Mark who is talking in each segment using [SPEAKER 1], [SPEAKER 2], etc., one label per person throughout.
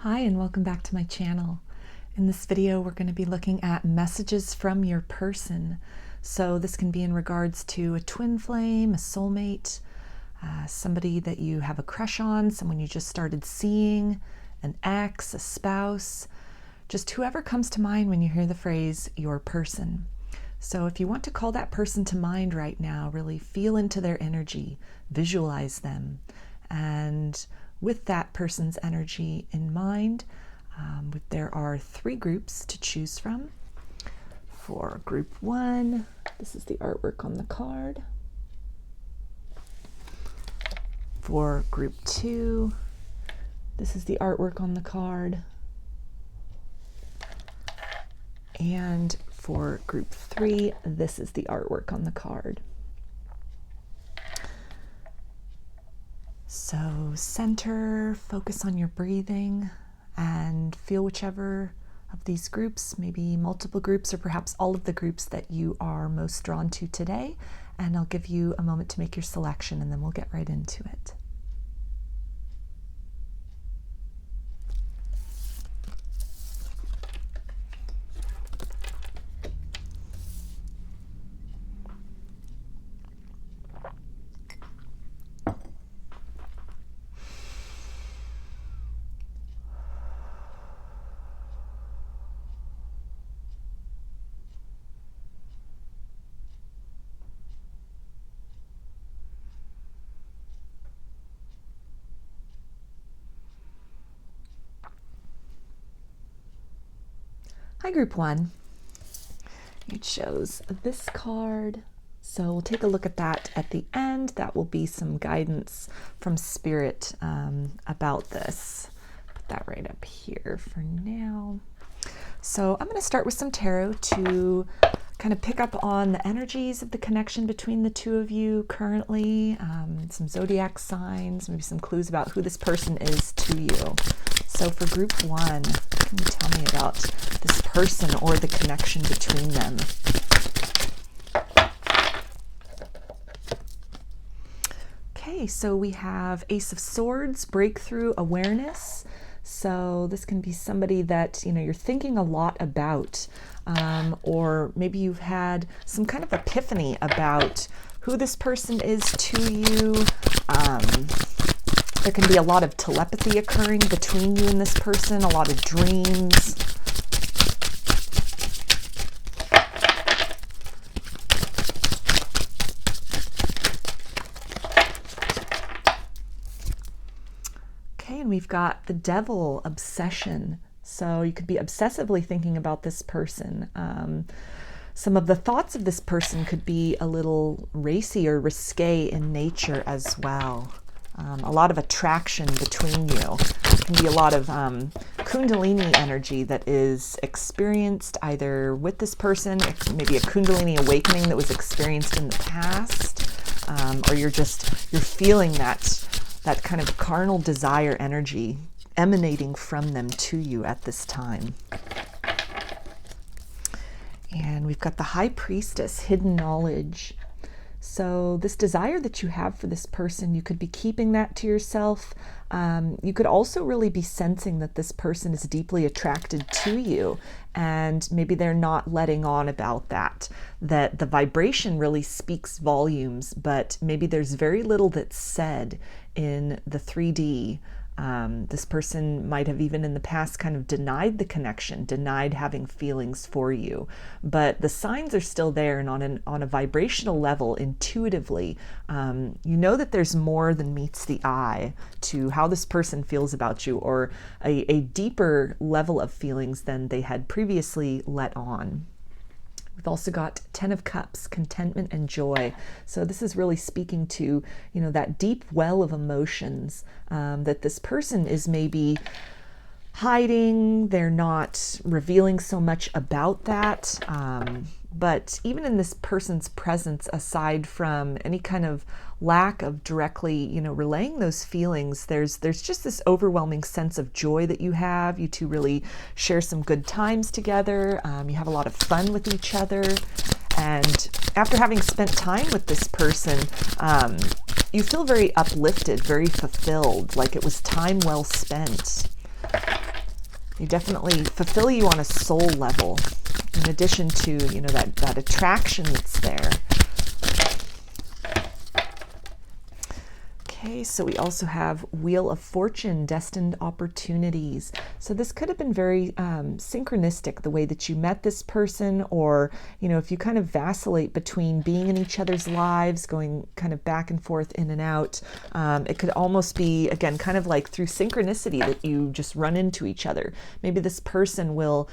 [SPEAKER 1] Hi and welcome back to my channel. In this video we're going to be looking at messages from your person. So this can be in regards to a twin flame, a soulmate, somebody that you have a crush on, someone you just started seeing, an ex, a spouse, just whoever comes to mind when you hear the phrase your person. So if you want to call that person to mind right now, really feel into their energy, visualize them, and with that person's energy in mind, there are 3 groups to choose from. For group 1, this is the artwork on the card. For group 2, this is the artwork on the card. And for group 3, this is the artwork on the card. So center, focus on your breathing, and feel whichever of these groups, maybe multiple groups or perhaps all of the groups that you are most drawn to today. And I'll give you a moment to make your selection and then we'll get right into it. Hi, group 1. It shows this card. So we'll take a look at that at the end. That will be some guidance from Spirit about this. Put that right up here for now. So I'm going to start with some tarot to kind of pick up on the energies of the connection between the two of you currently, some zodiac signs, maybe some clues about who this person is to you. So for group 1, can you tell me about this person or the connection between them? Okay, so we have Ace of Swords, breakthrough, awareness. So this can be somebody that, you're thinking a lot about, or maybe you've had some kind of epiphany about who this person is to you. There can be a lot of telepathy occurring between you and this person, a lot of dreams. Okay, and we've got the Devil, obsession. So you could be obsessively thinking about this person. Some of the thoughts of this person could be a little racy or risque in nature as well. A lot of attraction between you. There can be a lot of kundalini energy that is experienced either with this person, maybe a kundalini awakening that was experienced in the past, or you're feeling that kind of carnal desire energy emanating from them to you at this time. And we've got the High Priestess, hidden knowledge. So this desire that you have for this person, you could be keeping that to yourself. You could also really be sensing that this person is deeply attracted to you, and maybe they're not letting on about that the vibration really speaks volumes, but maybe there's very little that's said in the 3D. This person might have even in the past kind of denied the connection, denied having feelings for you, but the signs are still there, and on a vibrational level, intuitively, you know that there's more than meets the eye to how this person feels about you, or a deeper level of feelings than they had previously let on. We've also got 10 of Cups, contentment and joy. So this is really speaking to, that deep well of emotions that this person is maybe hiding. They're not revealing so much about that. But even in this person's presence, aside from any kind of lack of directly, relaying those feelings, there's just this overwhelming sense of joy that you have. You two really share some good times together. You have a lot of fun with each other. And after having spent time with this person, you feel very uplifted, very fulfilled, like it was time well spent. They definitely fulfill you on a soul level, in addition to, you know, that attraction that's there. Okay, so we also have Wheel of Fortune, destined opportunities. So this could have been very synchronistic, the way that you met this person, or, you know, if you kind of vacillate between being in each other's lives, going kind of back and forth, in and out. It could almost be, again, kind of like through synchronicity that you just run into each other. Maybe this person will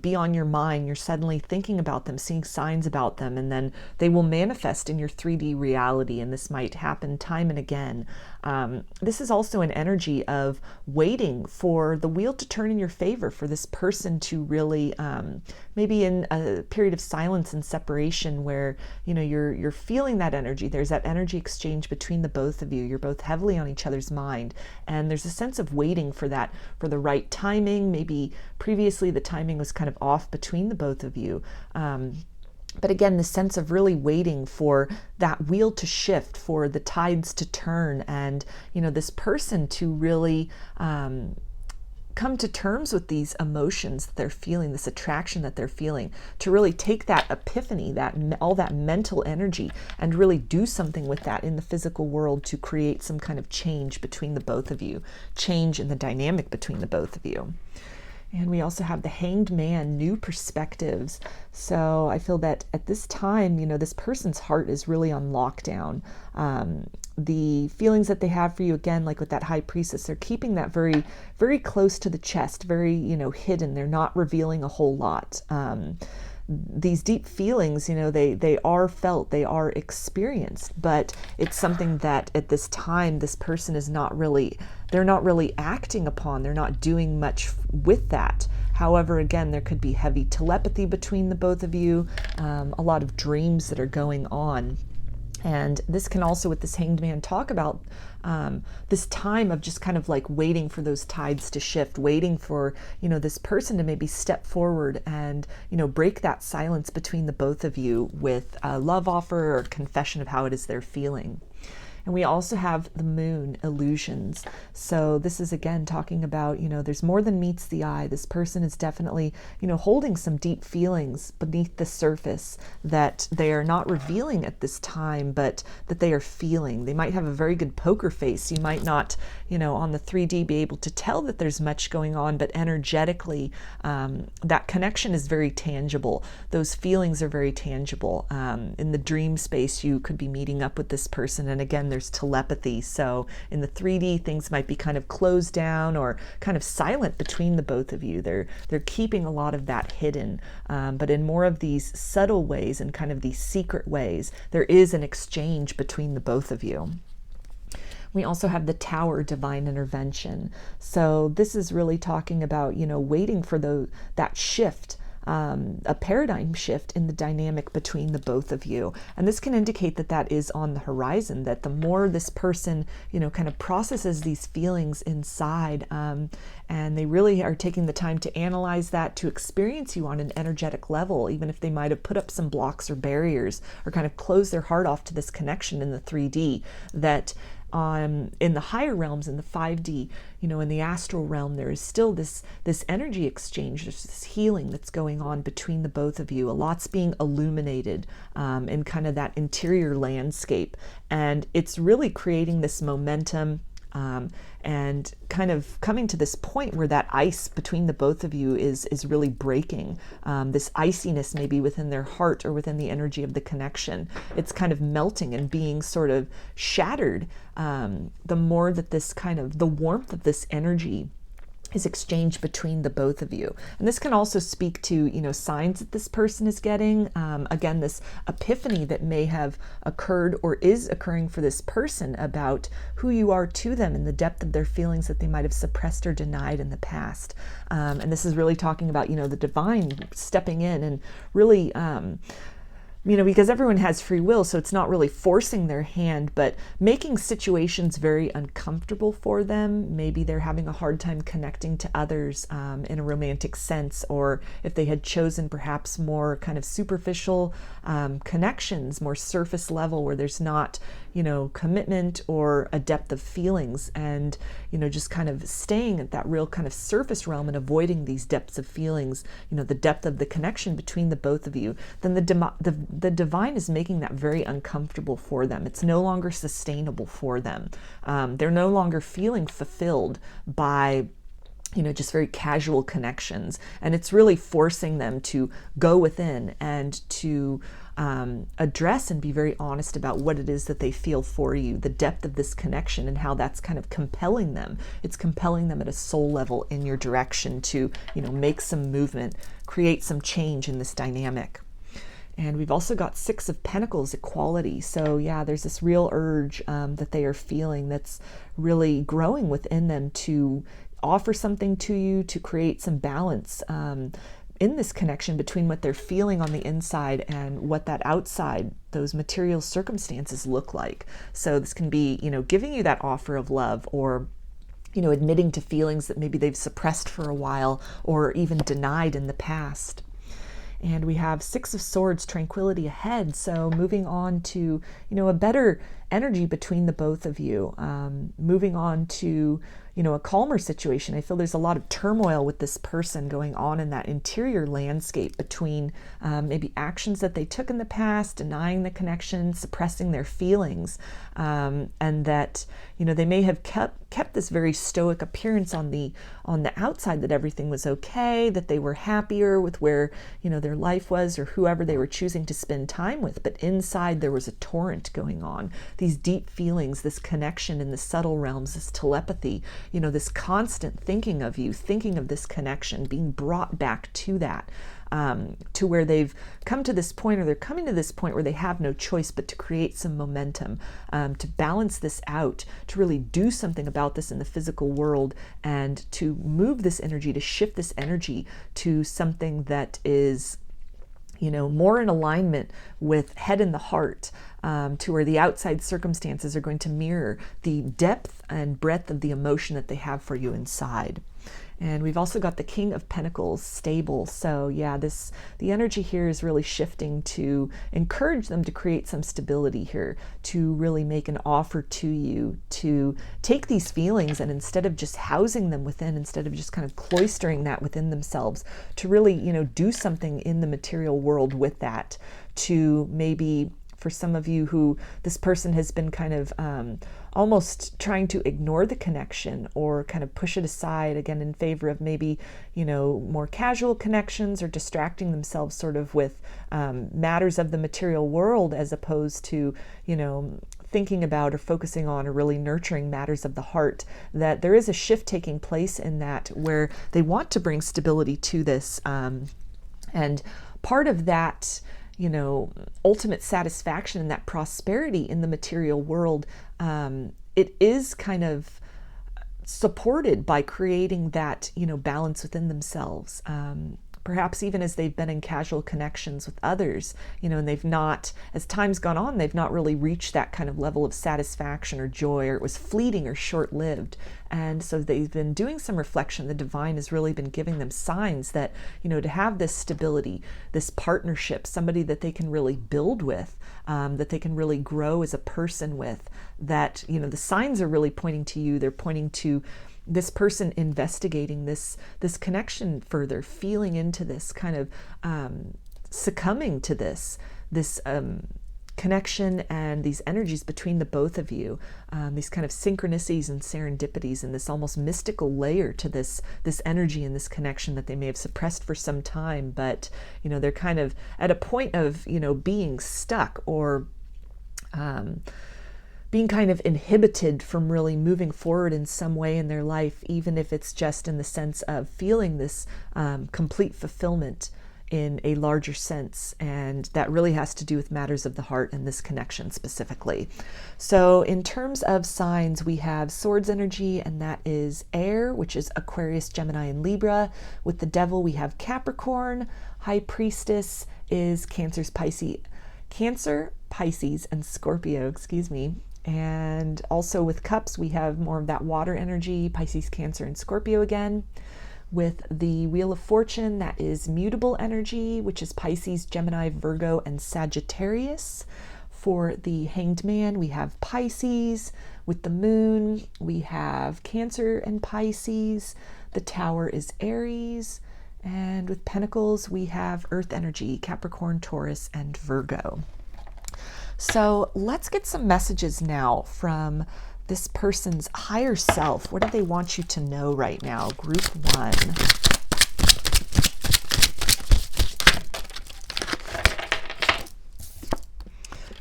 [SPEAKER 1] be on your mind. You're suddenly thinking about them, seeing signs about them, and then they will manifest in your 3D reality, and this might happen time and again. This is also an energy of waiting for the wheel to turn in your favor, for this person to really, maybe in a period of silence and separation where, you know, you're feeling that energy. There's that energy exchange between the both of you. You're both heavily on each other's mind, and there's a sense of waiting for that, for the right timing. Maybe previously the timing was kind of off between the both of you. But again, the sense of really waiting for that wheel to shift, for the tides to turn, and, you know, this person to really come to terms with these emotions that they're feeling, this attraction that they're feeling, to really take that epiphany, that all that mental energy, and really do something with that in the physical world to create some kind of change between the both of you, change in the dynamic between the both of you. And we also have the Hanged Man, new perspectives. So I feel that at this time, you know, this person's heart is really on lockdown. The feelings that they have for you, again, like with that High Priestess, they're keeping that very, very close to the chest, very, you know, hidden. They're not revealing a whole lot. These deep feelings, you know, they are felt, they are experienced, but it's something that at this time, this person is not really, they're not really acting upon, they're not doing much with that. However, again, there could be heavy telepathy between the both of you, a lot of dreams that are going on. And this can also, with this Hanged Man, talk about this time of just kind of like waiting for those tides to shift, waiting for, you know, this person to maybe step forward and, you know, break that silence between the both of you with a love offer or confession of how it is they're feeling. And we also have the Moon, illusions. So this is, again, talking about, you know, there's more than meets the eye. This person is definitely, you know, holding some deep feelings beneath the surface that they are not revealing at this time, but that they are feeling. They might have a very good poker face. You might not, you know, on the 3D be able to tell that there's much going on, but energetically, that connection is very tangible. Those feelings are very tangible. In the dream space, you could be meeting up with this person, and again, there's telepathy. So in the 3D, things might be kind of closed down or kind of silent between the both of you. They're keeping a lot of that hidden, but in more of these subtle ways and kind of these secret ways, there is an exchange between the both of you. We also have the Tower, divine intervention. So this is really talking about, you know, waiting for that shift, a paradigm shift in the dynamic between the both of you. And this can indicate that that is on the horizon, that the more this person, you know, kind of processes these feelings inside, and they really are taking the time to analyze that, to experience you on an energetic level, even if they might have put up some blocks or barriers or kind of closed their heart off to this connection in the 3D, that in the higher realms, in the 5D, you know, in the astral realm, there is still this energy exchange. There's this healing that's going on between the both of you. A lot's being illuminated in kind of that interior landscape, and it's really creating this momentum. And kind of coming to this point where that ice between the both of you is really breaking. This iciness maybe within their heart or within the energy of the connection. It's kind of melting and being sort of shattered. The more that this kind of, the warmth of this energy is exchanged between the both of you. And this can also speak to, you know, signs that this person is getting. Again, this epiphany that may have occurred or is occurring for this person about who you are to them and the depth of their feelings that they might have suppressed or denied in the past. And this is really talking about, you know, the divine stepping in and really, you know, because everyone has free will, so it's not really forcing their hand, but making situations very uncomfortable for them. Maybe they're having a hard time connecting to others in a romantic sense, or if they had chosen perhaps more kind of superficial connections, more surface level, where there's not, you know, commitment or a depth of feelings. And, just kind of staying at that real kind of surface realm and avoiding these depths of feelings, the depth of the connection between the both of you, then the divine is making that very uncomfortable for them. It's no longer sustainable for them. They're no longer feeling fulfilled by just very casual connections. And it's really forcing them to go within and to address and be very honest about what it is that they feel for you, the depth of this connection, and how that's kind of compelling them. It's compelling them at a soul level in your direction to, make some movement, create some change in this dynamic. And we've also got Six of Pentacles, equality. So yeah, there's this real urge that they are feeling that's really growing within them to offer something to you, to create some balance in this connection between what they're feeling on the inside and what that outside, those material circumstances look like. So this can be, giving you that offer of love, or admitting to feelings that maybe they've suppressed for a while or even denied in the past. And we have Six of Swords, tranquility ahead. So moving on to, a better energy between the both of you, moving on to, a calmer situation. I feel there's a lot of turmoil with this person going on in that interior landscape between maybe actions that they took in the past, denying the connection, suppressing their feelings, and that, they may have kept this very stoic appearance on the outside, that everything was okay, that they were happier with where, their life was, or whoever they were choosing to spend time with. But inside there was a torrent going on, these deep feelings, this connection in the subtle realms, this telepathy, this constant thinking of you, thinking of this connection, being brought back to that, to where they've come to this point, or they're coming to this point where they have no choice but to create some momentum, to balance this out, to really do something about this in the physical world, and to move this energy, to shift this energy to something that is, more in alignment with head and the heart, to where the outside circumstances are going to mirror the depth and breadth of the emotion that they have for you inside. And we've also got the King of Pentacles, stable. So yeah, the energy here is really shifting to encourage them to create some stability here, to really make an offer to you, to take these feelings and instead of just housing them within, instead of just kind of cloistering that within themselves, to really, do something in the material world with that, to maybe, for some of you who this person has been kind of almost trying to ignore the connection or kind of push it aside, again, in favor of maybe, more casual connections, or distracting themselves sort of with matters of the material world, as opposed to, thinking about or focusing on or really nurturing matters of the heart, that there is a shift taking place in that, where they want to bring stability to this. And part of that, ultimate satisfaction and that prosperity in the material world, it is kind of supported by creating that, balance within themselves. Perhaps even as they've been in casual connections with others, and they've not, as time's gone on, they've not really reached that kind of level of satisfaction or joy, or it was fleeting or short-lived. And so they've been doing some reflection. The divine has really been giving them signs that, to have this stability, this partnership, somebody that they can really build with, that they can really grow as a person with, that, the signs are really pointing to you. They're pointing to this person investigating this connection further, feeling into this, kind of succumbing to this connection and these energies between the both of you, these kind of synchronicities and serendipities, and this almost mystical layer to this energy and this connection that they may have suppressed for some time. But they're kind of at a point of being stuck, or being kind of inhibited from really moving forward in some way in their life, even if it's just in the sense of feeling this complete fulfillment in a larger sense. And that really has to do with matters of the heart and this connection specifically. So in terms of signs, we have Swords energy, and that is air, which is Aquarius, Gemini, and Libra. With the Devil, we have Capricorn. High Priestess is Cancer, Pisces, and Scorpio, And also with Cups, we have more of that water energy, Pisces, Cancer, and Scorpio again. With the Wheel of Fortune, that is mutable energy, which is Pisces, Gemini, Virgo, and Sagittarius. For the Hanged Man, we have Pisces. With the Moon, we have Cancer and Pisces. The Tower is Aries. And with Pentacles, we have Earth energy, Capricorn, Taurus, and Virgo. So let's get some messages now from this person's higher self. What do they want you to know right now? Group 1.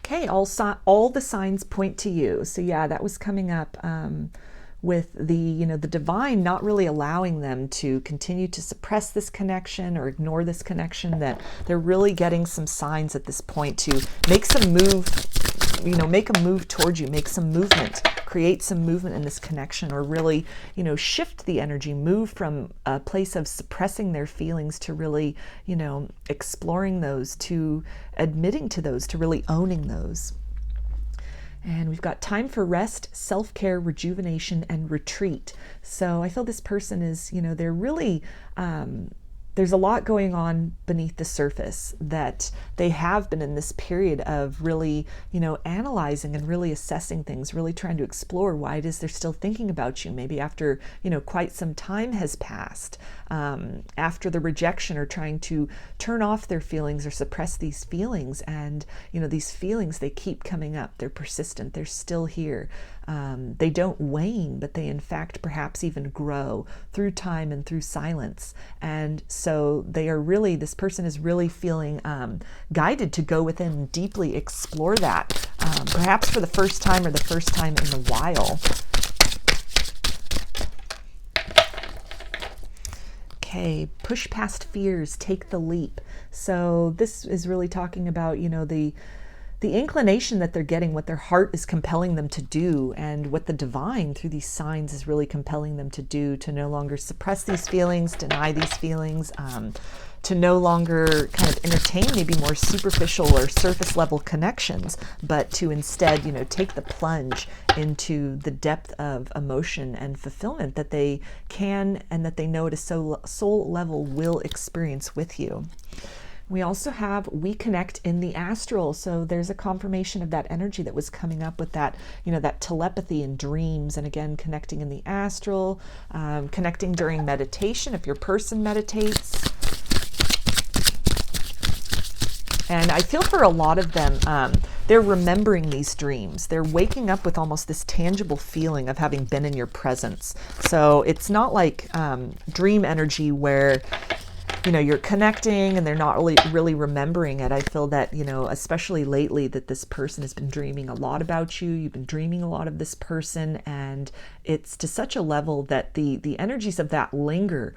[SPEAKER 1] Okay, all the signs point to you. So yeah, that was coming up with the, the divine not really allowing them to continue to suppress this connection or ignore this connection, that they're really getting some signs at this point to make some move, make a move towards you, make some movement, create some movement in this connection, or really, shift the energy, move from a place of suppressing their feelings to really, exploring those, to admitting to those, to really owning those. And we've got time for rest, self-care, rejuvenation, and retreat. So I feel this person is, they're really, there's a lot going on beneath the surface, that they have been in this period of really, analyzing and really assessing things, really trying to explore why it is they're still thinking about you. Maybe after, quite some time has passed, after the rejection, or trying to turn off their feelings or suppress these feelings. And, these feelings, they keep coming up. They're persistent. They're still here. They don't wane, but they in fact perhaps even grow through time and through silence. And so they are really, this person is really feeling guided to go within and deeply explore that, perhaps for the first time or the first time in a while. Okay, push past fears, take the leap. So this is really talking about, the inclination that they're getting, what their heart is compelling them to do, and what the divine through these signs is really compelling them to do, to no longer suppress these feelings, deny these feelings, to no longer kind of entertain maybe more superficial or surface level connections, but to instead, take the plunge into the depth of emotion and fulfillment that they can, and that they know at a soul level will experience with you. We also have we connect in the astral. So there's a confirmation of that energy that was coming up with that, that telepathy and dreams. And again, connecting in the astral, connecting during meditation, if your person meditates. And I feel for a lot of them, they're remembering these dreams. They're waking up with almost this tangible feeling of having been in your presence. So it's not like dream energy where you're connecting and they're not really remembering it. I feel that, especially lately, that this person has been dreaming a lot about you. You've been dreaming a lot of this person, and it's to such a level that the energies of that linger.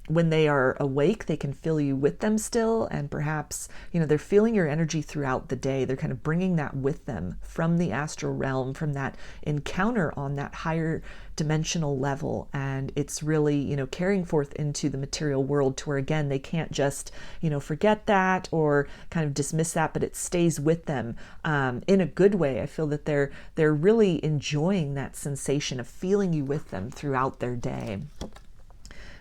[SPEAKER 1] When they are awake, they can feel you with them still, and perhaps, they're feeling your energy throughout the day. They're kind of bringing that with them from the astral realm, from that encounter on that higher dimensional level, and it's really, carrying forth into the material world, to where, again, they can't just, forget that or kind of dismiss that, but it stays with them in a good way. I feel that they're really enjoying that sensation of feeling you with them throughout their day.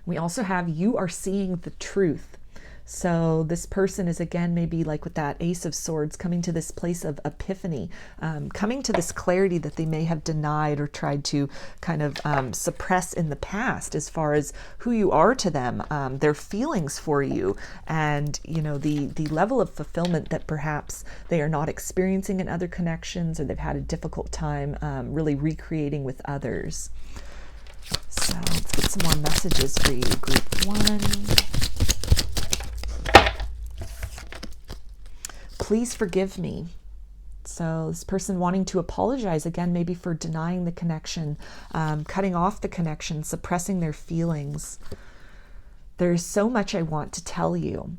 [SPEAKER 1] We also have you are seeing the truth. So this person is, again, maybe like with that Ace of Swords, coming to this place of epiphany, coming to this clarity that they may have denied or tried to kind of suppress in the past, as far as who you are to them, their feelings for you, and the level of fulfillment that perhaps they are not experiencing in other connections, or they've had a difficult time really recreating with others. So let's get some more messages for you, group 1. Please forgive me. So this person wanting to apologize, again, maybe for denying the connection, cutting off the connection, suppressing their feelings. There's so much I want to tell you.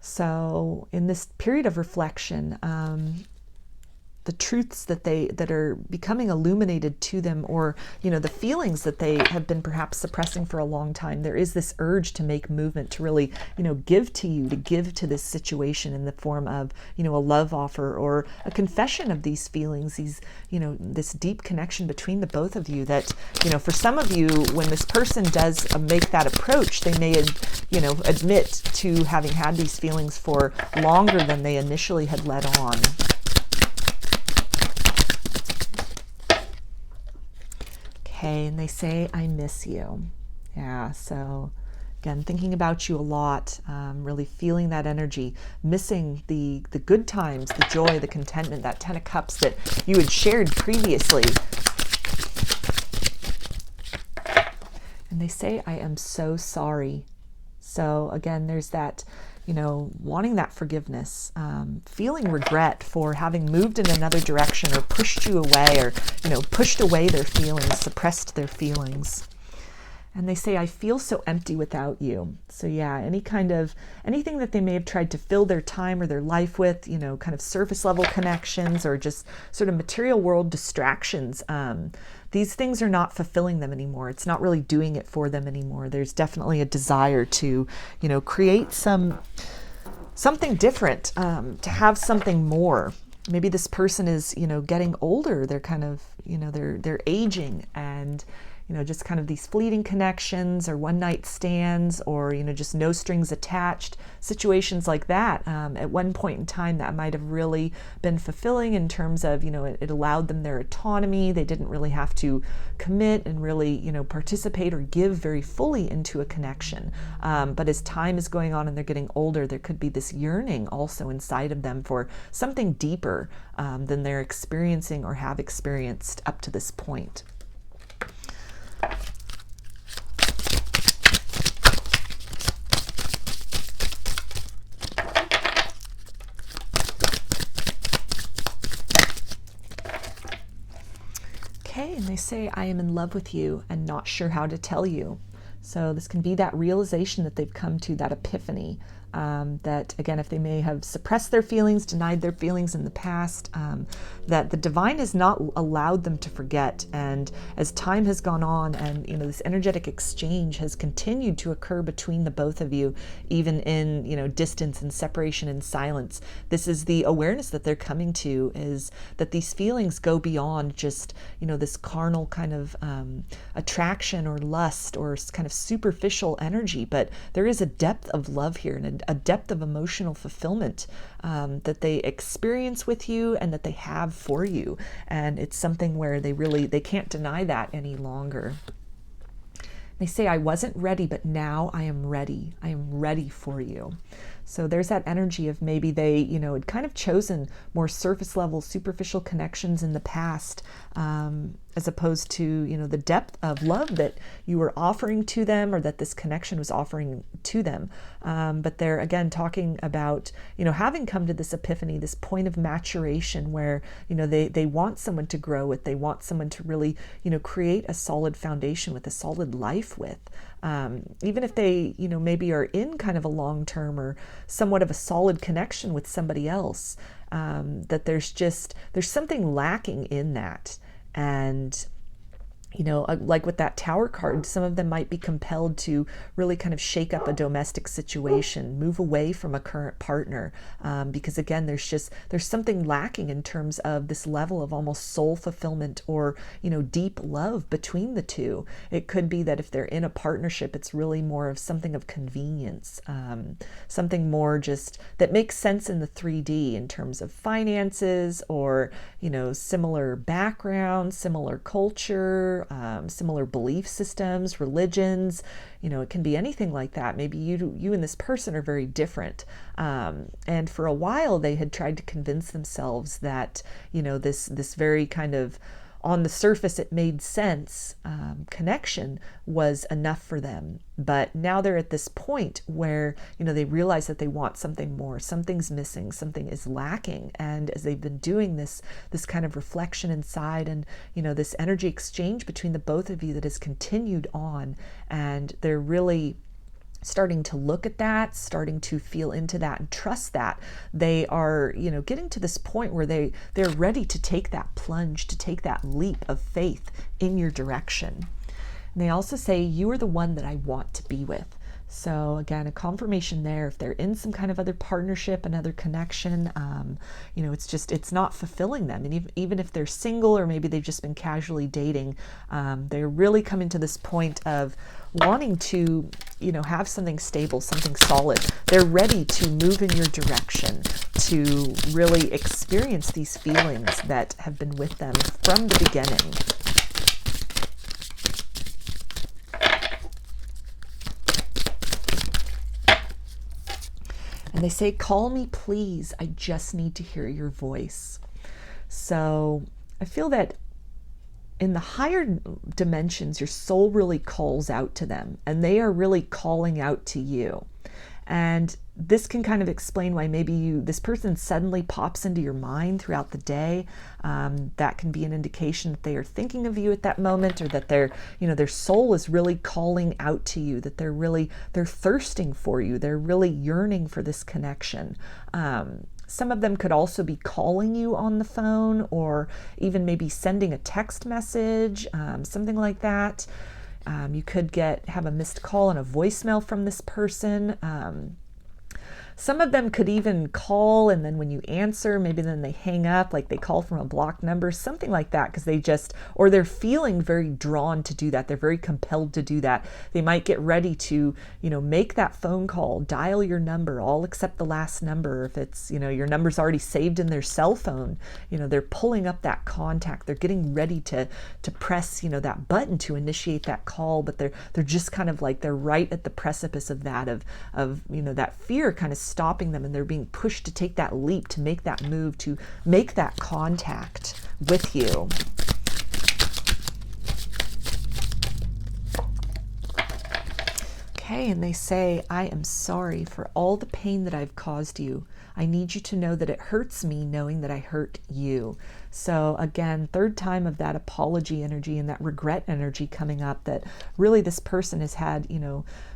[SPEAKER 1] So in this period of reflection, the truths that are becoming illuminated to them, or the feelings that they have been perhaps suppressing for a long time, there is this urge to make movement, to really give to you, to give to this situation in the form of a love offer or a confession of these feelings, these this deep connection between the both of you, that for some of you, when this person does make that approach, they may admit to having had these feelings for longer than they initially had let on. Okay, and they say, I miss you. Yeah, so again, thinking about you a lot, really feeling that energy, missing the good times, the joy, the contentment, that 10 of Cups that you had shared previously. And they say, I am so sorry. So again, there's that, you know, wanting that forgiveness, feeling regret for having moved in another direction or pushed you away, or, you know, pushed away their feelings, suppressed their feelings. And they say, I feel so empty without you. So yeah, anything that they may have tried to fill their time or their life with, you know, kind of surface level connections or just sort of material world distractions, these things are not fulfilling them anymore. It's not really doing it for them anymore. There's definitely a desire to, you know, create something different, to have something more. Maybe this person is, you know, getting older. They're kind of, you know, they're aging, and you know, just kind of these fleeting connections or one night stands, or, you know, just no strings attached situations like that. At one point in time, that might have really been fulfilling in terms of, you know, it allowed them their autonomy. They didn't really have to commit and really, you know, participate or give very fully into a connection. But as time is going on and they're getting older, there could be this yearning also inside of them for something deeper than they're experiencing or have experienced up to this point. Okay, and they say, I am in love with you and not sure how to tell you. So this can be that realization that they've come to, that epiphany, that again, if they may have suppressed their feelings, denied their feelings in the past, that the divine has not allowed them to forget. And as time has gone on, and you know, this energetic exchange has continued to occur between the both of you, even in, you know, distance and separation and silence, this is the awareness that they're coming to, is that these feelings go beyond just, you know, this carnal kind of attraction or lust or kind of superficial energy, but there is a depth of love here and a depth of emotional fulfillment that they experience with you and that they have for you. And it's something where they can't deny that any longer. They say, I wasn't ready, but now I am ready. I am ready for you. So there's that energy of maybe they, you know, had kind of chosen more surface level, superficial connections in the past, as opposed to, you know, the depth of love that you were offering to them, or that this connection was offering to them. But they're again talking about, you know, having come to this epiphany, this point of maturation where, you know, they want someone to grow with, they want someone to really, you know, create a solid foundation with, a solid life with. Even if they, you know, maybe are in kind of a long-term or somewhat of a solid connection with somebody else, that there's something lacking in that. And, you know, like with that Tower card, some of them might be compelled to really kind of shake up a domestic situation, move away from a current partner, because again, there's something lacking in terms of this level of almost soul fulfillment or, you know, deep love between the two. It could be that if they're in a partnership, it's really more of something of convenience, something more just that makes sense in the 3D in terms of finances, or, you know, similar background, similar culture, similar belief systems, religions. You know, it can be anything like that. Maybe you and this person are very different. And for a while they had tried to convince themselves that, you know, this very kind of on the surface it made sense connection was enough for them. But now they're at this point where, you know, they realize that they want something more, something's missing, something is lacking. And as they've been doing this kind of reflection inside, and, you know, this energy exchange between the both of you that has continued on, and they're really starting to look at that, starting to feel into that and trust that, they are, you know, getting to this point where they're ready to take that plunge, to take that leap of faith in your direction. And they also say, you are the one that I want to be with. So again, a confirmation there. If they're in some kind of other partnership, another connection, you know, it's not fulfilling them. And even if they're single, or maybe they've just been casually dating, they're really coming to this point of wanting to, you know, have something stable, something solid. They're ready to move in your direction, to really experience these feelings that have been with them from the beginning. And they say, call me, please. I just need to hear your voice. So I feel that in the higher dimensions, your soul really calls out to them, and they are really calling out to you. And this can kind of explain why maybe this person suddenly pops into your mind throughout the day. That can be an indication that they are thinking of you at that moment, or that their soul is really calling out to you, that they're thirsting for you. They're really yearning for this connection. Some of them could also be calling you on the phone, or even maybe sending a text message, something like that. You could have a missed call and a voicemail from this person. Some of them could even call, and then when you answer, maybe then they hang up, like they call from a blocked number, something like that, because or they're feeling very drawn to do that. They're very compelled to do that. They might get ready to, make that phone call, dial your number, all except the last number. If it's, your number's already saved in their cell phone, they're pulling up that contact. They're getting ready to press, that button to initiate that call, but they're just kind of like, they're right at the precipice of that, of that fear kind of stopping them, and they're being pushed to take that leap, to make that move, to make that contact with you. Okay, and they say, I am sorry for all the pain that I've caused you. I need you to know that it hurts me knowing that I hurt you. So again, third time of that apology energy and that regret energy coming up, that really this person has had,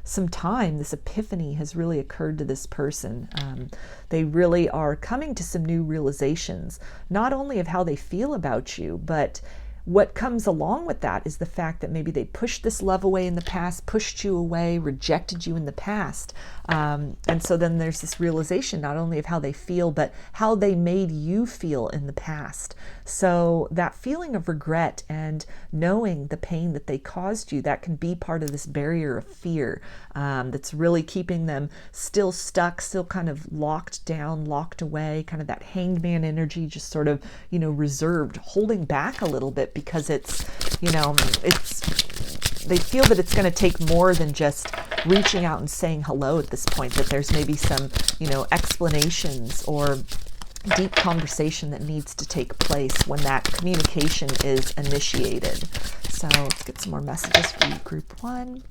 [SPEAKER 1] some time, this epiphany has really occurred to this person. They really are coming to some new realizations, not only of how they feel about you, but what comes along with that is the fact that maybe they pushed this love away in the past, pushed you away, rejected you in the past. And so then there's this realization not only of how they feel, but how they made you feel in the past. So that feeling of regret and knowing the pain that they caused you, that can be part of this barrier of fear that's really keeping them still stuck, still kind of locked down, locked away, kind of that hangman energy, just sort of, reserved, holding back a little bit, because they feel that it's going to take more than just reaching out and saying hello at this point, that there's maybe some, explanations or deep conversation that needs to take place when that communication is initiated. So let's get some more messages for you, group 1.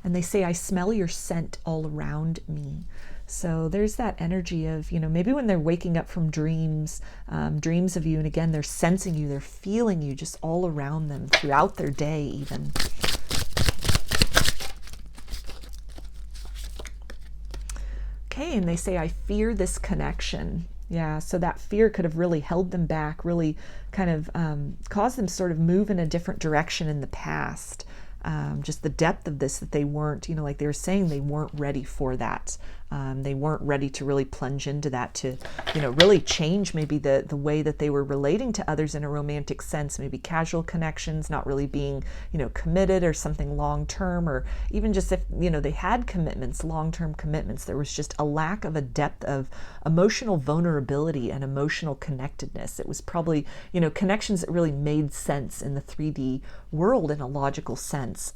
[SPEAKER 1] And they say, I smell your scent all around me. So there's that energy of, maybe when they're waking up from dreams of you, and again, they're sensing you, they're feeling you just all around them throughout their day even. Okay, and they say, I fear this connection. Yeah, so that fear could have really held them back, really kind of caused them sort of move in a different direction in the past. Just the depth of this, that they weren't, like they were saying, they weren't ready for that. They weren't ready to really plunge into that, to, really change maybe the way that they were relating to others in a romantic sense, maybe casual connections, not really being, committed or something long-term, or even just if, they had commitments, long-term commitments, there was just a lack of a depth of emotional vulnerability and emotional connectedness. It was probably, connections that really made sense in the 3D world in a logical sense.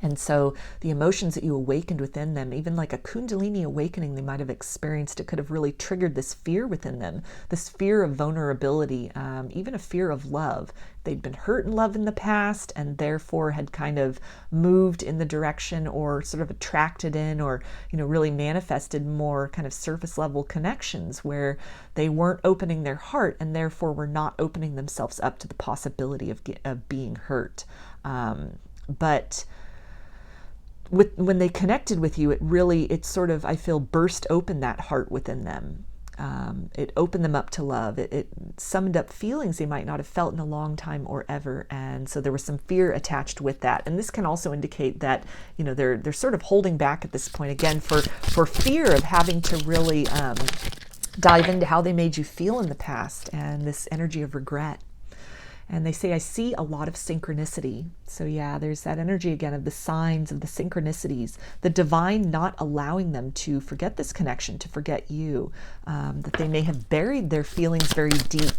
[SPEAKER 1] And so the emotions that you awakened within them, even like a kundalini awakening they might have experienced, it could have really triggered this fear within them, this fear of vulnerability, even a fear of love. They'd been hurt in love in the past, and therefore had kind of moved in the direction, or sort of attracted in, or, really manifested more kind of surface level connections where they weren't opening their heart, and therefore were not opening themselves up to the possibility of being hurt. But when they connected with you, it sort of, I feel, burst open that heart within them. It opened them up to love. It summoned up feelings they might not have felt in a long time or ever. And so there was some fear attached with that. And this can also indicate that, they're sort of holding back at this point, again, for fear of having to really dive into how they made you feel in the past, and this energy of regret. And they say, I see a lot of synchronicity. So yeah, there's that energy again of the signs, of the synchronicities, the divine not allowing them to forget this connection, to forget you, that they may have buried their feelings very deep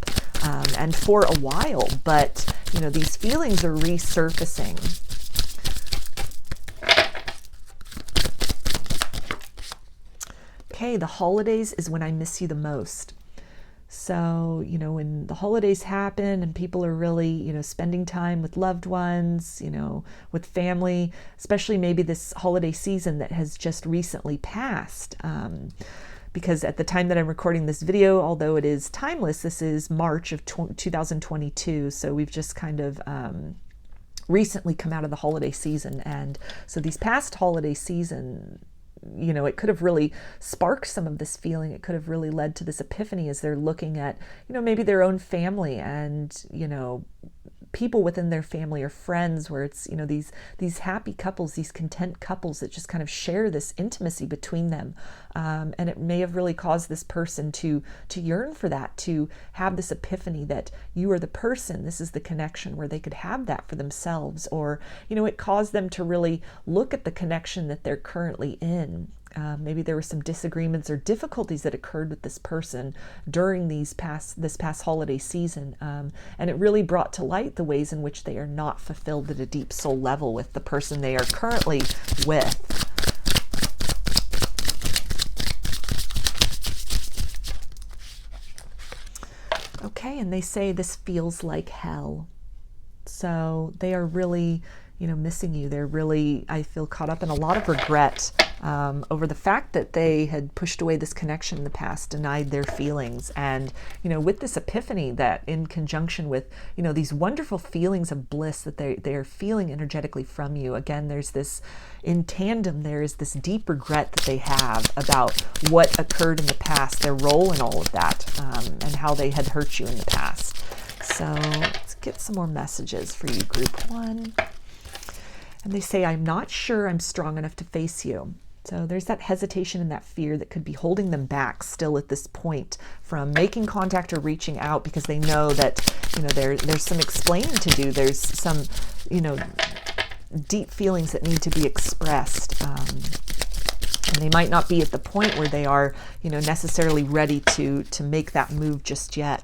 [SPEAKER 1] and for a while, but these feelings are resurfacing. Okay, the holidays is when I miss you the most. So, when the holidays happen and people are really, spending time with loved ones, with family, especially maybe this holiday season that has just recently passed. Because at the time that I'm recording this video, although it is timeless, this is March of 2022. So we've just kind of recently come out of the holiday season. And so these past holiday season, it could have really sparked some of this feeling. It could have really led to this epiphany as they're looking at, maybe their own family and, people within their family or friends where it's, these happy couples, these content couples that just kind of share this intimacy between them. And it may have really caused this person to yearn for that, to have this epiphany that you are the person, this is the connection where they could have that for themselves. Or, it caused them to really look at the connection that they're currently in. Maybe there were some disagreements or difficulties that occurred with this person during this past holiday season. And it really brought to light the ways in which they are not fulfilled at a deep soul level with the person they are currently with. Okay, and they say this feels like hell. So they are really, missing you. They're really, I feel, caught up in a lot of regret over the fact that they had pushed away this connection in the past, denied their feelings. And, with this epiphany that in conjunction with, these wonderful feelings of bliss that they're feeling energetically from you, again, there's this, in tandem, there is this deep regret that they have about what occurred in the past, their role in all of that, and how they had hurt you in the past. So let's get some more messages for you, group 1. And they say, I'm not sure I'm strong enough to face you. So there's that hesitation and that fear that could be holding them back still at this point from making contact or reaching out, because they know that, there's some explaining to do. There's some, deep feelings that need to be expressed. And they might not be at the point where they are, necessarily ready to make that move just yet.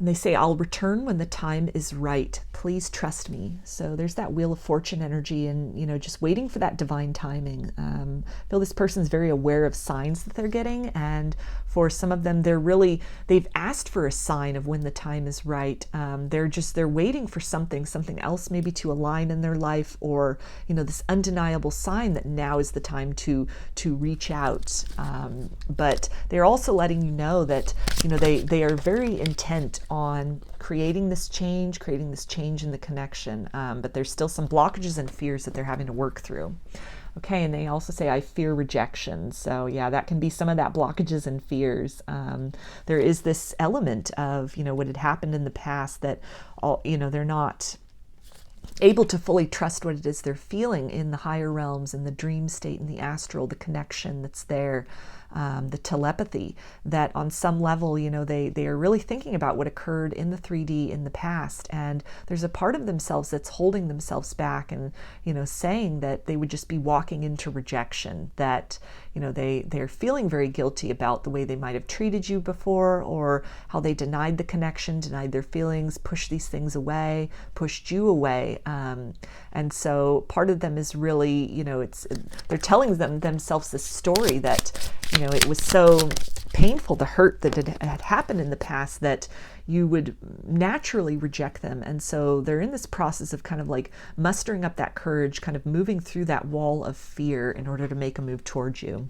[SPEAKER 1] And they say, I'll return when the time is right. Please trust me. So there's that Wheel of Fortune energy and, just waiting for that divine timing. I feel this person's very aware of signs that they're getting. And for some of them, they've asked for a sign of when the time is right. They're waiting for something else maybe to align in their life, or, this undeniable sign that now is the time to reach out. But they're also letting you know that, they are very intent on creating this change in the connection, but there's still some blockages and fears that they're having to work through. Okay, and they also say, I fear rejection. So yeah, that can be some of that blockages and fears. There is this element of, what had happened in the past that, they're not able to fully trust what it is they're feeling in the higher realms, in the dream state, in the astral, the connection that's there. The telepathy that on some level, they are really thinking about what occurred in the 3D in the past. And there's a part of themselves that's holding themselves back and, saying that they would just be walking into rejection, that, they're feeling very guilty about the way they might have treated you before, or how they denied the connection, denied their feelings, pushed these things away, pushed you away. And so part of them is really, they're telling themselves this story that, it was so painful, the hurt that had happened in the past, that you would naturally reject them. And so they're in this process of kind of like mustering up that courage, kind of moving through that wall of fear in order to make a move towards you.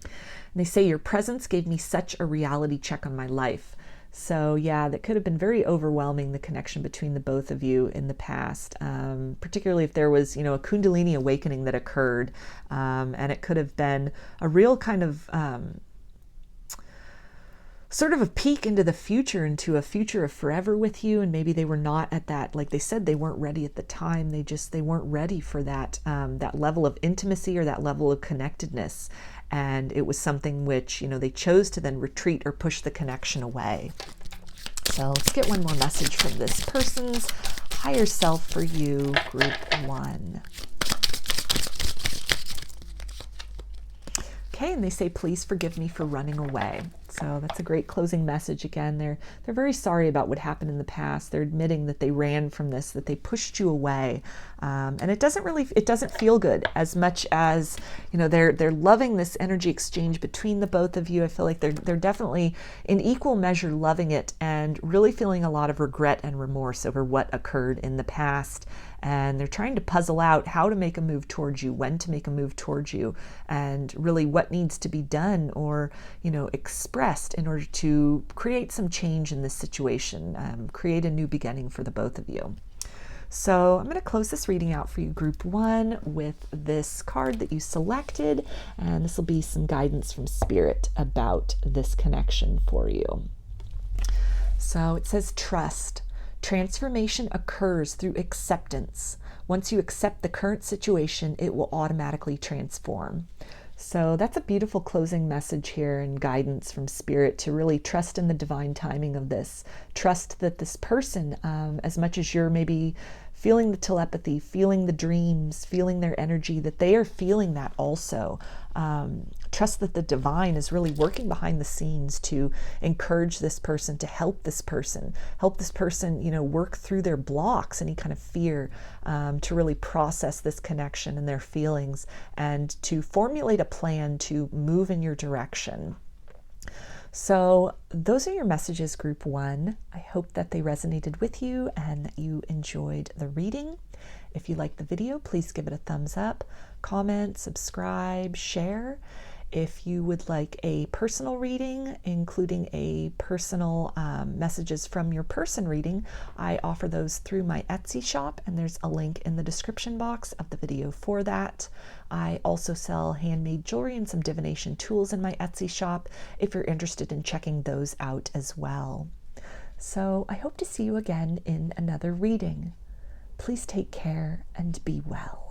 [SPEAKER 1] And they say, your presence gave me such a reality check on my life. So yeah, that could have been very overwhelming, the connection between the both of you in the past, particularly if there was, a kundalini awakening that occurred, and it could have been a real kind of sort of a peek into the future, into a future of forever with you. And maybe they were not at that, like they said, they weren't ready at the time. They weren't ready for that, that level of intimacy or that level of connectedness. And it was something which, they chose to then retreat or push the connection away. So let's get one more message from this person's higher self for you, group 1. Okay, and they say, please forgive me for running away. So that's a great closing message. Again, they're very sorry about what happened in the past. They're admitting that they ran from this, that they pushed you away, and it doesn't feel good as much as, you know, they're loving this energy exchange between the both of you. I feel like they're definitely in equal measure loving it and really feeling a lot of regret and remorse over what occurred in the past. And they're trying to puzzle out how to make a move towards you, when to make a move towards you, and really what needs to be done or, you know, expressed in order to create some change in this situation, create a new beginning for the both of you. So I'm going to close this reading out for you, Group 1, with this card that you selected, and this will be some guidance from Spirit about this connection for you. So it says, trust. Transformation occurs through acceptance. Once you accept the current situation, it will automatically transform. So that's a beautiful closing message here and guidance from Spirit to really trust in the divine timing of this. Trust that this person, as much as you're maybe feeling the telepathy, feeling the dreams, feeling their energy, that they are feeling that also. Trust that the divine is really working behind the scenes to encourage this person, to help this person, you know, work through their blocks, any kind of fear, to really process this connection and their feelings, and to formulate a plan to move in your direction. So those are your messages, Group 1. I hope that they resonated with you and that you enjoyed the reading. If you liked the video, please give it a thumbs up, comment, subscribe, share. If you would like a personal reading, including a personal messages from your person reading, I offer those through my Etsy shop, and there's a link in the description box of the video for that. I also sell handmade jewelry and some divination tools in my Etsy shop if you're interested in checking those out as well. So I hope to see you again in another reading. Please take care and be well.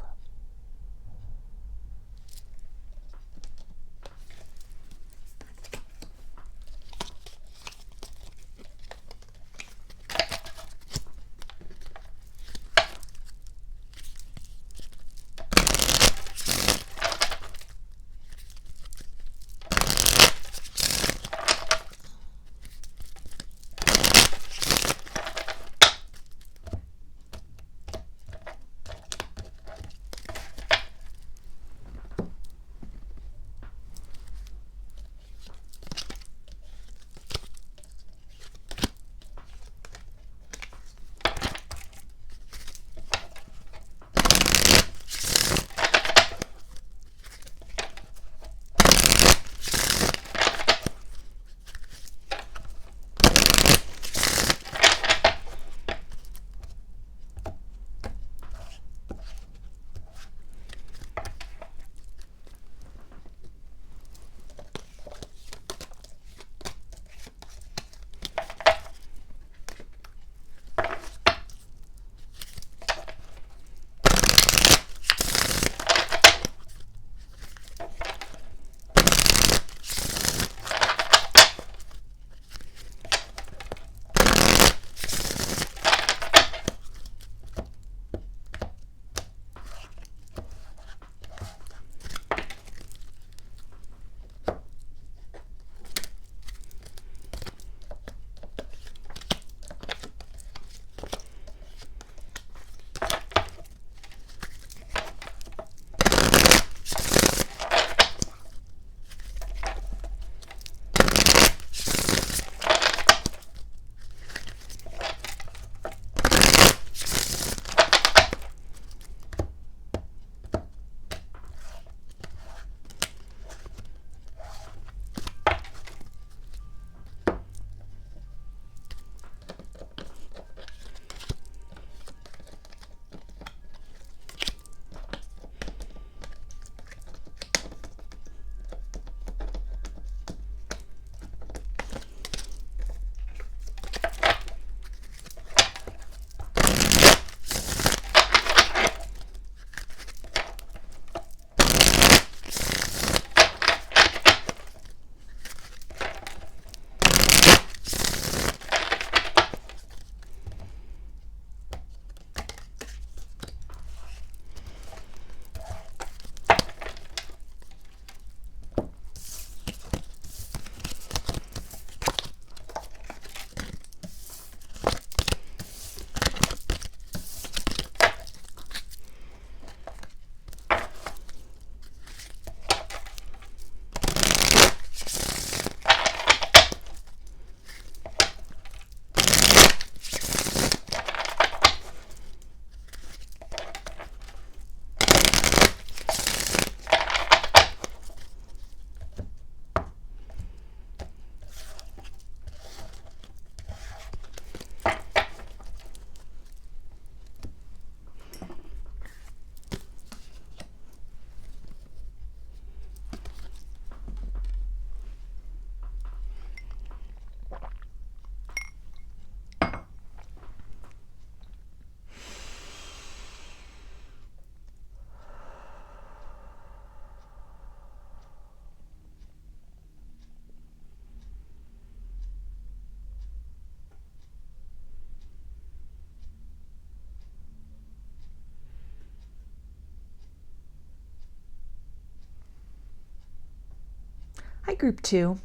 [SPEAKER 1] group 2.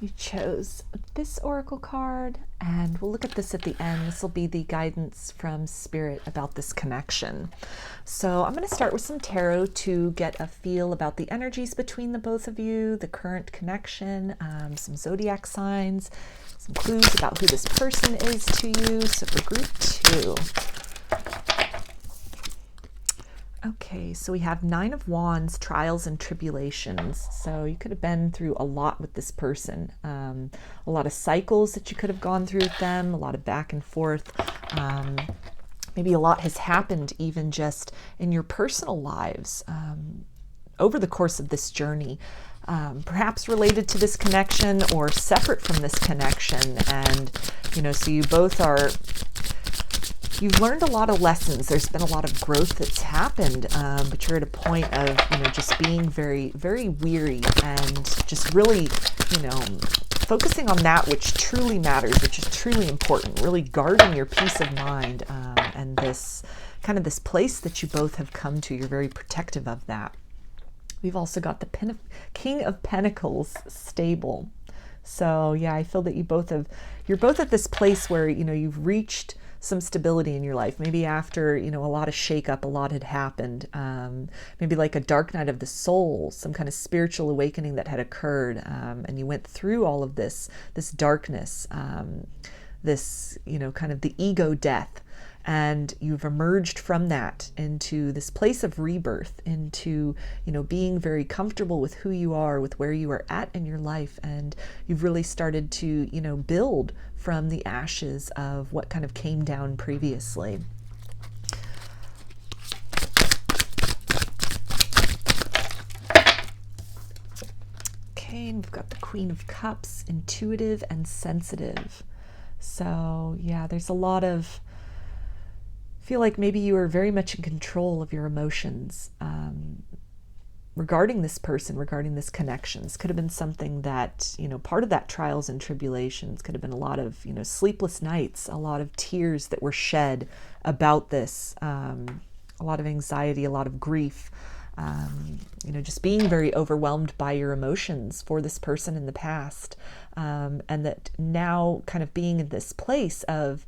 [SPEAKER 1] You chose this oracle card, and we'll look at this at the end. This will be the guidance from Spirit about this connection. So I'm going to start with some tarot to get a feel about the energies between the both of you, the current connection, some zodiac signs, some clues about who this person is to you. So for group 2. Okay, so we have 9 of Wands, trials and tribulations. So you could have been through a lot with this person. A lot of cycles that you could have gone through with them, a lot of back and forth. Maybe a lot has happened even just in your personal lives over the course of this journey, perhaps related to this connection or separate from this connection. And, so you both are... You've learned a lot of lessons. There's been a lot of growth that's happened, but you're at a point of, just being very, very weary and just really, focusing on that which truly matters, which is truly important, really guarding your peace of mind, and this kind of this place that you both have come to. You're very protective of that. We've also got the King of Pentacles stable. So yeah, I feel that you're both at this place where, you've reached some stability in your life. Maybe after, a lot of shakeup, a lot had happened. Maybe like a dark night of the soul, some kind of spiritual awakening that had occurred. And you went through all of this darkness, this, kind of the ego death. And you've emerged from that into this place of rebirth, into, being very comfortable with who you are, with where you are at in your life. And you've really started to, build from the ashes of what kind of came down previously. Okay, and we've got the Queen of Cups, intuitive and sensitive. So yeah, there's a lot of... feel like maybe you are very much in control of your emotions regarding this person, regarding this connection. This could have been something that, part of that trials and tribulations could have been a lot of, sleepless nights, a lot of tears that were shed about this, a lot of anxiety, a lot of grief, just being very overwhelmed by your emotions for this person in the past. And that now kind of being in this place of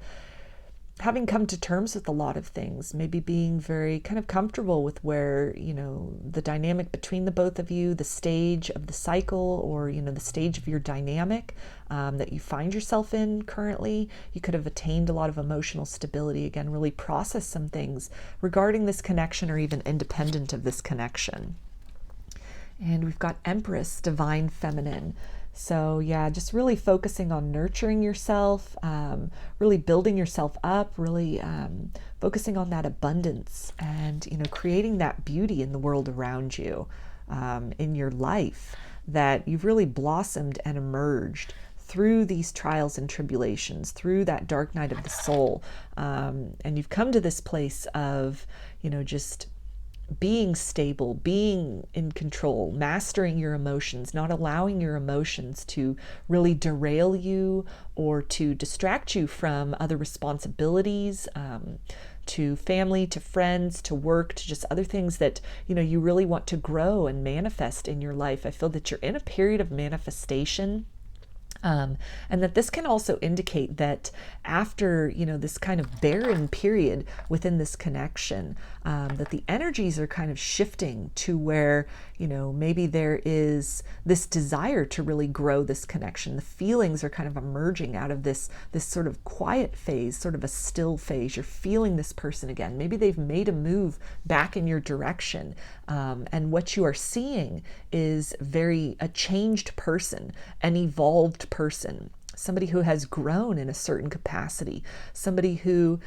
[SPEAKER 1] having come to terms with a lot of things, maybe being very kind of comfortable with where, the dynamic between the both of you, the stage of the cycle, or, the stage of your dynamic that you find yourself in currently. You could have attained a lot of emotional stability, again, really process some things regarding this connection or even independent of this connection. And we've got Empress, divine feminine. So yeah, just really focusing on nurturing yourself, really building yourself up, really focusing on that abundance and, creating that beauty in the world around you, in your life, that you've really blossomed and emerged through these trials and tribulations, through that dark night of the soul. And you've come to this place of, just being stable, being in control, mastering your emotions, not allowing your emotions to really derail you or to distract you from other responsibilities, to family, to friends, to work, to just other things that, you really want to grow and manifest in your life. I feel that you're in a period of manifestation. And that this can also indicate that after, this kind of barren period within this connection, that the energies are kind of shifting to where, maybe there is this desire to really grow this connection. The feelings are kind of emerging out of this sort of quiet phase, sort of a still phase. You're feeling this person again. Maybe they've made a move back in your direction. And what you are seeing is a changed person, an evolved person, somebody who has grown in a certain capacity, somebody who,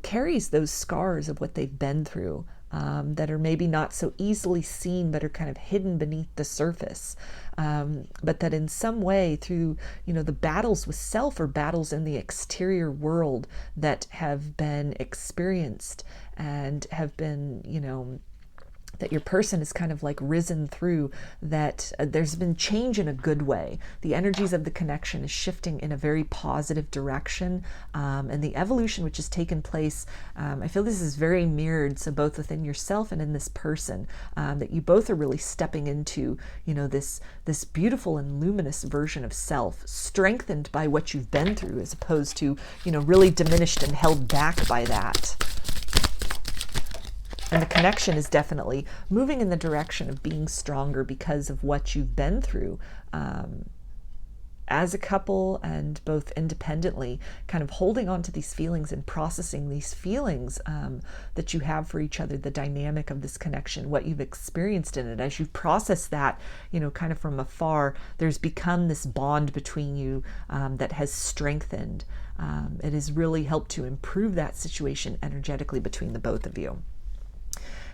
[SPEAKER 1] carries those scars of what they've been through, that are maybe not so easily seen, but are kind of hidden beneath the surface. But that in some way through, the battles with self or battles in the exterior world that have been experienced and have been, that your person is kind of like risen through, that there's been change in a good way. The energies of the connection is shifting in a very positive direction. And the evolution which has taken place, I feel this is very mirrored, so both within yourself and in this person, that you both are really stepping into, this beautiful and luminous version of self, strengthened by what you've been through, as opposed to, really diminished and held back by that. And the connection is definitely moving in the direction of being stronger because of what you've been through, as a couple and both independently, kind of holding on to these feelings and processing these feelings that you have for each other, the dynamic of this connection, what you've experienced in it. As you've processed that, kind of from afar, there's become this bond between you that has strengthened. It has really helped to improve that situation energetically between the both of you.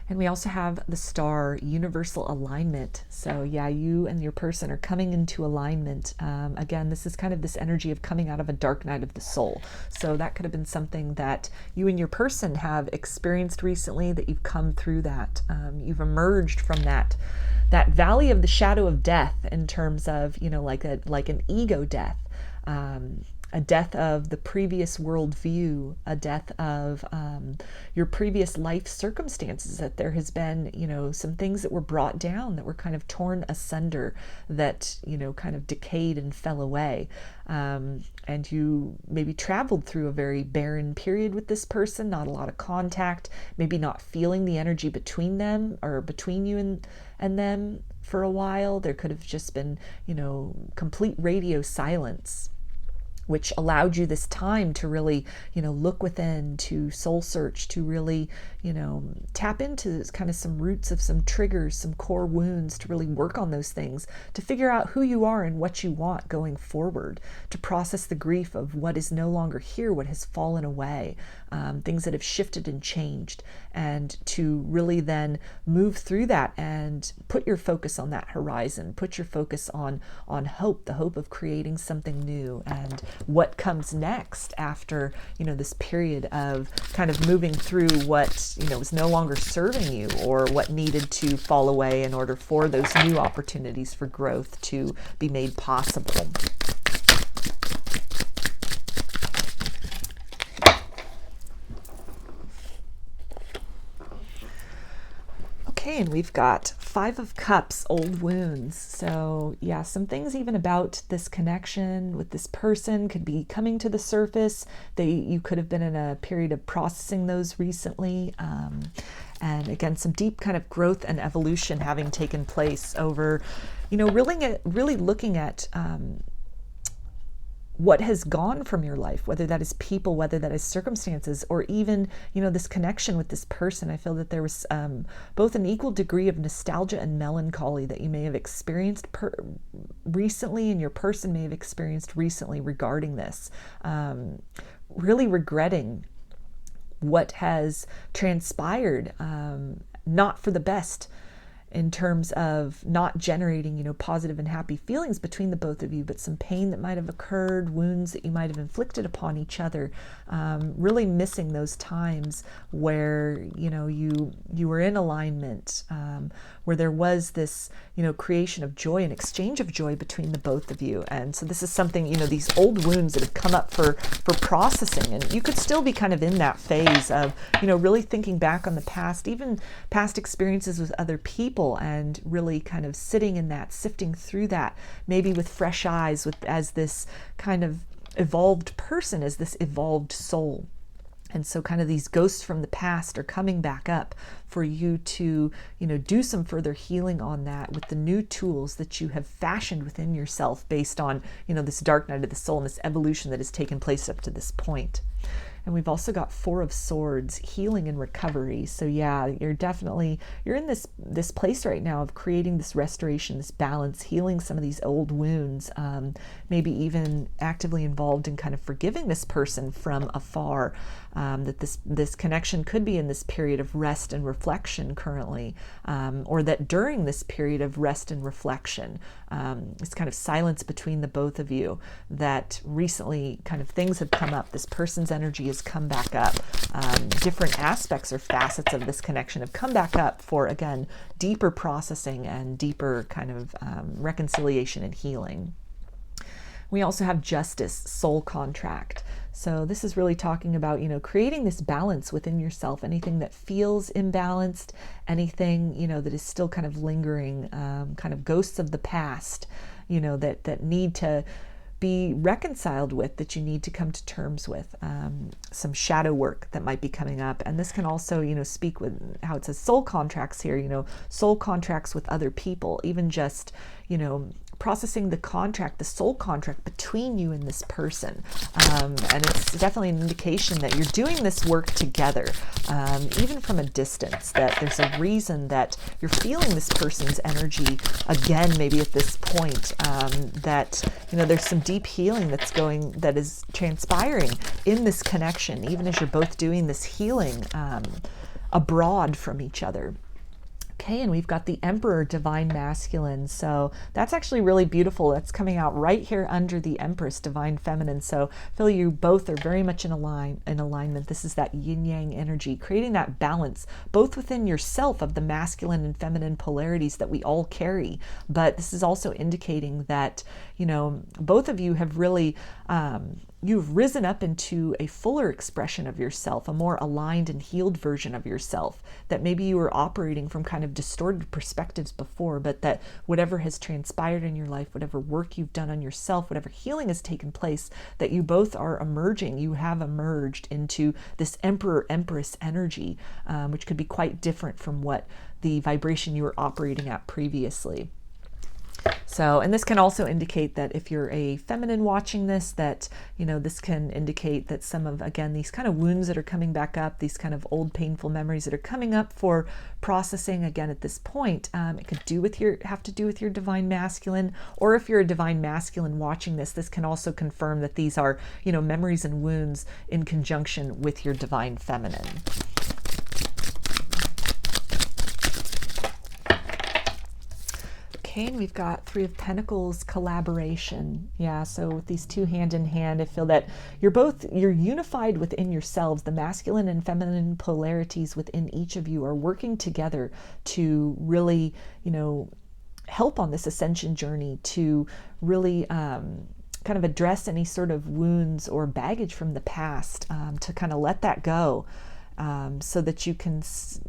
[SPEAKER 1] And we also have the star, universal alignment. So yeah, you and your person are coming into alignment. Again, this is kind of this energy of coming out of a dark night of the soul. So that could have been something that you and your person have experienced recently, that you've come through that. You've emerged from that valley of the shadow of death, in terms of, like an ego death. A death of the previous worldview, a death of your previous life circumstances, that there has been, some things that were brought down, that were kind of torn asunder, that, kind of decayed and fell away. And you maybe traveled through a very barren period with this person, not a lot of contact, maybe not feeling the energy between them, or between you and them for a while. There could have just been, complete radio silence, which allowed you this time to really, look within, to soul search, to really, tap into kind of some roots of some triggers, some core wounds, to really work on those things, to figure out who you are and what you want going forward, to process the grief of what is no longer here, what has fallen away, things that have shifted and changed, and to really then move through that and put your focus on that horizon, put your focus on hope, the hope of creating something new, and what comes next after, this period of kind of moving through what, was no longer serving you, or what needed to fall away in order for those new opportunities for growth to be made possible. Okay, and we've got Five of Cups, old wounds. So yeah, some things even about this connection with this person could be coming to the surface. You could have been in a period of processing those recently. And again, some deep kind of growth and evolution having taken place over, really looking at what has gone from your life, whether that is people, whether that is circumstances, or even, this connection with this person. I feel that there was both an equal degree of nostalgia and melancholy that you may have experienced recently, and your person may have experienced recently regarding this. Really regretting what has transpired, not for the best, in terms of not generating, positive and happy feelings between the both of you, but some pain that might have occurred, wounds that you might have inflicted upon each other. Really missing those times where, you were in alignment, where there was this, creation of joy and exchange of joy between the both of you. And so this is something, these old wounds that have come up for processing, and you could still be kind of in that phase of, really thinking back on the past, even past experiences with other people, and really kind of sitting in that, sifting through that, maybe with fresh eyes, as this kind of evolved person, as this evolved soul. And so kind of these ghosts from the past are coming back up for you to, do some further healing on that with the new tools that you have fashioned within yourself based on, this dark night of the soul and this evolution that has taken place up to this point. And we've also got Four of Swords, healing and recovery. So yeah, you're in this place right now of creating this restoration, this balance, healing some of these old wounds, maybe even actively involved in kind of forgiving this person from afar. That this connection could be in this period of rest and reflection currently, or that during this period of rest and reflection, this kind of silence between the both of you, that recently kind of things have come up. This person's energy pentacles come back up. Different aspects or facets of this connection have come back up for, again, deeper processing and deeper kind of reconciliation and healing. We also have justice, soul contract. So this is really talking about, you know, creating this balance within yourself. Anything that feels imbalanced, anything, you know, that is still kind of lingering, kind of ghosts of the past, you know, that need to be reconciled with, that you need to come to terms with. Some shadow work that might be coming up. And this can also, you know, speak with how it says soul contracts here, you know, soul contracts with other people, even just, you know, processing the contract, the soul contract between you and this person. And it's definitely an indication that you're doing this work together, even from a distance, that there's a reason that you're feeling this person's energy again, maybe at this point, that, you know, there's some deep healing that is transpiring in this connection, even as you're both doing this healing abroad from each other. Okay, and we've got the Emperor, divine masculine. So that's actually really beautiful. That's coming out right here under the Empress, divine feminine. So I feel you both are very much in alignment. This is that yin yang energy, creating that balance both within yourself of the masculine and feminine polarities that we all carry. But this is also indicating that, you know, both of you have really you've risen up into a fuller expression of yourself, a more aligned and healed version of yourself, that maybe you were operating from kind of distorted perspectives before, but that whatever has transpired in your life, whatever work you've done on yourself, whatever healing has taken place, that you both are emerging, you have emerged into this Emperor Empress energy, which could be quite different from what the vibration you were operating at previously. So, and this can also indicate that if you're a feminine watching this, that, you know, this can indicate that some of, again, these kind of wounds that are coming back up, these kind of old painful memories that are coming up for processing again at this point, it could have to do with your divine masculine. Or if you're a divine masculine watching this, this can also confirm that these are, you know, memories and wounds in conjunction with your divine feminine. Okay, and we've got Three of Pentacles, collaboration. Yeah, so with these two hand in hand, I feel that you're unified within yourselves. The masculine and feminine polarities within each of you are working together to really, you know, help on this ascension journey, to really kind of address any sort of wounds or baggage from the past, to kind of let that go. So that you can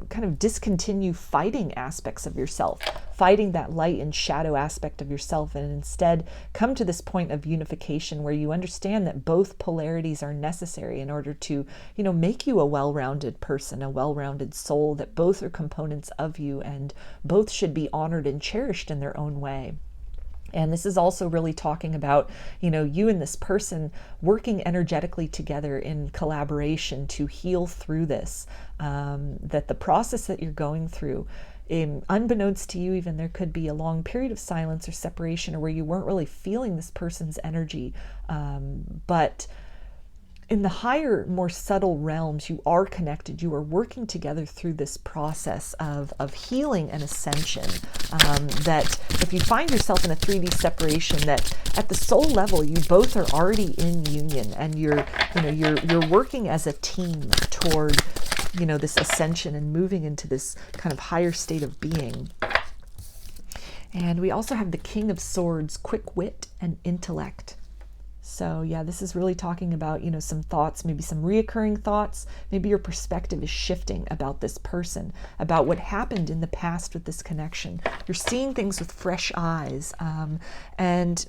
[SPEAKER 1] kind of discontinue fighting aspects of yourself, fighting that light and shadow aspect of yourself, and instead come to this point of unification where you understand that both polarities are necessary in order to, you know, make you a well-rounded person, a well-rounded soul, that both are components of you and both should be honored and cherished in their own way. And this is also really talking about, you know, you and this person working energetically together in collaboration to heal through this, that the process that you're going through, unbeknownst to you even, there could be a long period of silence or separation, or where you weren't really feeling this person's energy, but in the higher, more subtle realms, you are connected. You are working together through this process of healing and ascension. That if you find yourself in a 3D separation, that at the soul level, you both are already in union, and you're working as a team toward, you know, this ascension and moving into this kind of higher state of being. And we also have the King of Swords, quick wit and intellect. So yeah, this is really talking about, you know, some thoughts, maybe some reoccurring thoughts. Maybe your perspective is shifting about this person, about what happened in the past with this connection. You're seeing things with fresh eyes, and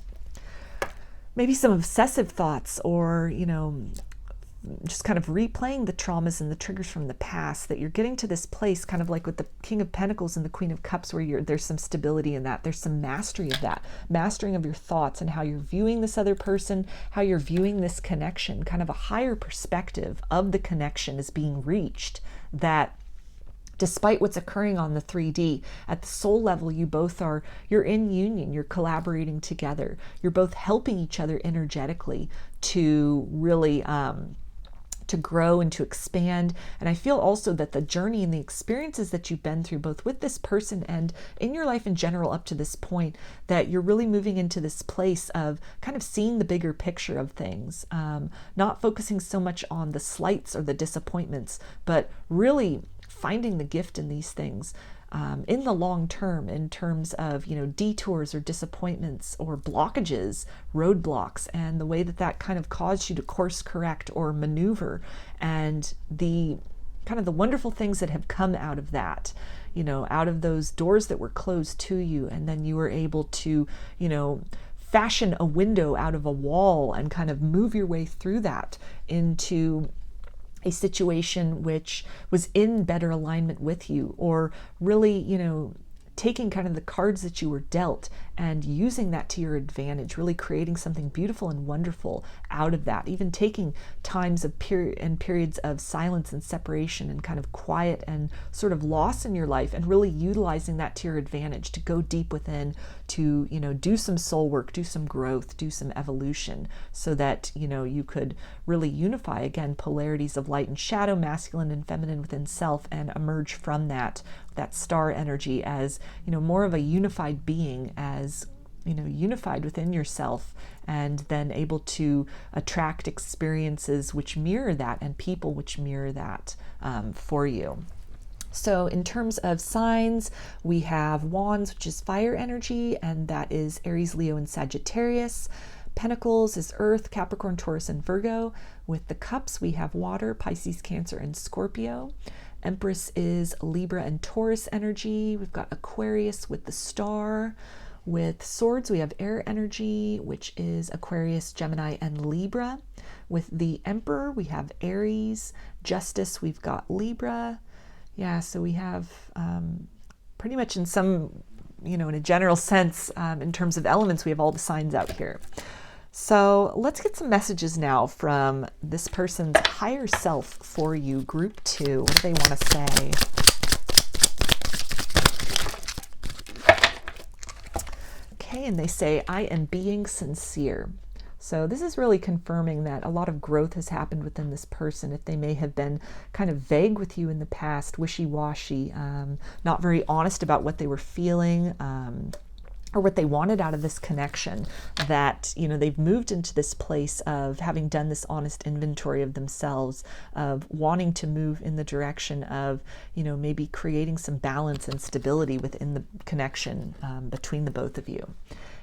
[SPEAKER 1] maybe some obsessive thoughts, or, you know, just kind of replaying the traumas and the triggers from the past, that you're getting to this place, kind of like with the King of Pentacles and the Queen of Cups, where there's some stability in that. There's some mastery of that, mastering of your thoughts and how you're viewing this other person, how you're viewing this connection, kind of a higher perspective of the connection is being reached, that despite what's occurring on the 3D, at the soul level, you're in union, you're collaborating together. You're both helping each other energetically to really to grow and to expand. And I feel also that the journey and the experiences that you've been through, both with this person and in your life in general up to this point, that you're really moving into this place of kind of seeing the bigger picture of things, not focusing so much on the slights or the disappointments, but really finding the gift in these things. In the long term, in terms of, detours or disappointments or blockages, roadblocks, and the way that that kind of caused you to course correct or maneuver, and the kind of the wonderful things that have come out of that, out of those doors that were closed to you, and then you were able to, fashion a window out of a wall and kind of move your way through that into a situation which was in better alignment with you, or really, taking kind of the cards that you were dealt and using that to your advantage, really creating something beautiful and wonderful out of that, even taking times of periods of silence and separation and kind of quiet and sort of loss in your life, and really utilizing that to your advantage to go deep within, to do some soul work, do some growth, do some evolution, so that you could really unify again polarities of light and shadow, masculine and feminine within self, and emerge from that star energy as more of a unified being, as unified within yourself, and then able to attract experiences which mirror that and people which mirror that for you. So in terms of signs, we have Wands, which is fire energy, and that is Aries, Leo, and Sagittarius. Pentacles is Earth, Capricorn, Taurus, and Virgo. With the Cups, we have water, Pisces, Cancer, and Scorpio. Empress is Libra and Taurus energy. We've got Aquarius with the star. With Swords, we have air energy, which is Aquarius, Gemini, and Libra. With the Emperor, we have Aries. Justice, we've got Libra. Yeah, so we have pretty much in some, in a general sense, in terms of elements, we have all the signs out here. So let's get some messages now from this person's higher self for you, group 2. What do they want to say? Okay, and they say, I am being sincere. So this is really confirming that a lot of growth has happened within this person. If they may have been kind of vague with you in the past, wishy-washy, not very honest about what they were feeling, or what they wanted out of this connection, that they've moved into this place of having done this honest inventory of themselves, of wanting to move in the direction of maybe creating some balance and stability within the connection between the both of you.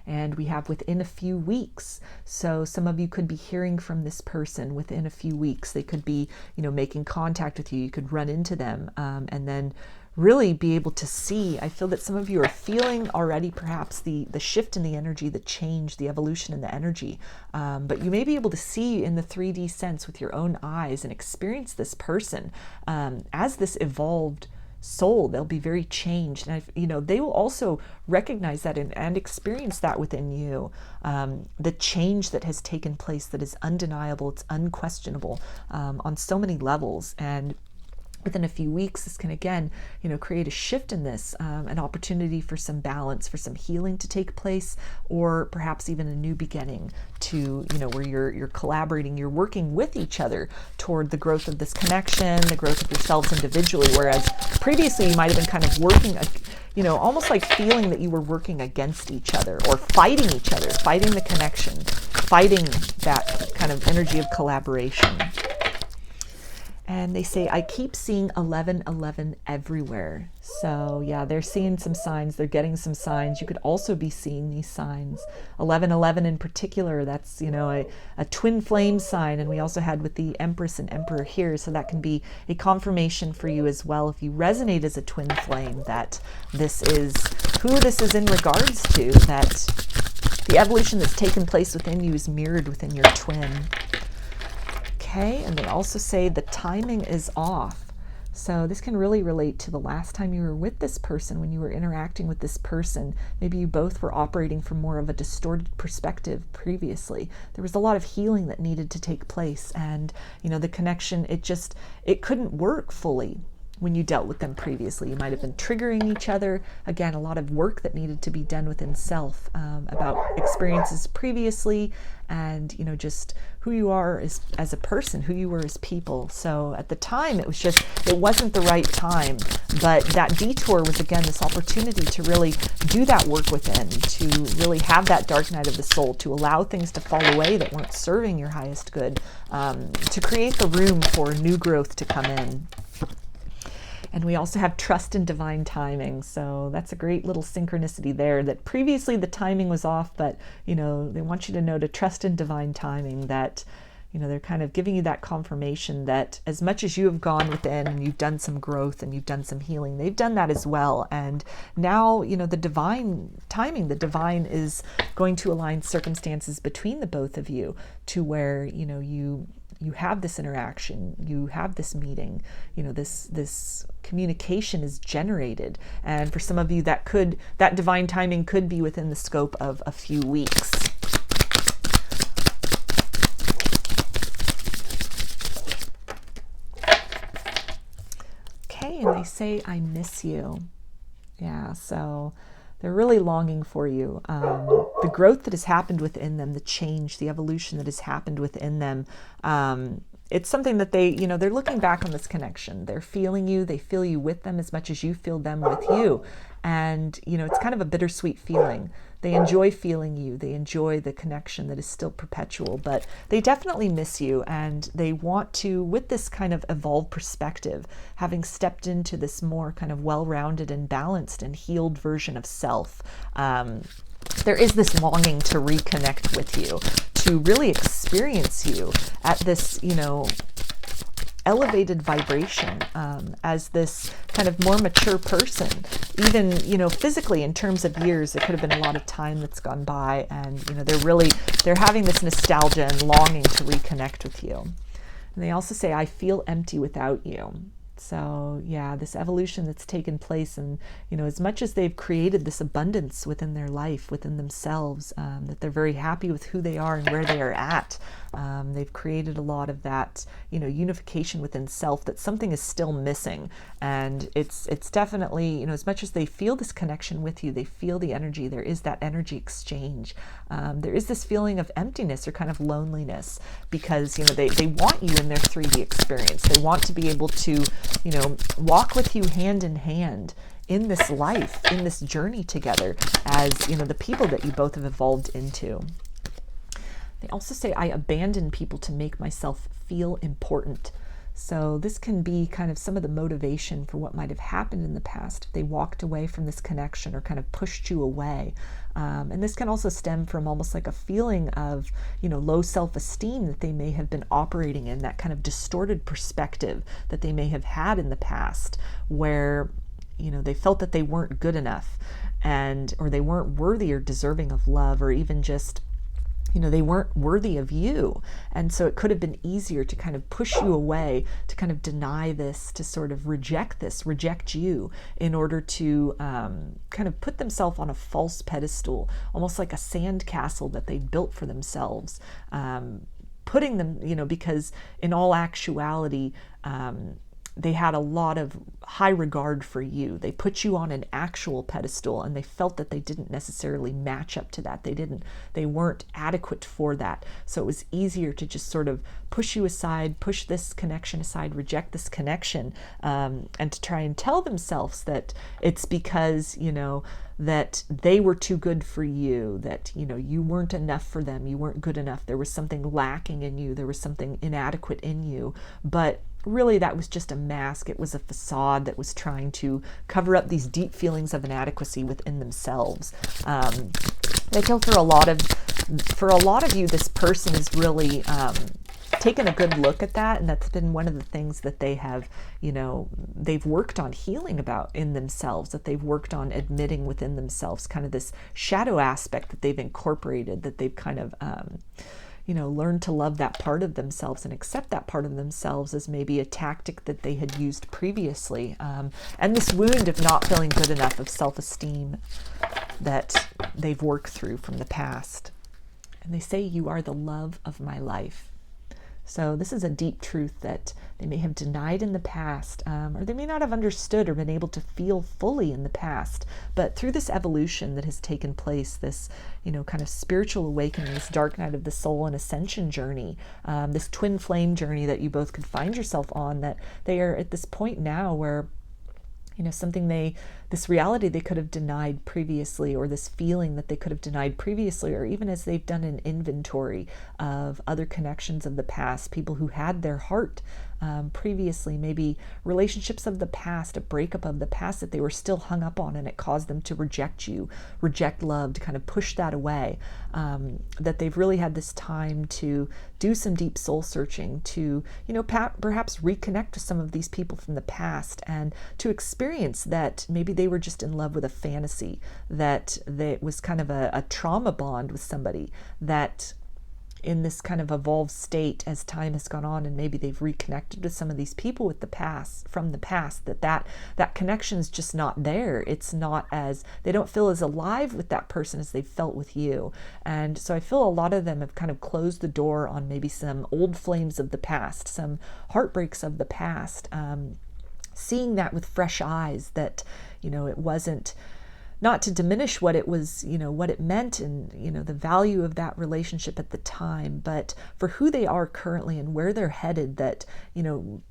[SPEAKER 1] And we have within a few weeks. So some of you could be hearing from this person within a few weeks. They could be making contact with you. You could run into them, and then really be able to see. I feel that some of you are feeling already perhaps the shift in the energy, the change, the evolution in the energy, but you may be able to see in the 3D sense with your own eyes and experience this person as this evolved soul. They'll be very changed, and they will also recognize that and experience that within you, the change that has taken place that is undeniable, it's unquestionable on so many levels. And within a few weeks, this can again, create a shift in this, an opportunity for some balance, for some healing to take place, or perhaps even a new beginning to, where you're collaborating, you're working with each other toward the growth of this connection, the growth of yourselves individually, whereas previously you might have been kind of working, almost like feeling that you were working against each other or fighting each other, fighting the connection, fighting that kind of energy of collaboration. And they say, I keep seeing 1111 everywhere. So yeah, they're seeing some signs. They're getting some signs. You could also be seeing these signs. 1111 in particular, that's, a twin flame sign. And we also had with the Empress and Emperor here. So that can be a confirmation for you as well, if you resonate as a twin flame, that this is who this is in regards to, that the evolution that's taken place within you is mirrored within your twin. Okay, and they also say the timing is off. So this can really relate to the last time you were with this person, when you were interacting with this person. Maybe you both were operating from more of a distorted perspective previously. There was a lot of healing that needed to take place, and the connection, it couldn't work fully. when you dealt with them previously. You might have been triggering each other. Again, a lot of work that needed to be done within self, about experiences previously, and just who you are as a person, who you were as people. So at the time, it wasn't the right time, but that detour was, again, this opportunity to really do that work within, to really have that dark night of the soul, to allow things to fall away that weren't serving your highest good, to create the room for new growth to come in. And we also have trust in divine timing. So that's a great little synchronicity there, that previously the timing was off, but, they want you to know to trust in divine timing, that, they're kind of giving you that confirmation that as much as you have gone within and you've done some growth and you've done some healing, they've done that as well. And now, the divine timing, the divine is going to align circumstances between the both of you to where, you have this interaction, you have this meeting, this communication is generated. And for some of you, that divine timing could be within the scope of a few weeks. Okay, and they say, I miss you. Yeah, so they're really longing for you. The growth that has happened within them, the change, the evolution that has happened within them, it's something that they're looking back on this connection. They're feeling you. They feel you with them as much as you feel them with you. And, it's kind of a bittersweet feeling. They enjoy feeling you. They enjoy the connection that is still perpetual, but they definitely miss you, and they want to, with this kind of evolved perspective, having stepped into this more kind of well-rounded and balanced and healed version of self, there is this longing to reconnect with you, to really experience you at this, elevated vibration, as this kind of more mature person, even, physically in terms of years. It could have been a lot of time that's gone by, and, they're having this nostalgia and longing to reconnect with you. And they also say, I feel empty without you. So yeah, this evolution that's taken place, and as much as they've created this abundance within their life, within themselves, that they're very happy with who they are and where they are at, they've created a lot of that unification within self, that something is still missing. And it's definitely, as much as they feel this connection with you, they feel the energy, there is that energy exchange. There is this feeling of emptiness or kind of loneliness, because they want you in their 3D experience. They want to be able to walk with you hand in hand in this life, in this journey together, as the people that you both have evolved into. They also say, I abandon people to make myself feel important. So this can be kind of some of the motivation for what might have happened in the past if they walked away from this connection or kind of pushed you away. And this can also stem from almost like a feeling of, low self-esteem that they may have been operating in, that kind of distorted perspective that they may have had in the past, where, they felt that they weren't good enough, or they weren't worthy or deserving of love, or even just, they weren't worthy of you. And so it could have been easier to kind of push you away, to kind of deny this, to sort of reject you, in order to kind of put themselves on a false pedestal, almost like a sand castle that they built for themselves, putting them, because in all actuality, they had a lot of high regard for you. They put you on an actual pedestal, and they felt that they didn't necessarily match up to that. They weren't adequate for that. So it was easier to just sort of push you aside, push this connection aside, reject this connection, and to try and tell themselves that it's because, that they were too good for you, that, you weren't enough for them, you weren't good enough, there was something lacking in you, there was something inadequate in you. But really, that was just a mask. It was a facade that was trying to cover up these deep feelings of inadequacy within themselves. I feel for a lot of you, this person is really taken a good look at that, and that's been one of the things that they have, they've worked on healing about in themselves, that they've worked on admitting within themselves, kind of this shadow aspect that they've incorporated, that they've kind of learn to love that part of themselves and accept that part of themselves as maybe a tactic that they had used previously. And this wound of not feeling good enough, of self-esteem, that they've worked through from the past. And they say, you are the love of my life. So this is a deep truth that they may have denied in the past, or they may not have understood or been able to feel fully in the past. But through this evolution that has taken place, this, kind of spiritual awakening, this dark night of the soul and ascension journey, this twin flame journey that you both could find yourself on, that they are at this point now where this reality they could have denied previously, or this feeling that they could have denied previously, or even as they've done an inventory of other connections of the past, people who had their heart previously, maybe relationships of the past, a breakup of the past that they were still hung up on, and it caused them to reject you, reject love, to kind of push that away, that they've really had this time to do some deep soul searching, to, perhaps reconnect with some of these people from the past, and to experience that maybe they were just in love with a fantasy, that it was kind of a trauma bond with somebody, that in this kind of evolved state as time has gone on, and maybe they've reconnected with some of these people with the past, from the past, that connection is just not there. It's not as, they don't feel as alive with that person as they've felt with you. And so I feel a lot of them have kind of closed the door on maybe some old flames of the past, some heartbreaks of the past, seeing that with fresh eyes, that, it wasn't, not to diminish what it was, what it meant, and, the value of that relationship at the time, but for who they are currently and where they're headed, that,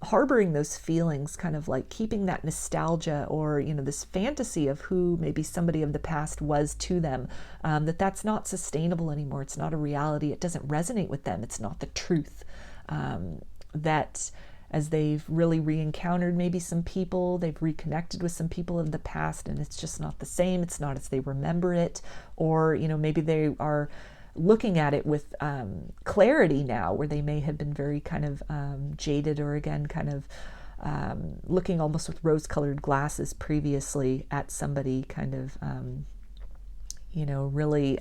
[SPEAKER 1] harboring those feelings, kind of like keeping that nostalgia, or, this fantasy of who maybe somebody of the past was to them, that's not sustainable anymore. It's not a reality. It doesn't resonate with them. It's not the truth. That as they've really re-encountered maybe some people, they've reconnected with some people of the past, and it's just not the same. It's not as they remember it, or, maybe they are looking at it with clarity now, where they may have been very kind of jaded, or again, kind of looking almost with rose-colored glasses previously at somebody, kind of, really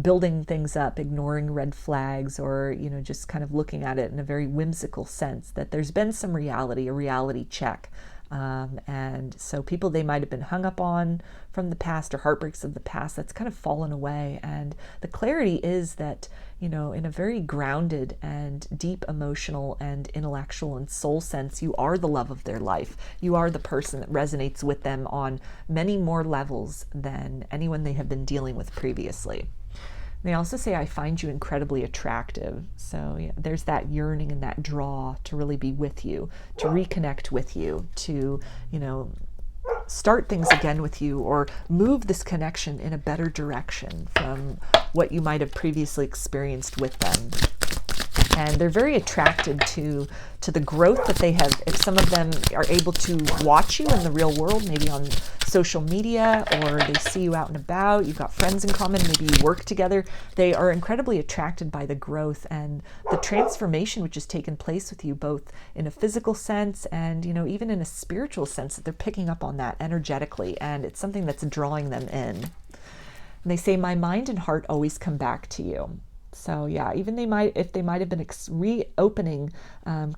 [SPEAKER 1] building things up, ignoring red flags, or, just kind of looking at it in a very whimsical sense, that there's been some reality, a reality check. And so people they might have been hung up on from the past, or heartbreaks of the past, that's kind of fallen away. And the clarity is that, in a very grounded and deep emotional and intellectual and soul sense, you are the love of their life. You are the person that resonates with them on many more levels than anyone they have been dealing with previously. They also say, I find you incredibly attractive. So yeah, there's that yearning and that draw to really be with you, to reconnect with you, to, start things again with you, or move this connection in a better direction from what you might have previously experienced with them. And they're very attracted to the growth that they have. If some of them are able to watch you in the real world, maybe on social media, or they see you out and about, you've got friends in common, maybe you work together, they are incredibly attracted by the growth and the transformation which has taken place with you, both in a physical sense and, even in a spiritual sense, that they're picking up on that energetically, and it's something that's drawing them in. And they say, my mind and heart always come back to you. So yeah, even if they might have been reopening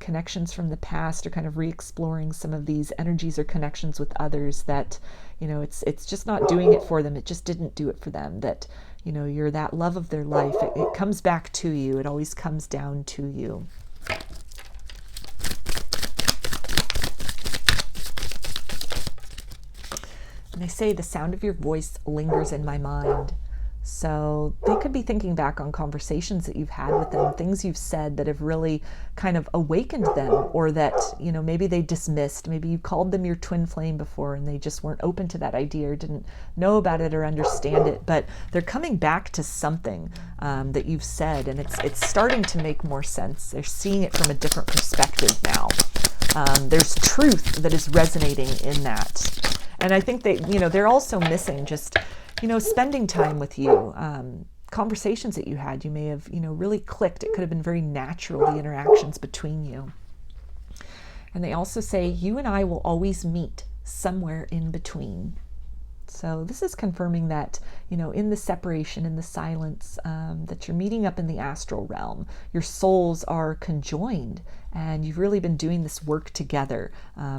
[SPEAKER 1] connections from the past, or kind of re-exploring some of these energies or connections with others, that, it's just not doing it for them. It just didn't do it for them. That, you're that love of their life. It comes back to you. It always comes down to you. And they say, the sound of your voice lingers in my mind. So they could be thinking back on conversations that you've had with them, things you've said that have really kind of awakened them, or that, maybe they dismissed. Maybe you called them your twin flame before, and they just weren't open to that idea, or didn't know about it or understand it. But they're coming back to something that you've said, and it's starting to make more sense. They're seeing it from a different perspective now. There's truth that is resonating in that. And I think they're also missing just, spending time with you, conversations that you had, you may have, really clicked. It could have been very natural, the interactions between you. And they also say, you and I will always meet somewhere in between. So this is confirming that, in the separation, in the silence, that you're meeting up in the astral realm. Your souls are conjoined, and you've really been doing this work together,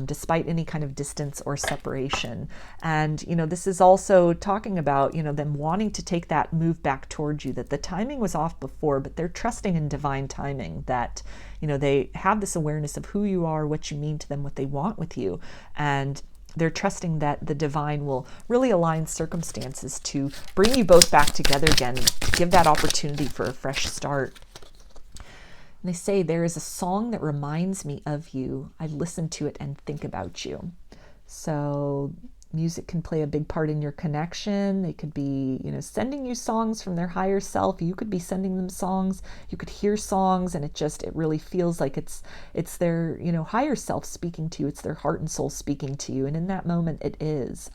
[SPEAKER 1] despite any kind of distance or separation. And, this is also talking about, them wanting to take that move back towards you, that the timing was off before, but they're trusting in divine timing, that, they have this awareness of who you are, what you mean to them, what they want with you. And they're trusting that the divine will really align circumstances to bring you both back together again, give that opportunity for a fresh start. And they say, there is a song that reminds me of you. I listen to it and think about you. So music can play a big part in your connection. They could be, sending you songs from their higher self. You could be sending them songs. You could hear songs, and it really feels like it's their, higher self speaking to you. It's their heart and soul speaking to you. And in that moment, it is.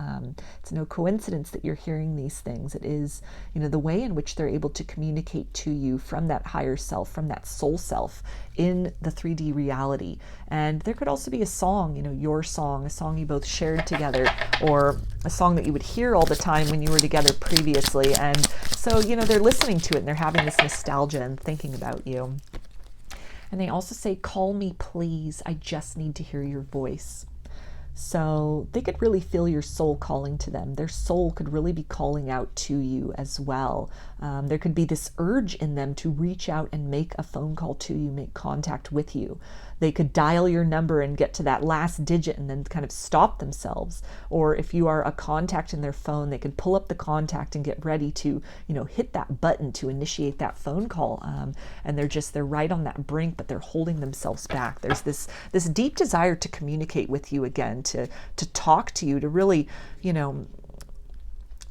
[SPEAKER 1] It's no coincidence that you're hearing these things. It is, the way in which they're able to communicate to you from that higher self, from that soul self in the 3D reality. And there could also be a song, your song, a song you both shared together, or a song that you would hear all the time when you were together previously. And so, they're listening to it and they're having this nostalgia and thinking about you. And they also say, call me, please. I just need to hear your voice. So they could really feel your soul calling to them. Their soul could really be calling out to you as well. There could be this urge in them to reach out and make a phone call to you, make contact with you. They could dial your number and get to that last digit and then kind of stop themselves. Or if you are a contact in their phone, they could pull up the contact and get ready to, hit that button to initiate that phone call. And they're right on that brink, but they're holding themselves back. There's this deep desire to communicate with you again, to talk to you, to really,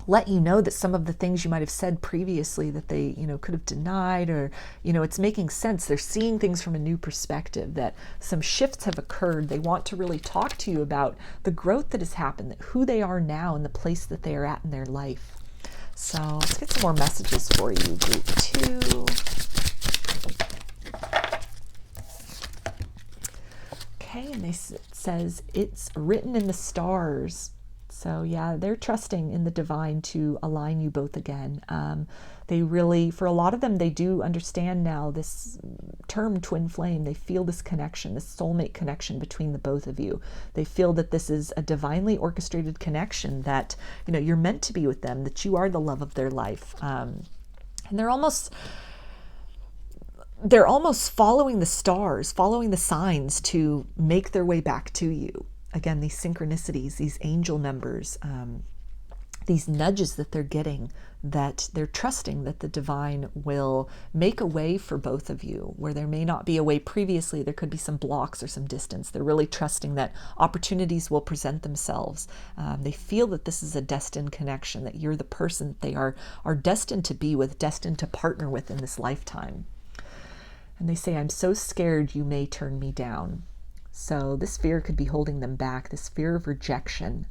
[SPEAKER 1] let you know that some of the things you might have said previously that they, could have denied, or, it's making sense. They're seeing things from a new perspective, that some shifts have occurred. They want to really talk to you about the growth that has happened, that who they are now and the place that they are at in their life. So let's get some more messages for you, group 2. Okay, and it says, it's written in the stars. So yeah, they're trusting in the divine to align you both again. They really, for a lot of them, they do understand now this term twin flame. They feel this connection, this soulmate connection between the both of you. They feel that this is a divinely orchestrated connection, that, you're meant to be with them, that you are the love of their life. And they're almost following the stars, following the signs to make their way back to you. Again, these synchronicities, these angel numbers, these nudges that they're getting, that they're trusting that the divine will make a way for both of you. Where there may not be a way previously, there could be some blocks or some distance. They're really trusting that opportunities will present themselves. They feel that this is a destined connection, that you're the person that they are destined to be with, destined to partner with in this lifetime. And they say, I'm so scared you may turn me down. So this fear could be holding them back, this fear of rejection,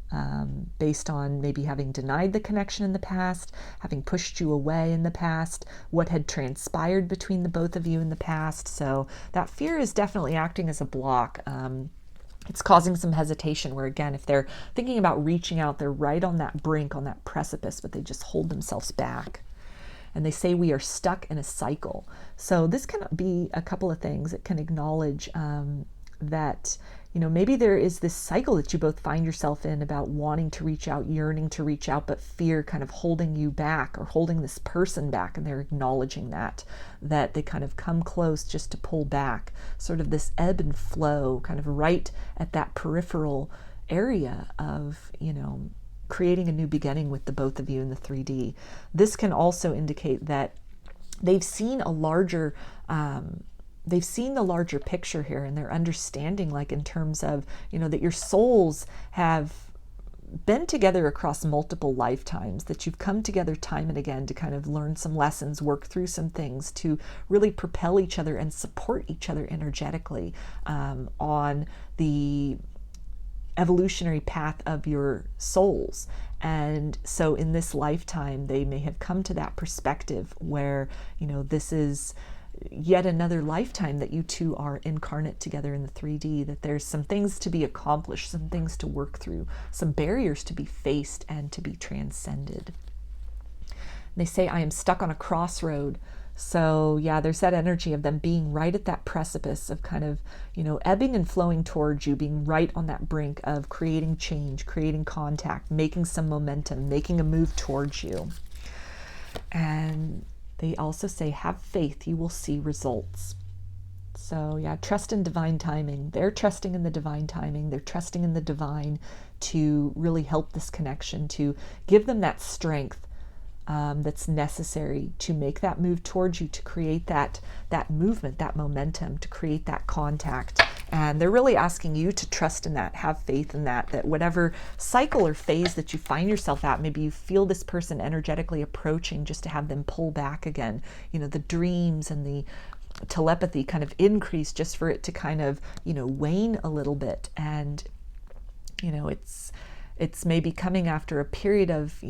[SPEAKER 1] based on maybe having denied the connection in the past, having pushed you away in the past, what had transpired between the both of you in the past. So that fear is definitely acting as a block. It's causing some hesitation, where again, if they're thinking about reaching out, they're right on that brink, on that precipice, but they just hold themselves back. And they say we are stuck in a cycle. So this can be a couple of things. It can acknowledge that, maybe there is this cycle that you both find yourself in, about wanting to reach out, yearning to reach out, but fear kind of holding you back, or holding this person back. And they're acknowledging that they kind of come close just to pull back, sort of this ebb and flow, kind of right at that peripheral area of, creating a new beginning with the both of you in the 3D. This can also indicate that they've seen a larger, they've seen the larger picture here, and they're understanding, like in terms of, that your souls have been together across multiple lifetimes, that you've come together time and again to kind of learn some lessons, work through some things, to really propel each other and support each other energetically on the evolutionary path of your souls. And so in this lifetime, they may have come to that perspective where, this is, yet another lifetime that you two are incarnate together in the 3D, that there's some things to be accomplished, some things to work through, some barriers to be faced and to be transcended. They say, I am stuck on a crossroad. So yeah, there's that energy of them being right at that precipice of kind of, ebbing and flowing towards you, being right on that brink of creating change, creating contact, making some momentum, making a move towards you. And they also say, have faith, you will see results. So yeah, trust in divine timing. They're trusting in the divine timing. They're trusting in the divine to really help this connection, to give them that strength that's necessary to make that move towards you, to create that movement, that momentum, to create that contact. And they're really asking you to trust in that, have faith in that whatever cycle or phase that you find yourself at, maybe you feel this person energetically approaching, just to have them pull back again. The dreams and the telepathy kind of increase, just for it to kind of, wane a little bit. And, it's maybe coming after a period of,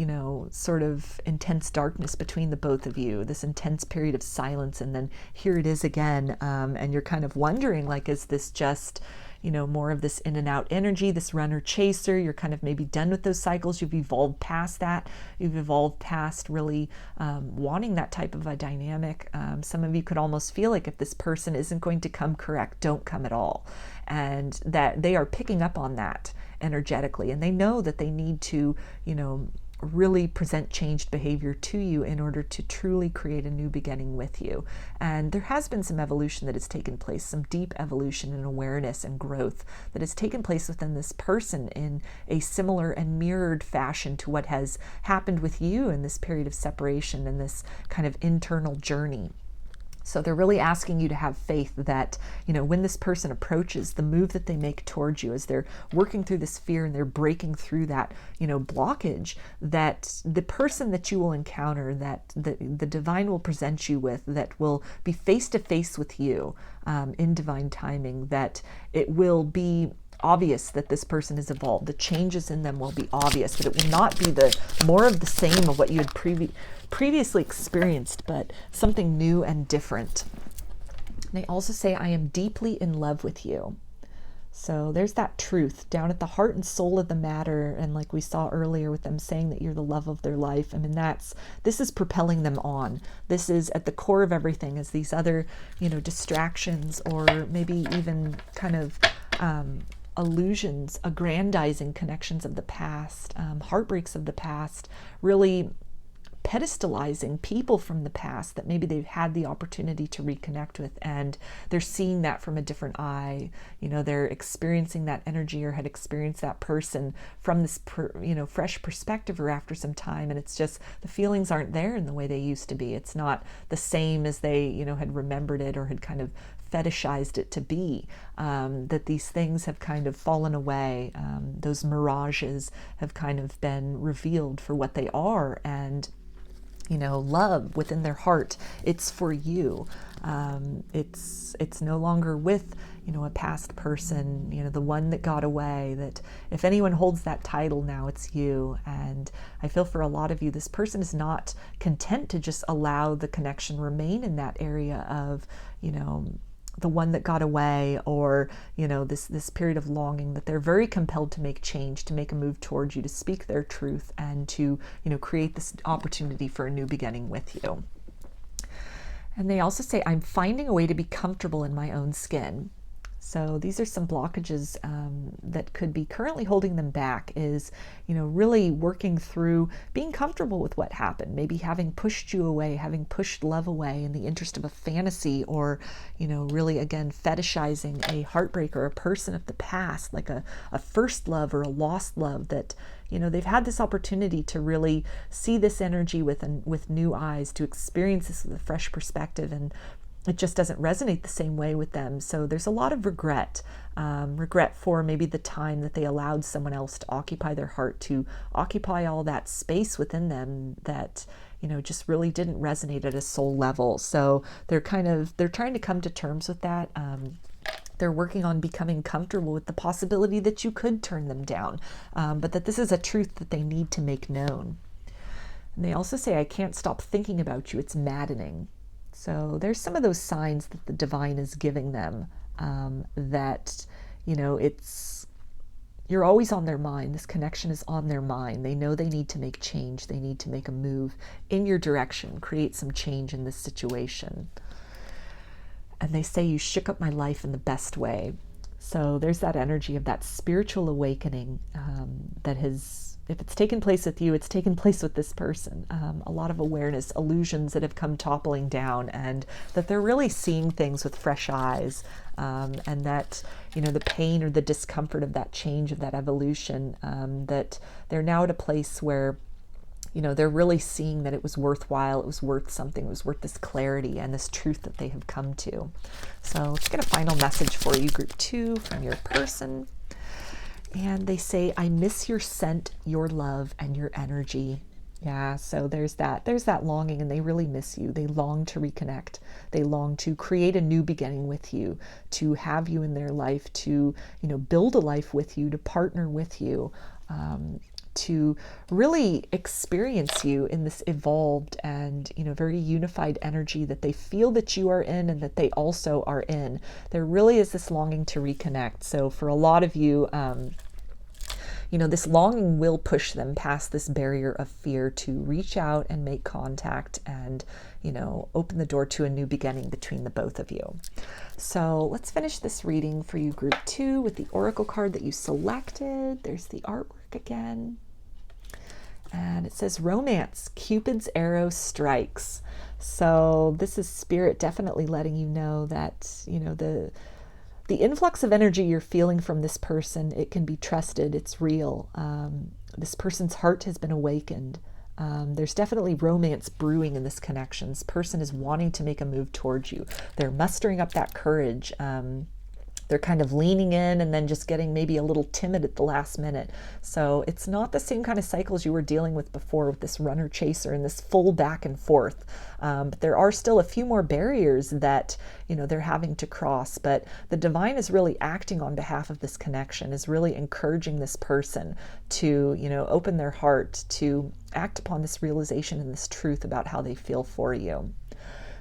[SPEAKER 1] sort of intense darkness between the both of you, this intense period of silence, and then here it is again, and you're kind of wondering, like, is this just, more of this in and out energy, this runner chaser? You're kind of maybe done with those cycles. You've evolved past that. You've evolved past really wanting that type of a dynamic. Some of you could almost feel like if this person isn't going to come correct, don't come at all. And that they are picking up on that energetically, and they know that they need to, really present changed behavior to you in order to truly create a new beginning with you. And there has been some evolution that has taken place, some deep evolution and awareness and growth that has taken place within this person in a similar and mirrored fashion to what has happened with you in this period of separation and this kind of internal journey. So they're really asking you to have faith that, when this person approaches, the move that they make towards you, as they're working through this fear and they're breaking through that, blockage, that the person that you will encounter, that the divine will present you with, that will be face to face with you in divine timing, that it will be obvious that this person has evolved. The changes in them will be obvious, that it will not be the more of the same of what you had previously experienced, but something new and different. They also say, I am deeply in love with you. So there's that truth down at the heart and soul of the matter. And like we saw earlier with them saying that you're the love of their life, I mean, this is propelling them on. This is at the core of everything, as these other, distractions, or maybe even kind of illusions, aggrandizing connections of the past, heartbreaks of the past, really pedestalizing people from the past that maybe they've had the opportunity to reconnect with, and they're seeing that from a different eye. They're experiencing that energy, or had experienced that person from this fresh perspective, or after some time, and it's just the feelings aren't there in the way they used to be. It's not the same as they had remembered it, or had kind of fetishized it to be. That these things have kind of fallen away. Those mirages have kind of been revealed for what they are, and love within their heart, it's for you. It's no longer with a past person, the one that got away. That if anyone holds that title now, it's you. And I feel for a lot of you, this person is not content to just allow the connection remain in that area of the one that got away, or this period of longing, that they're very compelled to make change, to make a move towards you, to speak their truth, and to create this opportunity for a new beginning with you. And they also say, I'm finding a way to be comfortable in my own skin. So these are some blockages that could be currently holding them back, is, really working through being comfortable with what happened, maybe having pushed you away, having pushed love away in the interest of a fantasy, or, really, again, fetishizing a heartbreak or a person of the past, like a first love or a lost love, that, they've had this opportunity to really see this energy with new eyes, to experience this with a fresh perspective, and it just doesn't resonate the same way with them. So there's a lot of regret for maybe the time that they allowed someone else to occupy their heart, to occupy all that space within them that, just really didn't resonate at a soul level. So they're trying to come to terms with that. They're working on becoming comfortable with the possibility that you could turn them down, but that this is a truth that they need to make known. And they also say, I can't stop thinking about you. It's maddening. So there's some of those signs that the divine is giving them, that, you know, you're always on their mind. This connection is on their mind. They know they need to make change. They need to make a move in your direction, create some change in this situation. And they say, you shook up my life in the best way. So there's that energy of that spiritual awakening that has, if it's taken place with you, it's taken place with this person. A lot of awareness, illusions that have come toppling down, and that they're really seeing things with fresh eyes, and that, you know, the pain or the discomfort of that change, of that evolution, that they're now at a place where, you know, they're really seeing that it was worthwhile, it was worth something, it was worth this clarity and this truth that they have come to. So let's get a final message for you, group 2, from your person. And they say, I miss your scent, your love, and your energy. Yeah, so there's that longing, and they really miss you. They long to reconnect. They long to create a new beginning with you, to have you in their life, to, you know, build a life with you, to partner with you, to really experience you in this evolved and, you know, very unified energy that they feel that you are in and that they also are in. There really is this longing to reconnect. So for a lot of you, you know, this longing will push them past this barrier of fear to reach out and make contact and, you know, open the door to a new beginning between the both of you. So let's finish this reading for you, group 2, with the oracle card that you selected. There's the artwork again. And it says romance, Cupid's arrow strikes. So this is spirit definitely letting you know that, you know, the influx of energy you're feeling from this person, it can be trusted, it's real. This person's heart has been awakened. There's definitely romance brewing in this connection. This person is wanting to make a move towards you. They're mustering up that courage. They're kind of leaning in and then just getting maybe a little timid at the last minute. So it's not the same kind of cycles you were dealing with before, with this runner chaser and this full back and forth. But there are still a few more barriers that, you know, they're having to cross. But the divine is really acting on behalf of this connection, is really encouraging this person to, you know, open their heart, to act upon this realization and this truth about how they feel for you.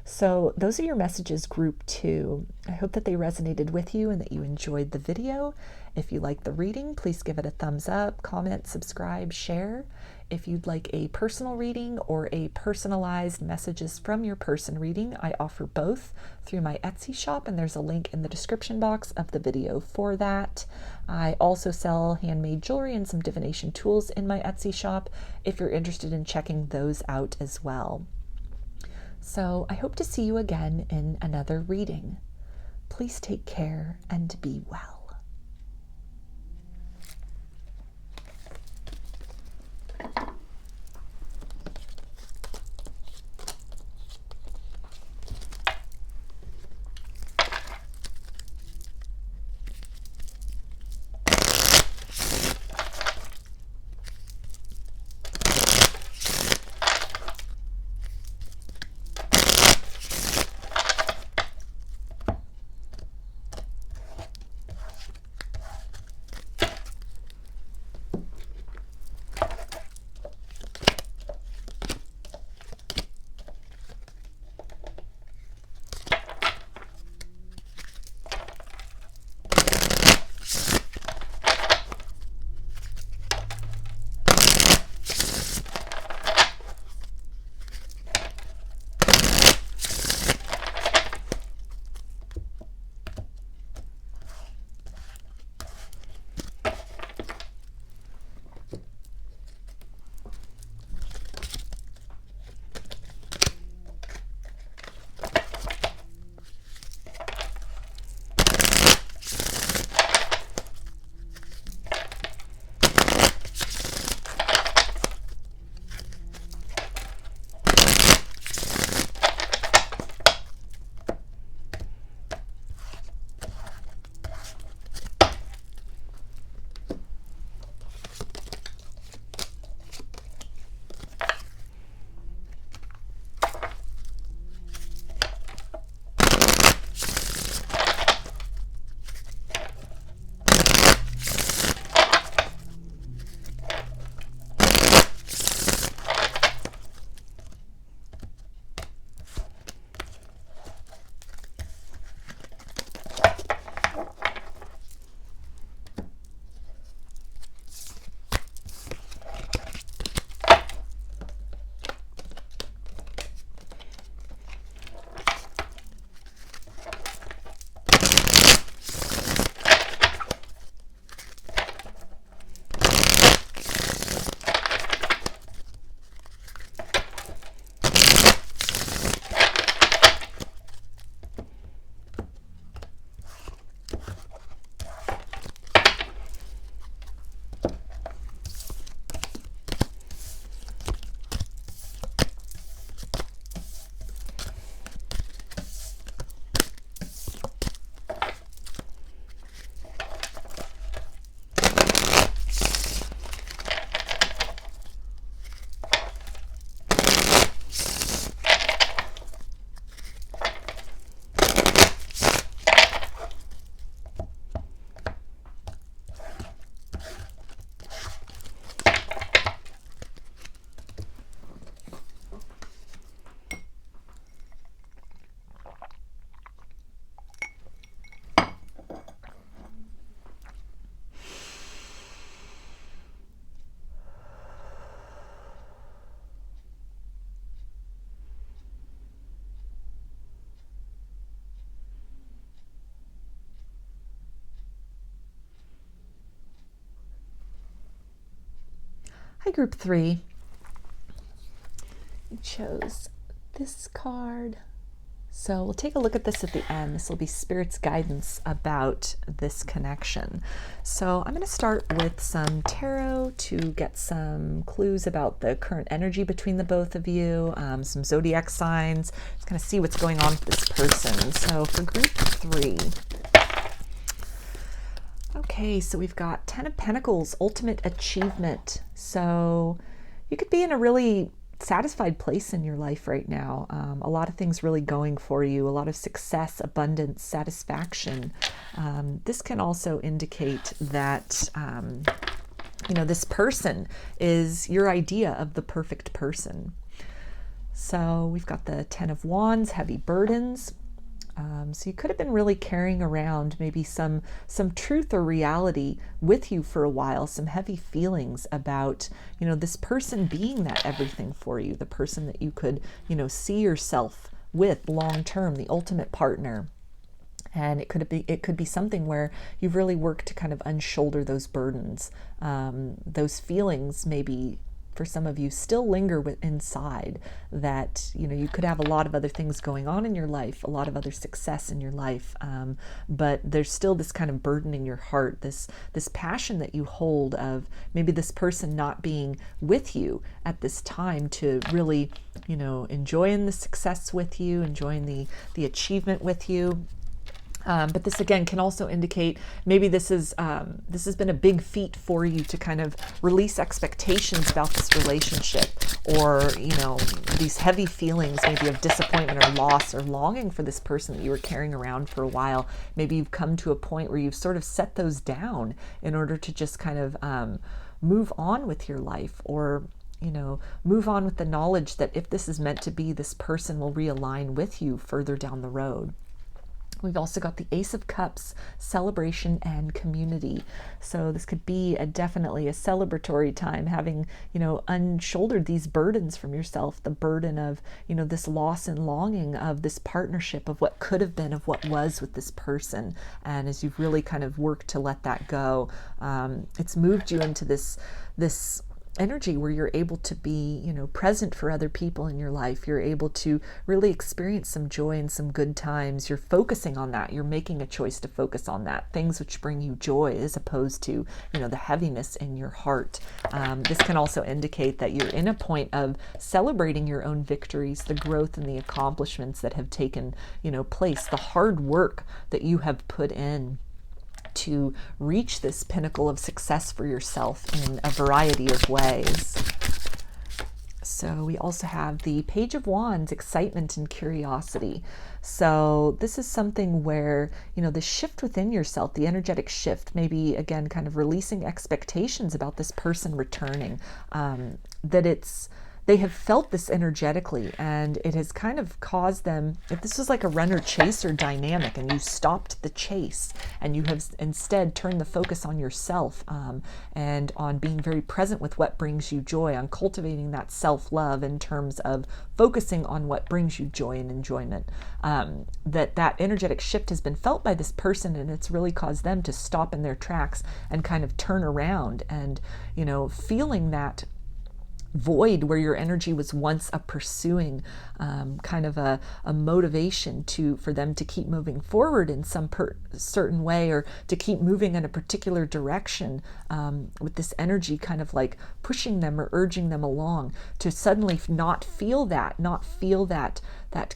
[SPEAKER 1] So those are your messages, group 2. I hope that they resonated with you and that you enjoyed the video. If you like the reading, please give it a thumbs up, comment, subscribe, share. If you'd like a personal reading or a personalized messages from your person reading, I offer both through my Etsy shop, and there's a link in the description box of the video for that. I also sell handmade jewelry and some divination tools in my Etsy shop if you're interested in checking those out as well. So I hope to see you again in another reading. Please take care and be well. Hi, group 3. You chose this card. So we'll take a look at this at the end. This will be Spirit's guidance about this connection. So I'm going to start with some tarot to get some clues about the current energy between the both of you, some zodiac signs, just kind of see what's going on with this person. So for group 3, okay, so we've got 10 of Pentacles, ultimate achievement. So you could be in a really satisfied place in your life right now. A lot of things really going for you, a lot of success, abundance, satisfaction. This can also indicate that this person is your idea of the perfect person. So we've got the 10 of Wands, heavy burdens. So you could have been really carrying around maybe some truth or reality with you for a while, some heavy feelings about, this person being that everything for you, the person that you could, see yourself with long term, the ultimate partner. And it could be something where you've really worked to kind of unshoulder those burdens. Those feelings maybe for some of you still linger inside, that you could have a lot of other things going on in your life, a lot of other success in your life, but there's still this kind of burden in your heart, this passion that you hold of maybe this person not being with you at this time to really enjoying the success with you, enjoying the achievement with you. But this again can also indicate maybe this has been a big feat for you to kind of release expectations about this relationship, or these heavy feelings maybe of disappointment or loss or longing for this person that you were carrying around for a while. Maybe you've come to a point where you've sort of set those down in order to just kind of move on with your life, or move on with the knowledge that if this is meant to be, this person will realign with you further down the road. We've also got the Ace of Cups, celebration and community. So this could be definitely a celebratory time, having, unshouldered these burdens from yourself, the burden of, this loss and longing of this partnership, of what could have been, of what was with this person. And as you've really kind of worked to let that go, it's moved you into this energy where you're able to be, present for other people in your life. You're able to really experience some joy and some good times. You're focusing on that. You're making a choice to focus on that, things which bring you joy, as opposed to, the heaviness in your heart. This can also indicate that you're in a point of celebrating your own victories, the growth and the accomplishments that have taken, place, the hard work that you have put in to reach this pinnacle of success for yourself in a variety of ways. So we also have the Page of Wands, excitement and curiosity. So this is something where, the shift within yourself, the energetic shift, maybe again, kind of releasing expectations about this person returning, they have felt this energetically, and it has kind of caused them, if this was like a runner-chaser dynamic and you stopped the chase and you have instead turned the focus on yourself, and on being very present with what brings you joy, on cultivating that self-love in terms of focusing on what brings you joy and enjoyment, that energetic shift has been felt by this person, and it's really caused them to stop in their tracks and kind of turn around and, feeling that void where your energy was once a pursuing, kind of a motivation for them to keep moving forward in some certain way, or to keep moving in a particular direction, with this energy kind of like pushing them or urging them along, to suddenly not feel that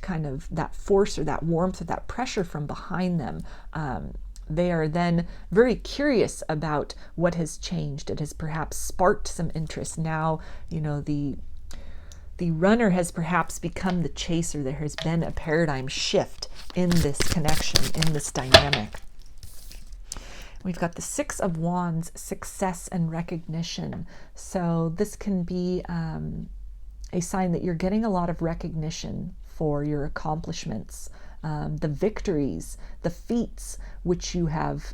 [SPEAKER 1] kind of that force or that warmth or that pressure from behind them. They are then very curious about what has changed. It has perhaps sparked some interest. Now, the runner has perhaps become the chaser. There has been a paradigm shift in this connection, in this dynamic. We've got the Six of Wands, success and recognition. So this can be a sign that you're getting a lot of recognition for your accomplishments, the victories, the feats which you have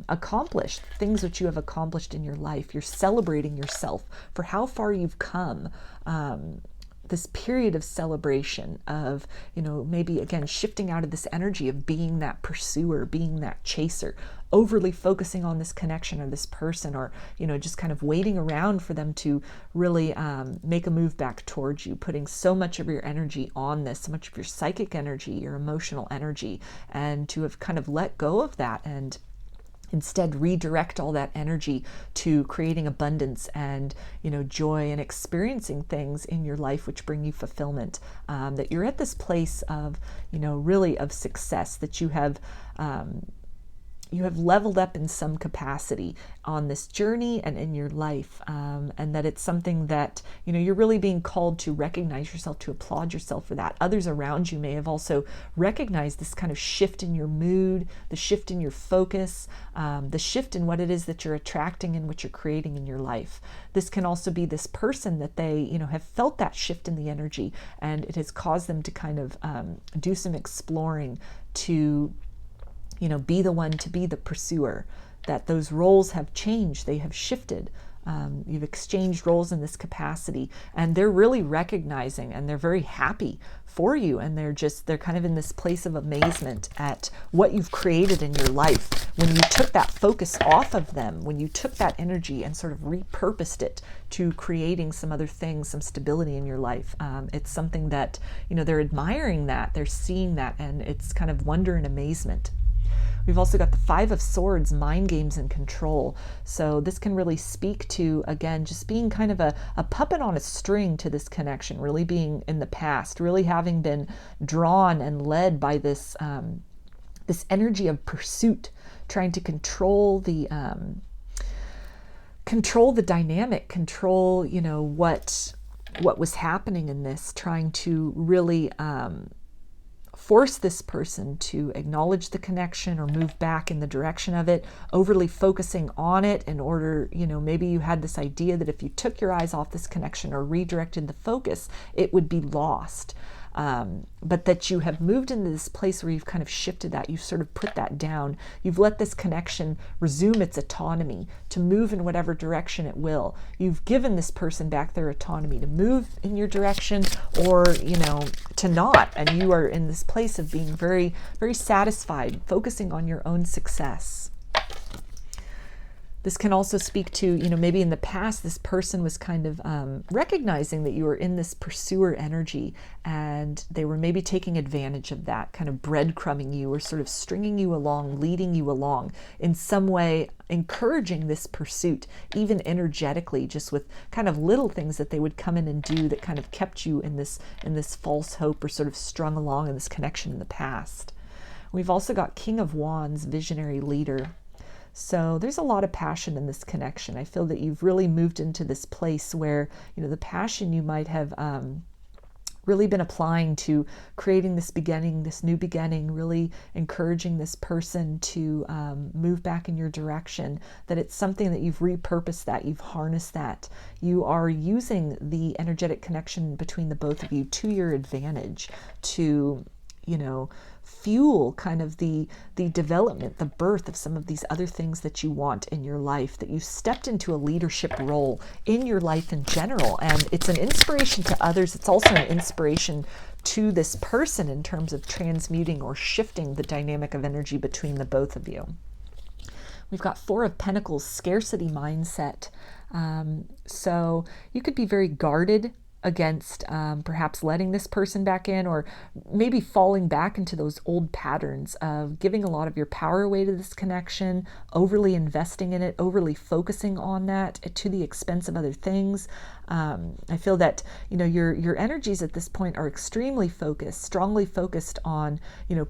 [SPEAKER 1] accomplished, things which you have accomplished in your life. You're celebrating yourself for how far you've come, this period of celebration of, maybe again, shifting out of this energy of being that pursuer, being that chaser, overly focusing on this connection or this person, or, just kind of waiting around for them to really make a move back towards you, putting so much of your energy on this, so much of your psychic energy, your emotional energy, and to have kind of let go of that and instead redirect all that energy to creating abundance and joy and experiencing things in your life which bring you fulfillment, that you're at this place of really of success, that you have leveled up in some capacity on this journey and in your life, and that it's something that you're really being called to recognize yourself, to applaud yourself for that. Others around you may have also recognized this kind of shift in your mood, the shift in your focus, the shift in what it is that you're attracting and what you're creating in your life. This can also be this person that they have felt that shift in the energy, and it has caused them to kind of do some exploring to be the one, to be the pursuer, that those roles have changed, they have shifted. You've exchanged roles in this capacity, and they're really recognizing, and they're very happy for you, and they're kind of in this place of amazement at what you've created in your life when you took that focus off of them, when you took that energy and sort of repurposed it to creating some other things, some stability in your life. It's something that they're admiring, that they're seeing that, and it's kind of wonder and amazement. We've also got the Five of Swords, mind games and control. So this can really speak to, again, just being kind of a puppet on a string to this connection, really being in the past, really having been drawn and led by this this energy of pursuit, trying to control the dynamic, control what was happening in this, trying to really force this person to acknowledge the connection or move back in the direction of it, overly focusing on it in order, maybe you had this idea that if you took your eyes off this connection or redirected the focus, it would be lost. But that you have moved into this place where you've kind of shifted that, you've sort of put that down, you've let this connection resume its autonomy to move in whatever direction it will. You've given this person back their autonomy to move in your direction or, to not. And you are in this place of being very, very satisfied, focusing on your own success. This can also speak to, maybe in the past, this person was kind of recognizing that you were in this pursuer energy, and they were maybe taking advantage of that, kind of breadcrumbing you or sort of stringing you along, leading you along in some way, encouraging this pursuit, even energetically, just with kind of little things that they would come in and do that kind of kept you in this false hope or sort of strung along in this connection in the past. We've also got King of Wands, visionary leader. So there's a lot of passion in this connection. I feel that you've really moved into this place where, the passion you might have really been applying to creating this beginning, this new beginning, really encouraging this person to move back in your direction, that it's something that you've repurposed, that you've harnessed, that you are using the energetic connection between the both of you to your advantage to, fuel kind of the development, the birth of some of these other things that you want in your life, that you stepped into a leadership role in your life in general. And it's an inspiration to others. It's also an inspiration to this person in terms of transmuting or shifting the dynamic of energy between the both of you. We've got Four of Pentacles, scarcity mindset. So you could be very guarded against perhaps letting this person back in, or maybe falling back into those old patterns of giving a lot of your power away to this connection, overly investing in it, overly focusing on that to the expense of other things. I feel that your energies at this point are extremely focused, strongly focused on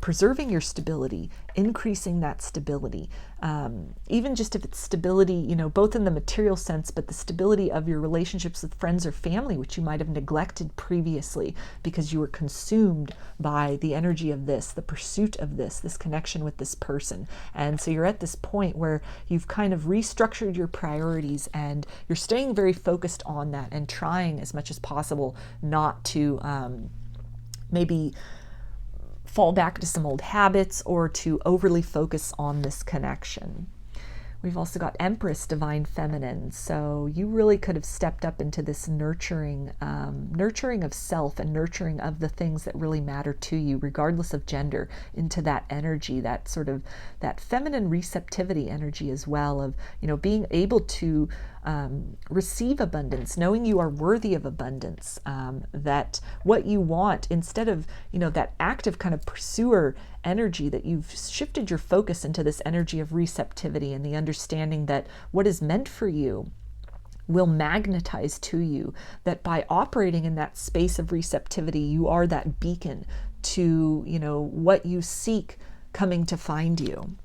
[SPEAKER 1] preserving your stability, increasing that stability, even just if it's stability, both in the material sense, but the stability of your relationships with friends or family, which you might have neglected previously because you were consumed by the energy of this, the pursuit of this connection with this person. And so you're at this point where you've kind of restructured your priorities and you're staying very focused on that and trying as much as possible not to maybe fall back to some old habits or to overly focus on this connection. We've also got Empress, divine feminine. So you really could have stepped up into this nurturing, nurturing of self and nurturing of the things that really matter to you, regardless of gender, into that energy, that sort of that feminine receptivity energy as well, of, you know, being able to receive abundance, knowing you are worthy of abundance, that what you want, instead of, you know, that active kind of pursuer energy, that you've shifted your focus into this energy of receptivity and the understanding that what is meant for you will magnetize to you, that by operating in that space of receptivity, you are that beacon to, you know, what you seek coming to find you.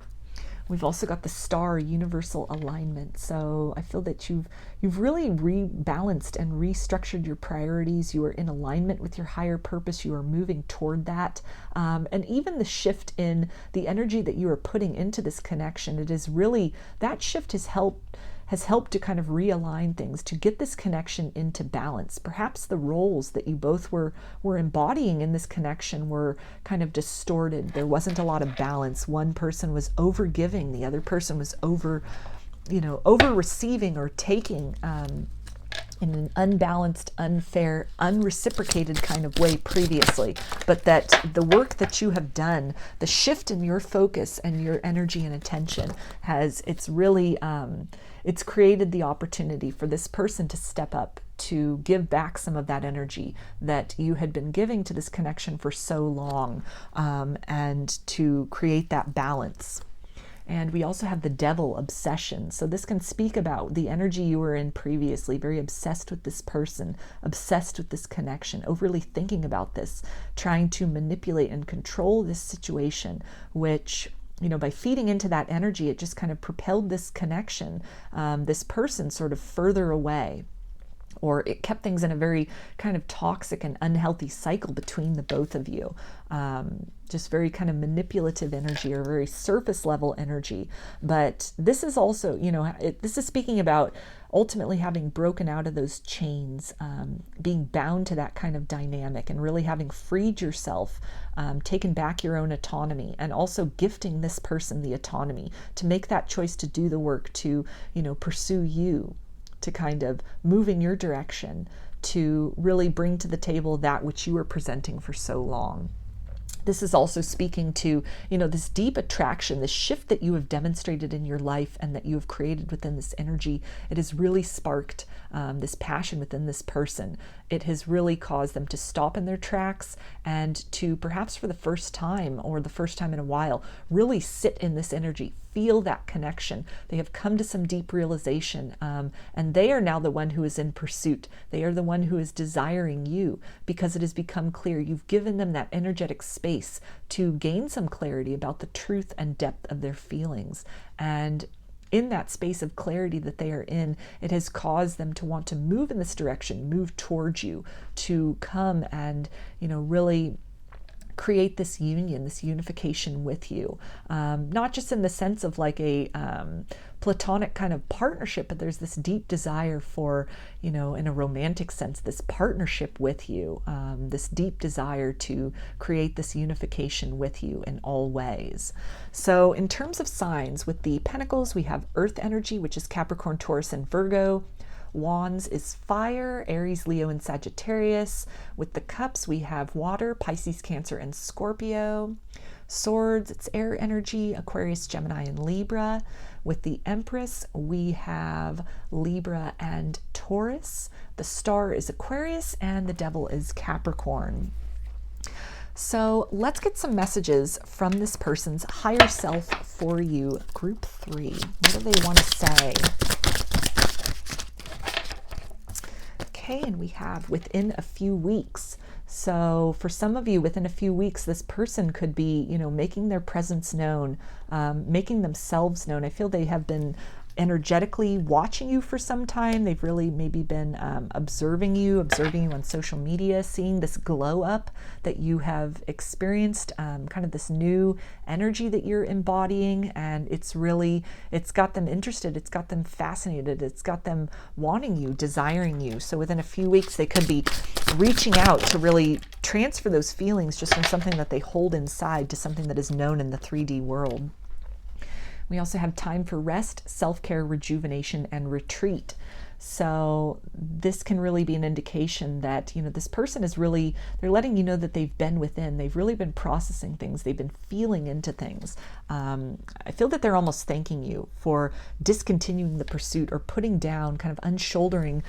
[SPEAKER 1] We've also got the star, universal alignment. So I feel that you've really rebalanced and restructured your priorities. You are in alignment with your higher purpose. You are moving toward that. And even the shift in the energy that you are putting into this connection, it is really, that shift has helped to kind of realign things, to get this connection into balance. Perhaps the roles that you both were embodying in this connection were kind of distorted. There wasn't a lot of balance. One person was over giving, the other person was over receiving or taking in an unbalanced, unfair, unreciprocated kind of way previously. But that the work that you have done, the shift in your focus and your energy and attention it's really it's created the opportunity for this person to step up, to give back some of that energy that you had been giving to this connection for so long, and to create that balance. And we also have the devil, obsession. So this can speak about the energy you were in previously, very obsessed with this person, obsessed with this connection, overly thinking about this, trying to manipulate and control this situation, which, you know, by feeding into that energy, it just kind of propelled this connection, this person sort of further away. Or it kept things in a very kind of toxic and unhealthy cycle between the both of you. Just very kind of manipulative energy, or very surface level energy. But this is also, you know, this is speaking about ultimately having broken out of those chains, being bound to that kind of dynamic, and really having freed yourself, taken back your own autonomy, and also gifting this person the autonomy to make that choice, to do the work, to, you know, pursue you, to kind of move in your direction, to really bring to the table that which you were presenting for so long. This is also speaking to, you know, this deep attraction, this shift that you have demonstrated in your life and that you have created within this energy. It has really sparked this passion within this person. It has really caused them to stop in their tracks and to, perhaps for the first time, or the first time in a while, really sit in this energy, feel that connection. They have come to some deep realization, and they are now the one who is in pursuit. They are the one who is desiring you, because it has become clear. You've given them that energetic space to gain some clarity about the truth and depth of their feelings. And in that space of clarity that they are in, it has caused them to want to move in this direction, move towards you, to come and, you know, really create this union, this unification with you. Not just in the sense of like a platonic kind of partnership, but there's this deep desire for, you know, in a romantic sense, this partnership with you, this deep desire to create this unification with you in all ways. So in terms of signs, with the Pentacles, we have Earth energy, which is Capricorn, Taurus, and Virgo. Wands is fire, Aries, Leo, and Sagittarius. With the Cups, we have water, Pisces, Cancer, and Scorpio. Swords, it's air energy, Aquarius, Gemini, and Libra. With the Empress, we have Libra and Taurus. The star is Aquarius, and the devil is Capricorn. So let's get some messages from this person's higher self for you. Group 3, what do they want to say? Okay, and we have within a few weeks. So for some of you, within a few weeks, this person could be, you know, making their presence known, making themselves known. I feel they have been energetically watching you for some time. They've really maybe been observing you on social media, seeing this glow up that you have experienced, kind of this new energy that you're embodying, and it's got them interested, it's got them fascinated, it's got them wanting you, desiring you. So within a few weeks, they could be reaching out to really transfer those feelings just from something that they hold inside to something that is known in the 3D world. We also have time for rest, self-care, rejuvenation, and retreat. So this can really be an indication that, this person is really, they're letting you know that they've been within, they've really been processing things, they've been feeling into things. I feel that they're almost thanking you for discontinuing the pursuit or putting down, kind of unshouldering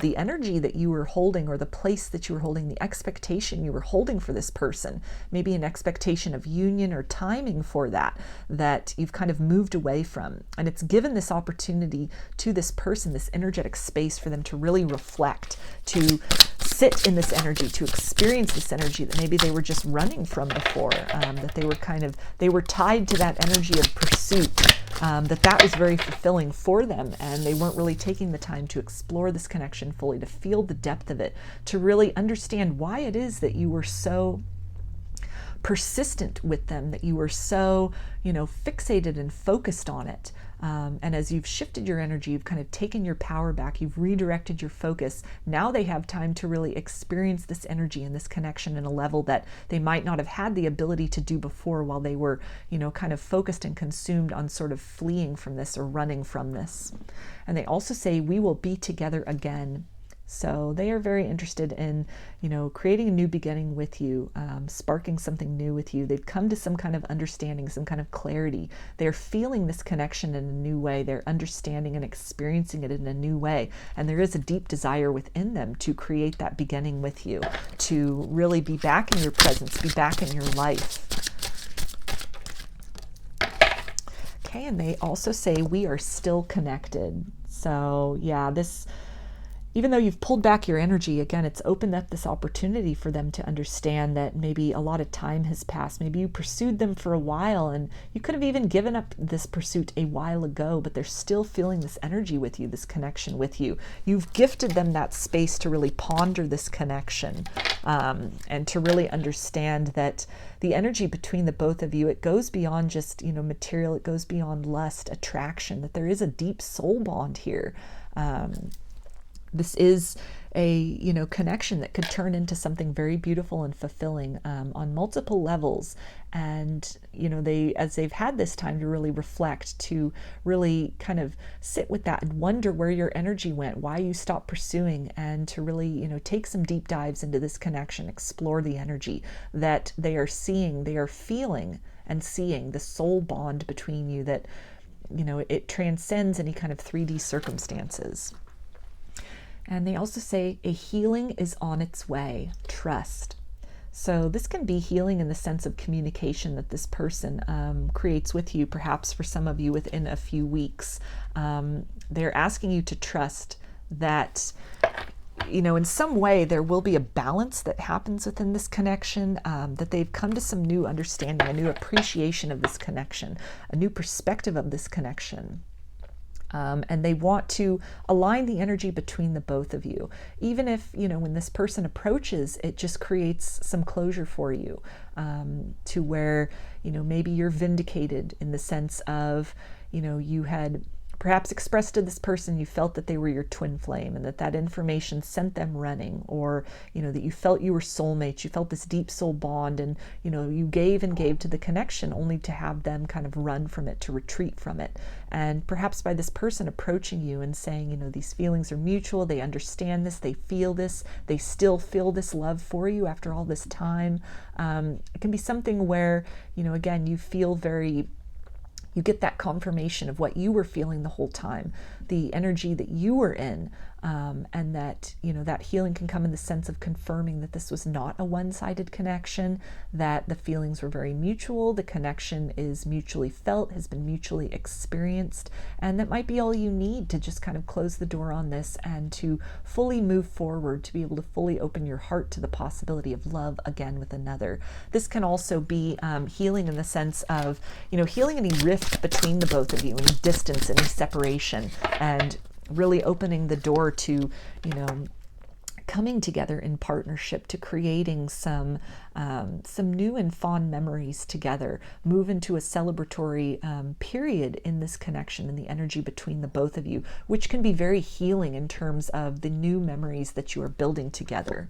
[SPEAKER 1] the energy that you were holding, or the place that you were holding, the expectation you were holding for this person. Maybe an expectation of union or timing for that you've kind of moved away from. And it's given this opportunity to this person, this energetic space, for them to really reflect, to sit in this energy, to experience this energy that maybe they were just running from before, that they were tied to that energy of pursuit, that was very fulfilling for them, and they weren't really taking the time to explore this connection fully, to feel the depth of it, to really understand why it is that you were so persistent with them, that you were so, fixated and focused on it. And as you've shifted your energy, you've kind of taken your power back, you've redirected your focus. Now they have time to really experience this energy and this connection in a level that they might not have had the ability to do before, while they were, kind of focused and consumed on sort of fleeing from this or running from this. And they also say, we will be together again. So they are very interested in, creating a new beginning with you, sparking something new with you. They've come to some kind of understanding, some kind of clarity. They're feeling this connection in a new way. They're understanding and experiencing it in a new way. And there is a deep desire within them to create that beginning with you, to really be back in your presence, be back in your life. Okay, and they also say, we are still connected. So yeah, even though you've pulled back your energy, again, it's opened up this opportunity for them to understand that maybe a lot of time has passed. Maybe you pursued them for a while, and you could have even given up this pursuit a while ago, but they're still feeling this energy with you, this connection with you. You've gifted them that space to really ponder this connection, and to really understand that the energy between the both of you, it goes beyond just, material. It goes beyond lust, attraction, that there is a deep soul bond here. This is a, connection that could turn into something very beautiful and fulfilling, on multiple levels. And, as they've had this time to really reflect, to really kind of sit with that and wonder where your energy went, why you stopped pursuing, and to really, take some deep dives into this connection, explore the energy that they are seeing, they are feeling and seeing, the soul bond between you that, it transcends any kind of 3D circumstances. And they also say, a healing is on its way. Trust. So this can be healing in the sense of communication that this person creates with you, perhaps for some of you within a few weeks. They're asking you to trust that, in some way there will be a balance that happens within this connection, that they've come to some new understanding, a new appreciation of this connection, a new perspective of this connection. And they want to align the energy between the both of you. Even if, when this person approaches, it just creates some closure for you, to where, maybe you're vindicated in the sense of, you had perhaps expressed to this person you felt that they were your twin flame, and that information sent them running, or that you felt you were soulmates, you felt this deep soul bond, and you gave and gave to the connection only to have them kind of run from it, to retreat from it. And perhaps by this person approaching you and saying, these feelings are mutual, they understand this, they feel this, they still feel this love for you after all this time, it can be something where, again, you feel you get that confirmation of what you were feeling the whole time, the energy that you were in, and that, that healing can come in the sense of confirming that this was not a one-sided connection, that the feelings were very mutual, the connection is mutually felt, has been mutually experienced, and that might be all you need to just kind of close the door on this and to fully move forward, to be able to fully open your heart to the possibility of love again with another. This can also be healing in the sense of, healing any rift between the both of you, any distance, any separation, and really opening the door to, coming together in partnership, to creating some new and fond memories together, move into a celebratory period in this connection and the energy between the both of you, which can be very healing in terms of the new memories that you are building together.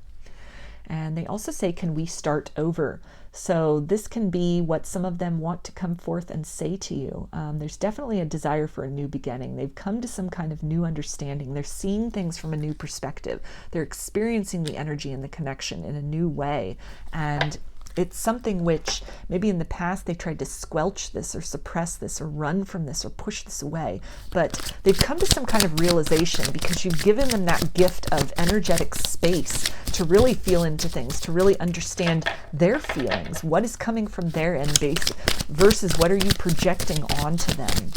[SPEAKER 1] And they also say, can we start over? So this can be what some of them want to come forth and say to you. There's definitely a desire for a new beginning. They've come to some kind of new understanding. They're seeing things from a new perspective. They're experiencing the energy and the connection in a new way. And it's something which maybe in the past they tried to squelch this or suppress this or run from this or push this away. But they've come to some kind of realization because you've given them that gift of energetic space to really feel into things, to really understand their feelings, what is coming from their end base versus what are you projecting onto them.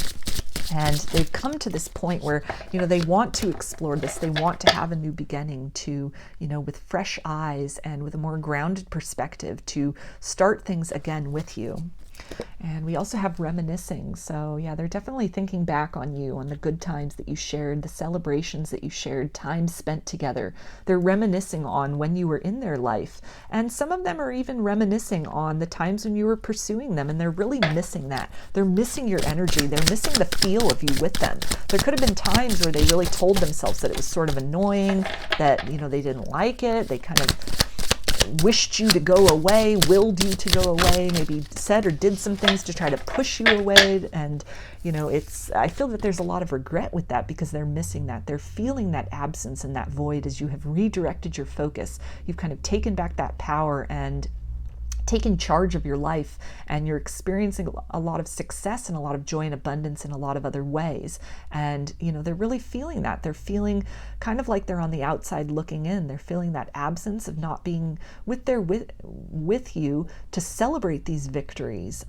[SPEAKER 1] And they've come to this point where, they want to explore this. They want to have a new beginning to, with fresh eyes and with a more grounded perspective to start things again with you. And we also have reminiscing. So yeah, they're definitely thinking back on you, on the good times that you shared, the celebrations that you shared, time spent together. They're reminiscing on when you were in their life. And some of them are even reminiscing on the times when you were pursuing them, and they're really missing that. They're missing your energy. They're missing the feel of you with them. There could have been times where they really told themselves that it was sort of annoying, that, they didn't like it. They kind of wished you to go away, willed you to go away, maybe said or did some things to try to push you away. And, I feel that there's a lot of regret with that because they're missing that. They're feeling that absence and that void as you have redirected your focus. You've kind of taken back that power and taking charge of your life, and you're experiencing a lot of success and a lot of joy and abundance in a lot of other ways. And they're really feeling that. They're feeling kind of like they're on the outside looking in. They're feeling that absence of not being with you to celebrate these victories.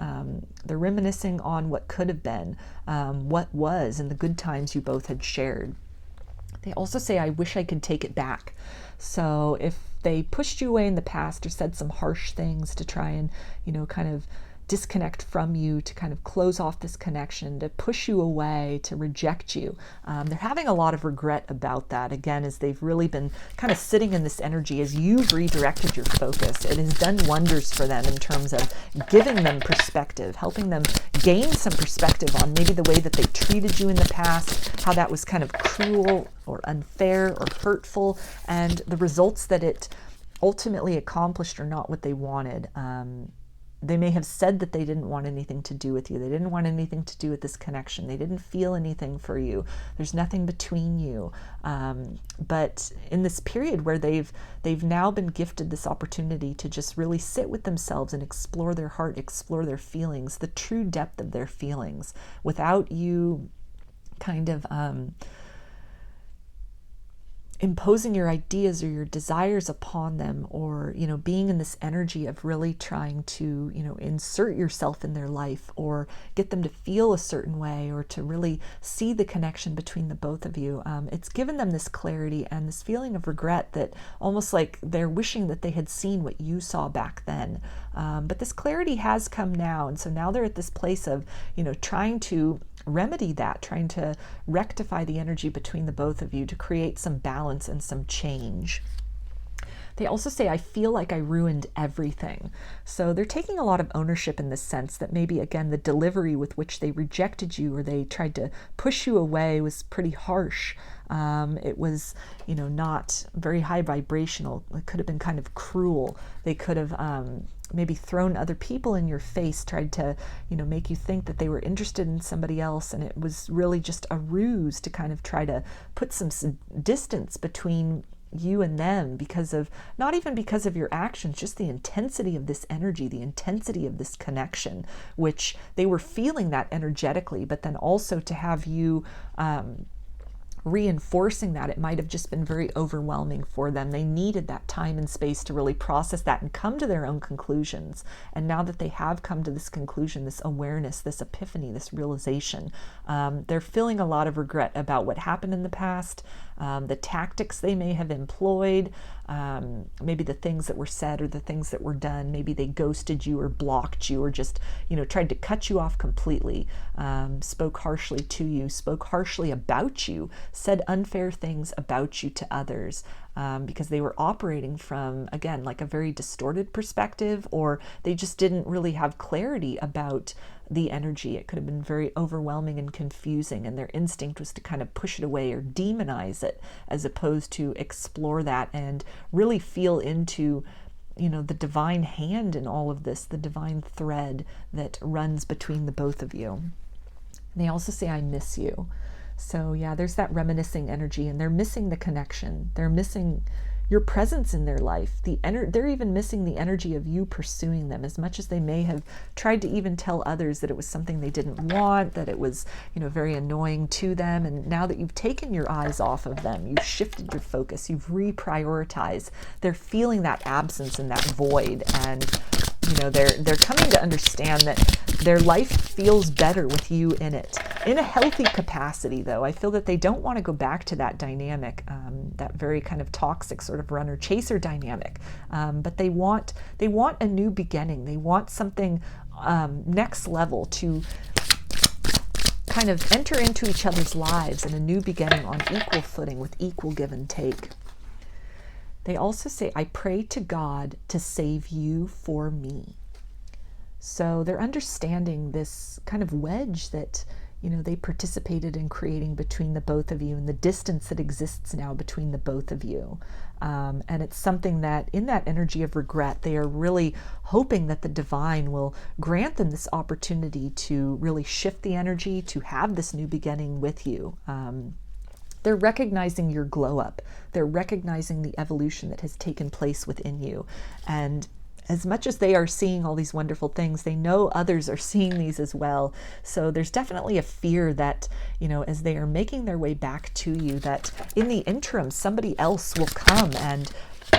[SPEAKER 1] They're reminiscing on what could have been, what was, and the good times you both had shared. They also say, I wish I could take it back. So if they pushed you away in the past or said some harsh things to try and, kind of disconnect from you, to kind of close off this connection, to push you away, to reject you. They're having a lot of regret about that, again, as they've really been kind of sitting in this energy as you've redirected your focus. It has done wonders for them in terms of giving them perspective, helping them gain some perspective on maybe the way that they treated you in the past, how that was kind of cruel or unfair or hurtful, and the results that it ultimately accomplished are not what they wanted. They may have said that they didn't want anything to do with you. They didn't want anything to do with this connection. They didn't feel anything for you. There's nothing between you. But in this period where they've now been gifted this opportunity to just really sit with themselves and explore their heart, explore their feelings, the true depth of their feelings, without you kind of imposing your ideas or your desires upon them, or being in this energy of really trying to insert yourself in their life or get them to feel a certain way or to really see the connection between the both of you. It's given them this clarity and this feeling of regret, that almost like they're wishing that they had seen what you saw back then. But this clarity has come now, and so now they're at this place of trying to remedy that, trying to rectify the energy between the both of you to create some balance and some change. They also say, I feel like I ruined everything. So they're taking a lot of ownership in this sense that maybe, again, the delivery with which they rejected you or they tried to push you away was pretty harsh. It was, not very high vibrational. It could have been kind of cruel. They could have maybe thrown other people in your face, tried to, make you think that they were interested in somebody else. And it was really just a ruse to kind of try to put some distance between you and them, not even because of your actions, just the intensity of this energy, the intensity of this connection, which they were feeling that energetically, but then also to have you reinforcing that, it might have just been very overwhelming for them. They needed that time and space to really process that and come to their own conclusions. And now that they have come to this conclusion, this awareness, this epiphany, this realization, they're feeling a lot of regret about what happened in the past, the tactics they may have employed, maybe the things that were said or the things that were done. Maybe they ghosted you or blocked you or just, tried to cut you off completely, spoke harshly to you, spoke harshly about you, said unfair things about you to others. because they were operating from, again, like a very distorted perspective, or they just didn't really have clarity about the energy. It could have been very overwhelming and confusing, and their instinct was to kind of push it away or demonize it, as opposed to explore that and really feel into, you know, the divine hand in all of this, the divine thread that runs between the both of you. And they also say, I miss you. So yeah, there's that reminiscing energy, and they're missing the connection. They're missing your presence in their life. They're even missing the energy of you pursuing them, as much as they may have tried to even tell others that it was something they didn't want, that it was, you know, very annoying to them. And now that you've taken your eyes off of them, you've shifted your focus, you've reprioritized, they're feeling that absence and that void. And you know, they're coming to understand that their life feels better with you in it, in a healthy capacity. Though I feel that they don't want to go back to that dynamic, that very kind of toxic sort of runner-chaser dynamic. But they want a new beginning. They want something next level, to kind of enter into each other's lives in a new beginning on equal footing, with equal give and take. They also say, I pray to God to save you for me. So they're understanding this kind of wedge that, you know, they participated in creating between the both of you, and the distance that exists now between the both of you. And it's something that, in that energy of regret, they are really hoping that the divine will grant them this opportunity to really shift the energy, to have this new beginning with you. They're recognizing your glow up. They're recognizing the evolution that has taken place within you. And as much as they are seeing all these wonderful things, they know others are seeing these as well. So there's definitely a fear that, you know, as they are making their way back to you, that in the interim, somebody else will come and,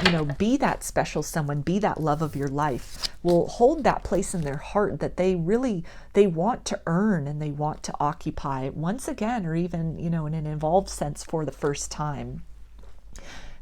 [SPEAKER 1] you know, be that special someone, be that love of your life, will hold that place in their heart that they want to earn and they want to occupy once again, or even, you know, in an evolved sense for the first time.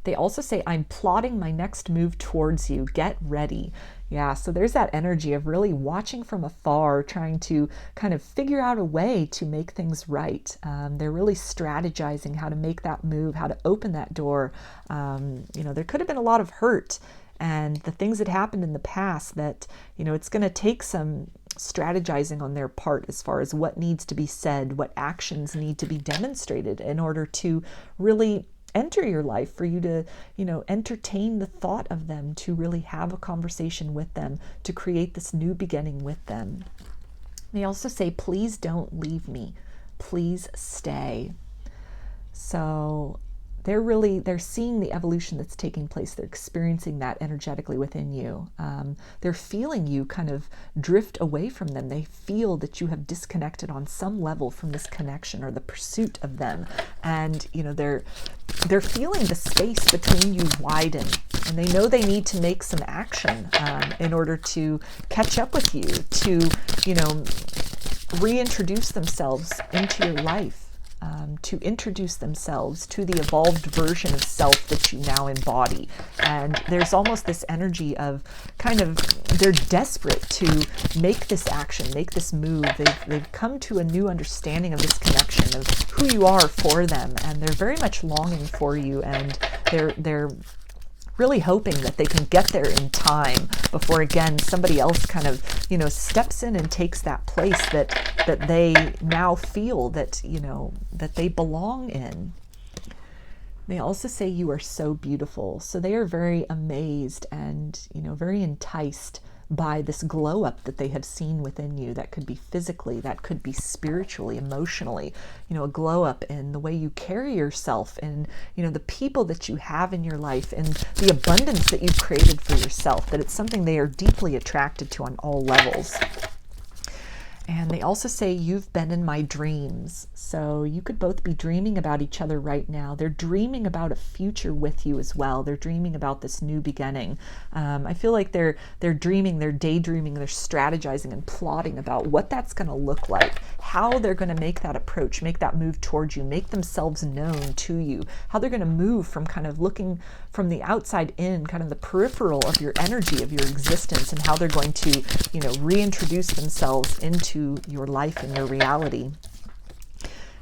[SPEAKER 1] They also say, I'm plotting my next move towards you. Get ready. Yeah, so there's that energy of really watching from afar, trying to kind of figure out a way to make things right. They're really strategizing how to make that move, how to open that door. You know, there could have been a lot of hurt and the things that happened in the past that, you know, it's going to take some strategizing on their part as far as what needs to be said, what actions need to be demonstrated in order to really enter your life, for you to, you know, entertain the thought of them, to really have a conversation with them, to create this new beginning with them. They also say, please don't leave me. Please stay. So they're seeing the evolution that's taking place. They're experiencing that energetically within you. They're feeling you kind of drift away from them. They feel that you have disconnected on some level from this connection or the pursuit of them. And, you know, they're feeling the space between you widen, and they know they need to make some action in order to catch up with you, to, you know, reintroduce themselves into your life. To introduce themselves to the evolved version of self that you now embody. And there's almost this energy of kind of, they're desperate to make this action, make this move. They've come to a new understanding of this connection, of who you are for them, and they're very much longing for you, and they're really hoping that they can get there in time before, again, somebody else kind of, you know, steps in and takes that place that they now feel that, you know, that they belong in. They also say you are so beautiful. So they are very amazed and, you know, very enticed by this glow up that they have seen within you. That could be physically, that could be spiritually, emotionally, you know, a glow up in the way you carry yourself, and, you know, the people that you have in your life, and the abundance that you've created for yourself, that it's something they are deeply attracted to on all levels. And they also say, you've been in my dreams. So you could both be dreaming about each other right now. They're dreaming about a future with you as well. They're dreaming about this new beginning. I feel like they're dreaming, they're daydreaming, they're strategizing and plotting about what that's going to look like, how they're going to make that approach, make that move towards you, make themselves known to you, how they're going to move from kind of looking from the outside in, kind of the peripheral of your energy, of your existence, and how they're going to, you know, reintroduce themselves into your life and your reality.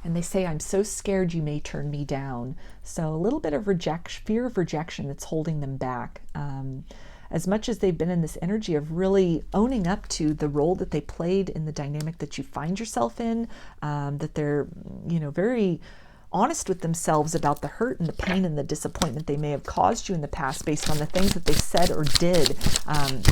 [SPEAKER 1] And they say, I'm so scared you may turn me down. So a little bit of fear of rejection that's holding them back. As much as they've been in this energy of really owning up to the role that they played in the dynamic that you find yourself in, that they're, very honest with themselves about the hurt and the pain and the disappointment they may have caused you in the past based on the things that they said or did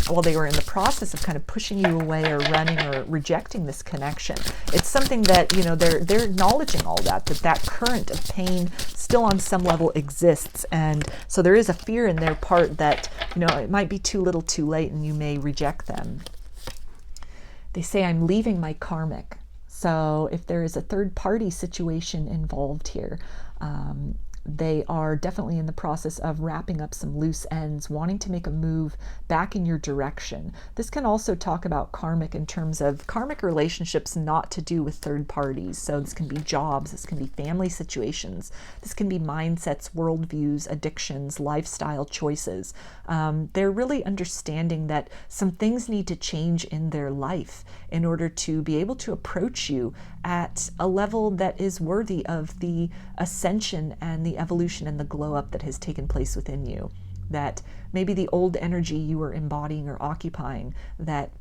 [SPEAKER 1] while they were in the process of kind of pushing you away or running or rejecting this connection. It's something that, they're acknowledging all that current of pain still on some level exists. And so there is a fear in their part that, it might be too little too late and you may reject them. They say, I'm leaving my karmic. So if there is a third party situation involved here, they are definitely in the process of wrapping up some loose ends, wanting to make a move back in your direction. This can also talk about karmic in terms of karmic relationships not to do with third parties. So this can be jobs, this can be family situations, this can be mindsets, worldviews, addictions, lifestyle choices. They're really understanding that some things need to change in their life in order to be able to approach you at a level that is worthy of the ascension and the evolution and the glow up that has taken place within you. That maybe the old energy you were embodying or occupying, that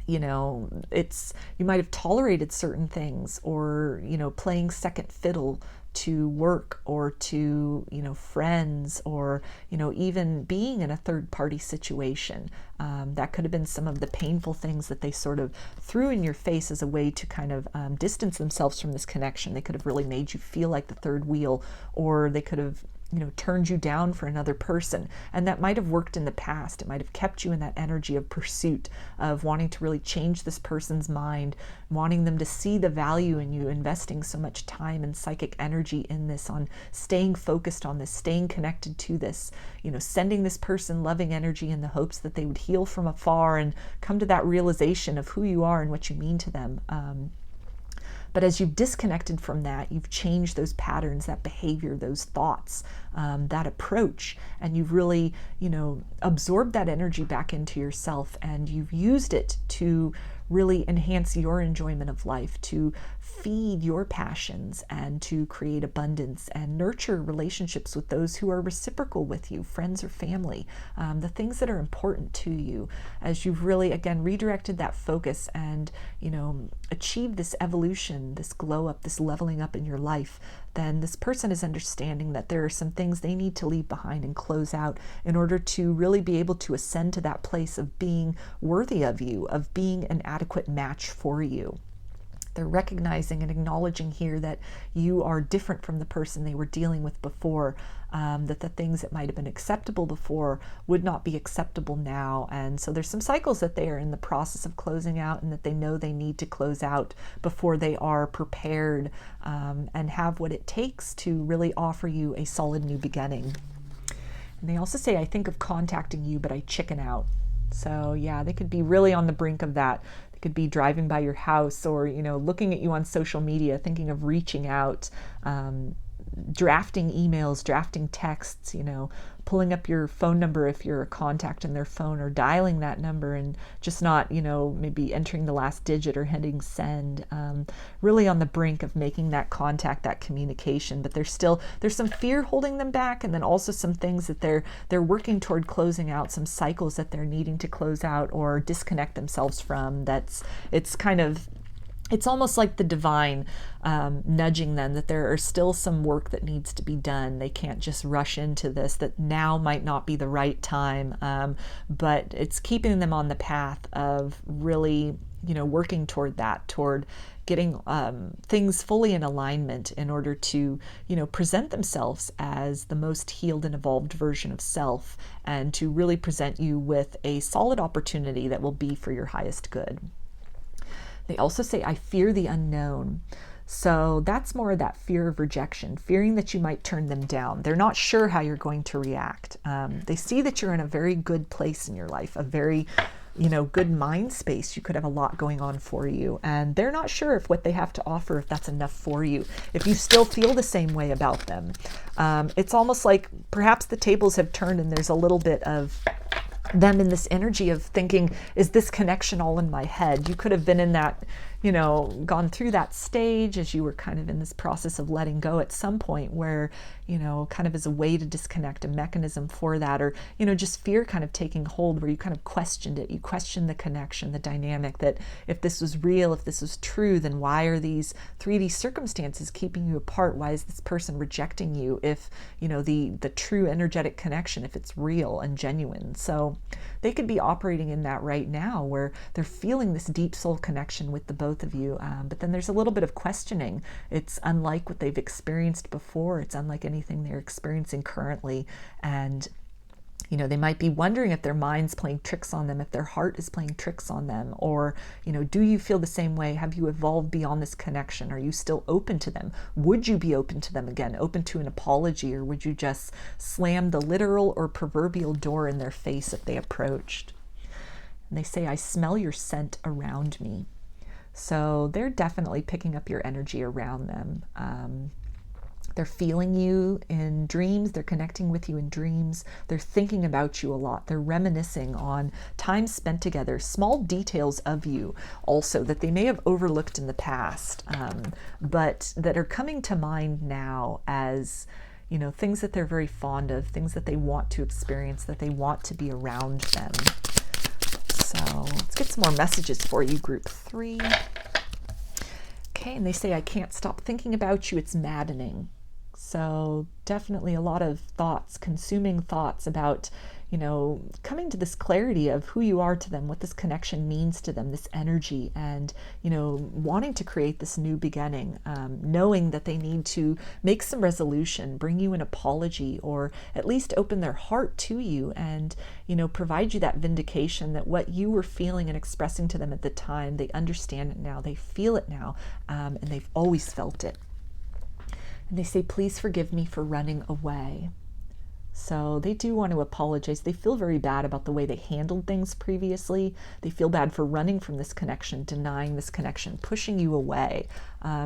[SPEAKER 1] you might have tolerated certain things, or playing second fiddle to work or to friends, or even being in a third party situation. That could have been some of the painful things that they sort of threw in your face as a way to kind of distance themselves from this connection. They could have really made you feel like the third wheel, or they could have turned you down for another person. And that might have worked in the past. It might have kept you in that energy of pursuit, of wanting to really change this person's mind, wanting them to see the value in you, investing so much time and psychic energy in this, on staying focused on this, staying connected to this, sending this person loving energy in the hopes that they would heal from afar and come to that realization of who you are and what you mean to them. But as you've disconnected from that, you've changed those patterns, that behavior, those thoughts, that approach, and you've really, absorbed that energy back into yourself, and you've used it to really enhance your enjoyment of life, to feed your passions, and to create abundance and nurture relationships with those who are reciprocal with you, friends or family, the things that are important to you. As you've really, again, redirected that focus and, achieved this evolution, this glow up, this leveling up in your life, then this person is understanding that there are some things they need to leave behind and close out in order to really be able to ascend to that place of being worthy of you, of being an adequate match for you. They're recognizing and acknowledging here that you are different from the person they were dealing with before, that the things that might have been acceptable before would not be acceptable now. And so there's some cycles that they are in the process of closing out, and that they know they need to close out before they are prepared and have what it takes to really offer you a solid new beginning. And they also say, I think of contacting you, but I chicken out. So yeah, they could be really on the brink of that. They could be driving by your house, or, looking at you on social media, thinking of reaching out, drafting emails, drafting texts, pulling up your phone number if you're a contact in their phone, or dialing that number and just not, maybe entering the last digit or hitting send. Really on the brink of making that contact, that communication, but there's some fear holding them back, and then also some things that they're working toward closing out, some cycles that they're needing to close out or disconnect themselves from. It's almost like the divine nudging them that there are still some work that needs to be done. They can't just rush into this, that now might not be the right time, but it's keeping them on the path of really, working toward that, toward getting things fully in alignment in order to, present themselves as the most healed and evolved version of self, and to really present you with a solid opportunity that will be for your highest good. They also say, I fear the unknown. So that's more of that fear of rejection, fearing that you might turn them down. They're not sure how you're going to react. They see that you're in a very good place in your life, a very, good mind space. You could have a lot going on for you. And they're not sure if what they have to offer, if that's enough for you, if you still feel the same way about them. It's almost like perhaps the tables have turned, and there's a little bit of them in this energy of thinking, is this connection all in my head? You could have been in that, gone through that stage as you were kind of in this process of letting go at some point where, kind of as a way to disconnect, a mechanism for that, or, just fear kind of taking hold where you kind of questioned it. You questioned the connection, the dynamic, that if this was real, if this was true, then why are these 3D circumstances keeping you apart? Why is this person rejecting you if, the true energetic connection, if it's real and genuine? So they could be operating in that right now where they're feeling this deep soul connection with the both of you. But then there's a little bit of questioning. It's unlike what they've experienced before. It's unlike anything they're experiencing currently. And they might be wondering if their mind's playing tricks on them, if their heart is playing tricks on them, or, do you feel the same way? Have you evolved beyond this connection? Are you still open to them? Would you be open to them again, open to an apology, or would you just slam the literal or proverbial door in their face if they approached? And they say, I smell your scent around me. So they're definitely picking up your energy around them. They're feeling you in dreams. They're connecting with you in dreams. They're thinking about you a lot. They're reminiscing on time spent together, small details of you also that they may have overlooked in the past, but that are coming to mind now as, things that they're very fond of, things that they want to experience, that they want to be around them. So let's get some more messages for you, group 3. Okay, and they say, I can't stop thinking about you. It's maddening. So definitely a lot of thoughts, consuming thoughts about, coming to this clarity of who you are to them, what this connection means to them, this energy, and, wanting to create this new beginning, knowing that they need to make some resolution, bring you an apology, or at least open their heart to you and, provide you that vindication that what you were feeling and expressing to them at the time, they understand it now, they feel it now, and they've always felt it. And they say, please forgive me for running away. So they do want to apologize. They feel very bad about the way they handled things previously. They feel bad for running from this connection, denying this connection, pushing you away,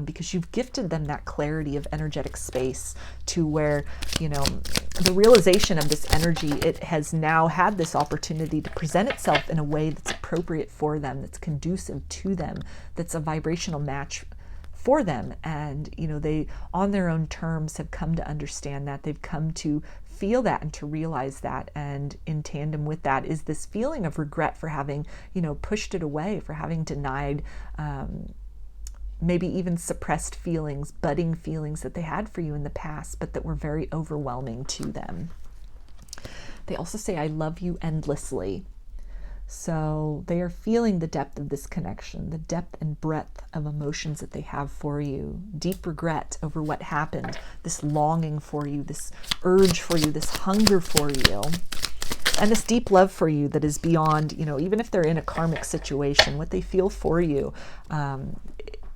[SPEAKER 1] because you've gifted them that clarity of energetic space to where, the realization of this energy, it has now had this opportunity to present itself in a way that's appropriate for them, that's conducive to them, that's a vibrational match for them. And, they, on their own terms, have come to understand that. They've come to feel that and to realize that. And in tandem with that is this feeling of regret for having, pushed it away, for having denied, maybe even suppressed feelings, budding feelings that they had for you in the past, but that were very overwhelming to them. They also say, I love you endlessly. So they are feeling the depth of this connection, the depth and breadth of emotions that they have for you, deep regret over what happened, this longing for you, this urge for you, this hunger for you, and this deep love for you that is beyond, even if they're in a karmic situation, what they feel for you,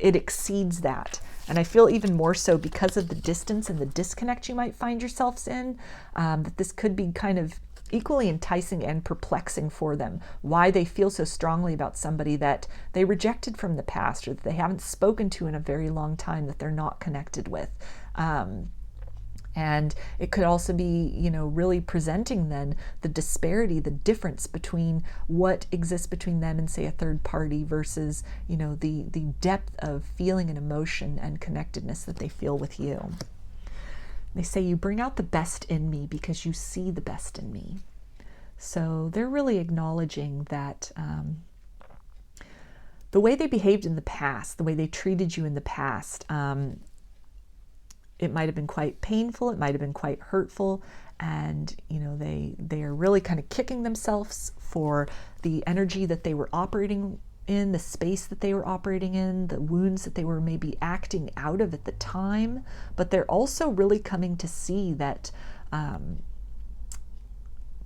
[SPEAKER 1] it exceeds that. And I feel even more so because of the distance and the disconnect you might find yourselves in, that this could be kind of equally enticing and perplexing for them, why they feel so strongly about somebody that they rejected from the past or that they haven't spoken to in a very long time, that they're not connected with. And it could also be, really presenting then the disparity, the difference between what exists between them and, say, a third party versus, the depth of feeling and emotion and connectedness that they feel with you. They say, you bring out the best in me because you see the best in me. So they're really acknowledging that the way they behaved in the past, the way they treated you in the past, it might have been quite painful, it might have been quite hurtful, and they are really kind of kicking themselves for the energy that they were operating in, the space that they were operating in, the wounds that they were maybe acting out of at the time. But they're also really coming to see that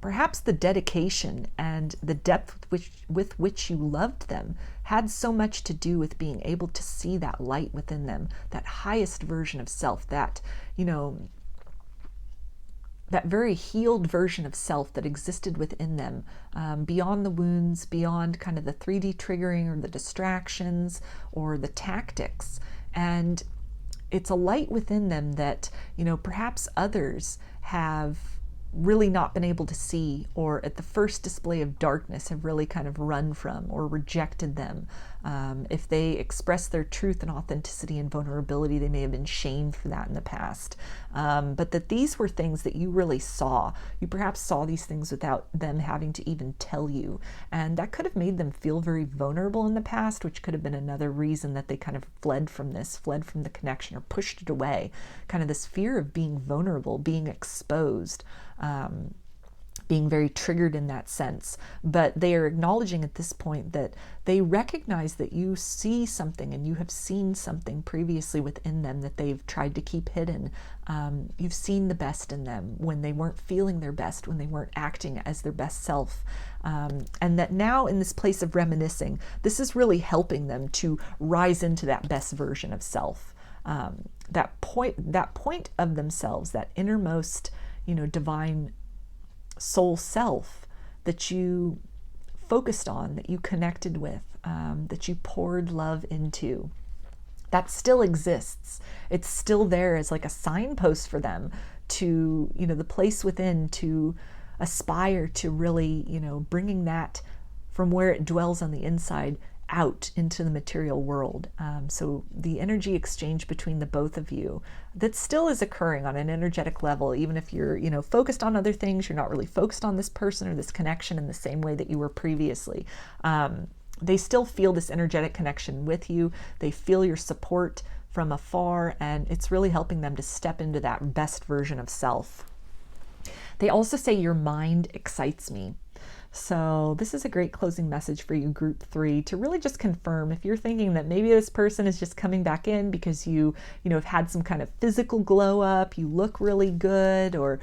[SPEAKER 1] perhaps the dedication and the depth with which you loved them had so much to do with being able to see that light within them, that highest version of self, that, that very healed version of self that existed within them, beyond the wounds, beyond kind of the 3D triggering or the distractions or the tactics. And it's a light within them that, perhaps others have really not been able to see, or at the first display of darkness have really kind of run from or rejected them. If they express their truth and authenticity and vulnerability, they may have been shamed for that in the past. But that these were things that you really saw. You perhaps saw these things without them having to even tell you. And that could have made them feel very vulnerable in the past, which could have been another reason that they kind of fled from the connection, or pushed it away. Kind of this fear of being vulnerable, being exposed, being very triggered in that sense. But they are acknowledging at this point that they recognize that you see something, and you have seen something previously within them that they've tried to keep hidden. You've seen the best in them when they weren't feeling their best, when they weren't acting as their best self. And that now, in this place of reminiscing, this is really helping them to rise into that best version of self. That point of themselves, that innermost, divine soul self that you focused on, that you connected with, that you poured love into, that still exists. It's still there as like a signpost for them to, the place within, to aspire to really, bringing that from where it dwells on the inside out into the material world. So the energy exchange between the both of you, that still is occurring on an energetic level, even if you're, focused on other things, you're not really focused on this person or this connection in the same way that you were previously. They still feel this energetic connection with you. They feel your support from afar, and it's really helping them to step into that best version of self. They also say, your mind excites me. So this is a great closing message for you, group 3, to really just confirm if you're thinking that maybe this person is just coming back in because you have had some kind of physical glow up, you look really good, or,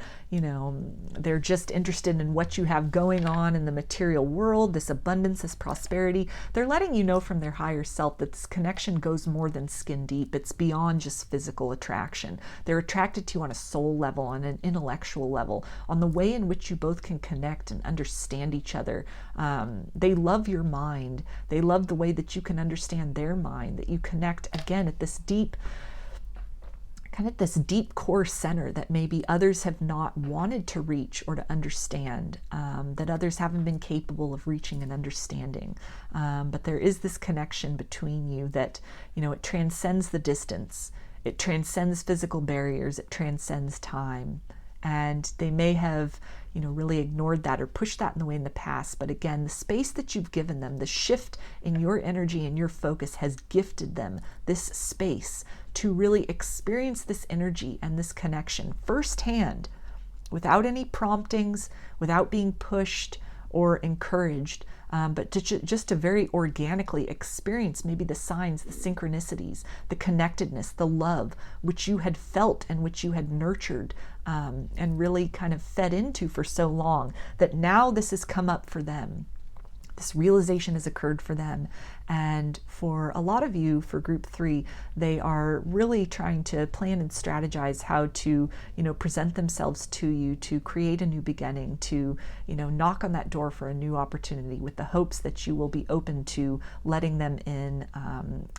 [SPEAKER 1] they're just interested in what you have going on in the material world, this abundance, this prosperity. They're letting you know from their higher self that this connection goes more than skin deep. It's beyond just physical attraction. They're attracted to you on a soul level, on an intellectual level, on the way in which you both can connect and understand each other. They love your mind. They love the way that you can understand their mind, that you connect again at this deep core center that maybe others have not wanted to reach or to understand, that others haven't been capable of reaching and understanding. But there is this connection between you that, it transcends the distance. It transcends physical barriers. It transcends time. And they may have, really ignored that or pushed that in the way in the past. But again, the space that you've given them, the shift in your energy and your focus has gifted them this space to really experience this energy and this connection firsthand, without any promptings, without being pushed or encouraged, but just to very organically experience maybe the signs, the synchronicities, the connectedness, the love, which you had felt and which you had nurtured and really kind of fed into for so long, that now this has come up for them. This realization has occurred for them. And for a lot of you, for group 3, they are really trying to plan and strategize how to, present themselves to you, to create a new beginning, to, knock on that door for a new opportunity, with the hopes that you will be open to letting them in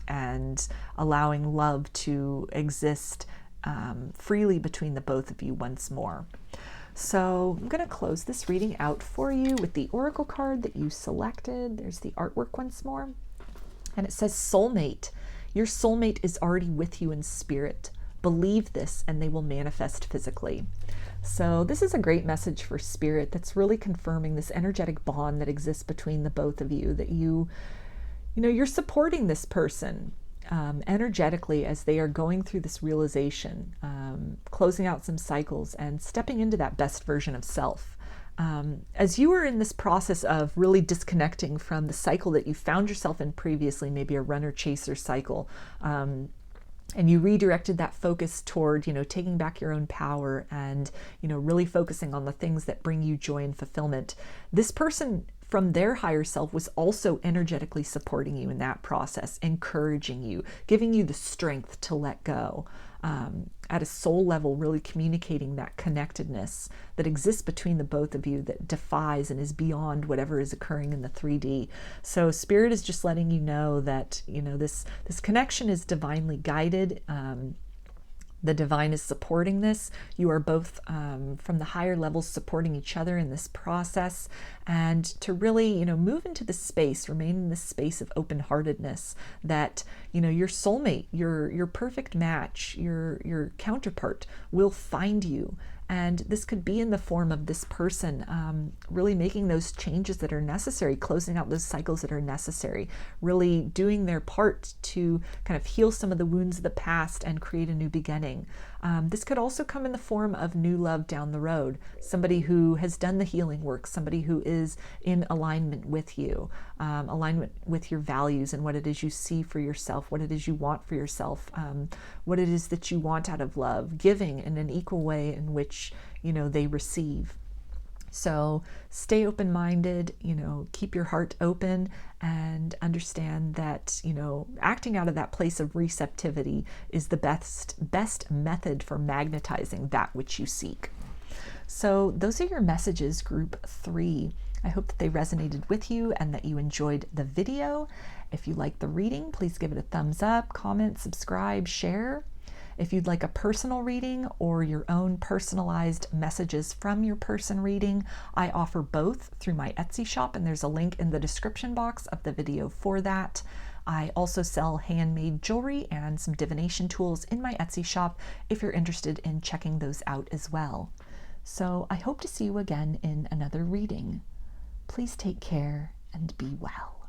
[SPEAKER 1] and allowing love to exist freely between the both of you once more. So I'm going to close this reading out for you with the oracle card that you selected. There's the artwork once more. And it says, Soulmate. Your soulmate is already with you in spirit. Believe this and they will manifest physically. So this is a great message for spirit that's really confirming this energetic bond that exists between the both of you, that you're supporting this person energetically as they are going through this realization, closing out some cycles and stepping into that best version of self. As you are in this process of really disconnecting from the cycle that you found yourself in previously, maybe a runner-chaser cycle, and you redirected that focus toward, taking back your own power and, really focusing on the things that bring you joy and fulfillment. This person from their higher self was also energetically supporting you in that process, encouraging you, giving you the strength to let go. At a soul level, really communicating that connectedness that exists between the both of you, that defies and is beyond whatever is occurring in the 3D. So Spirit is just letting you know that, this connection is divinely guided. The divine is supporting this. You are both from the higher levels supporting each other in this process, and to really, move into this space, remain in this space of open-heartedness that, your soulmate, your perfect match, your counterpart will find you. And this could be in the form of this person really making those changes that are necessary, closing out those cycles that are necessary, really doing their part to kind of heal some of the wounds of the past and create a new beginning. This could also come in the form of new love down the road, somebody who has done the healing work, somebody who is in alignment with you, alignment with your values and what it is you see for yourself, what it is you want for yourself, what it is that you want out of love, giving in an equal way in which, they receive. So stay open-minded, keep your heart open, and understand that, acting out of that place of receptivity is the best method for magnetizing that which you seek. So those are your messages, group 3. I hope that they resonated with you and that you enjoyed the video. If you like the reading, please give it a thumbs up, comment, subscribe, share. If you'd like a personal reading or your own personalized messages from your person reading, I offer both through my Etsy shop, and there's a link in the description box of the video for that. I also sell handmade jewelry and some divination tools in my Etsy shop if you're interested in checking those out as well. So I hope to see you again in another reading. Please take care and be well.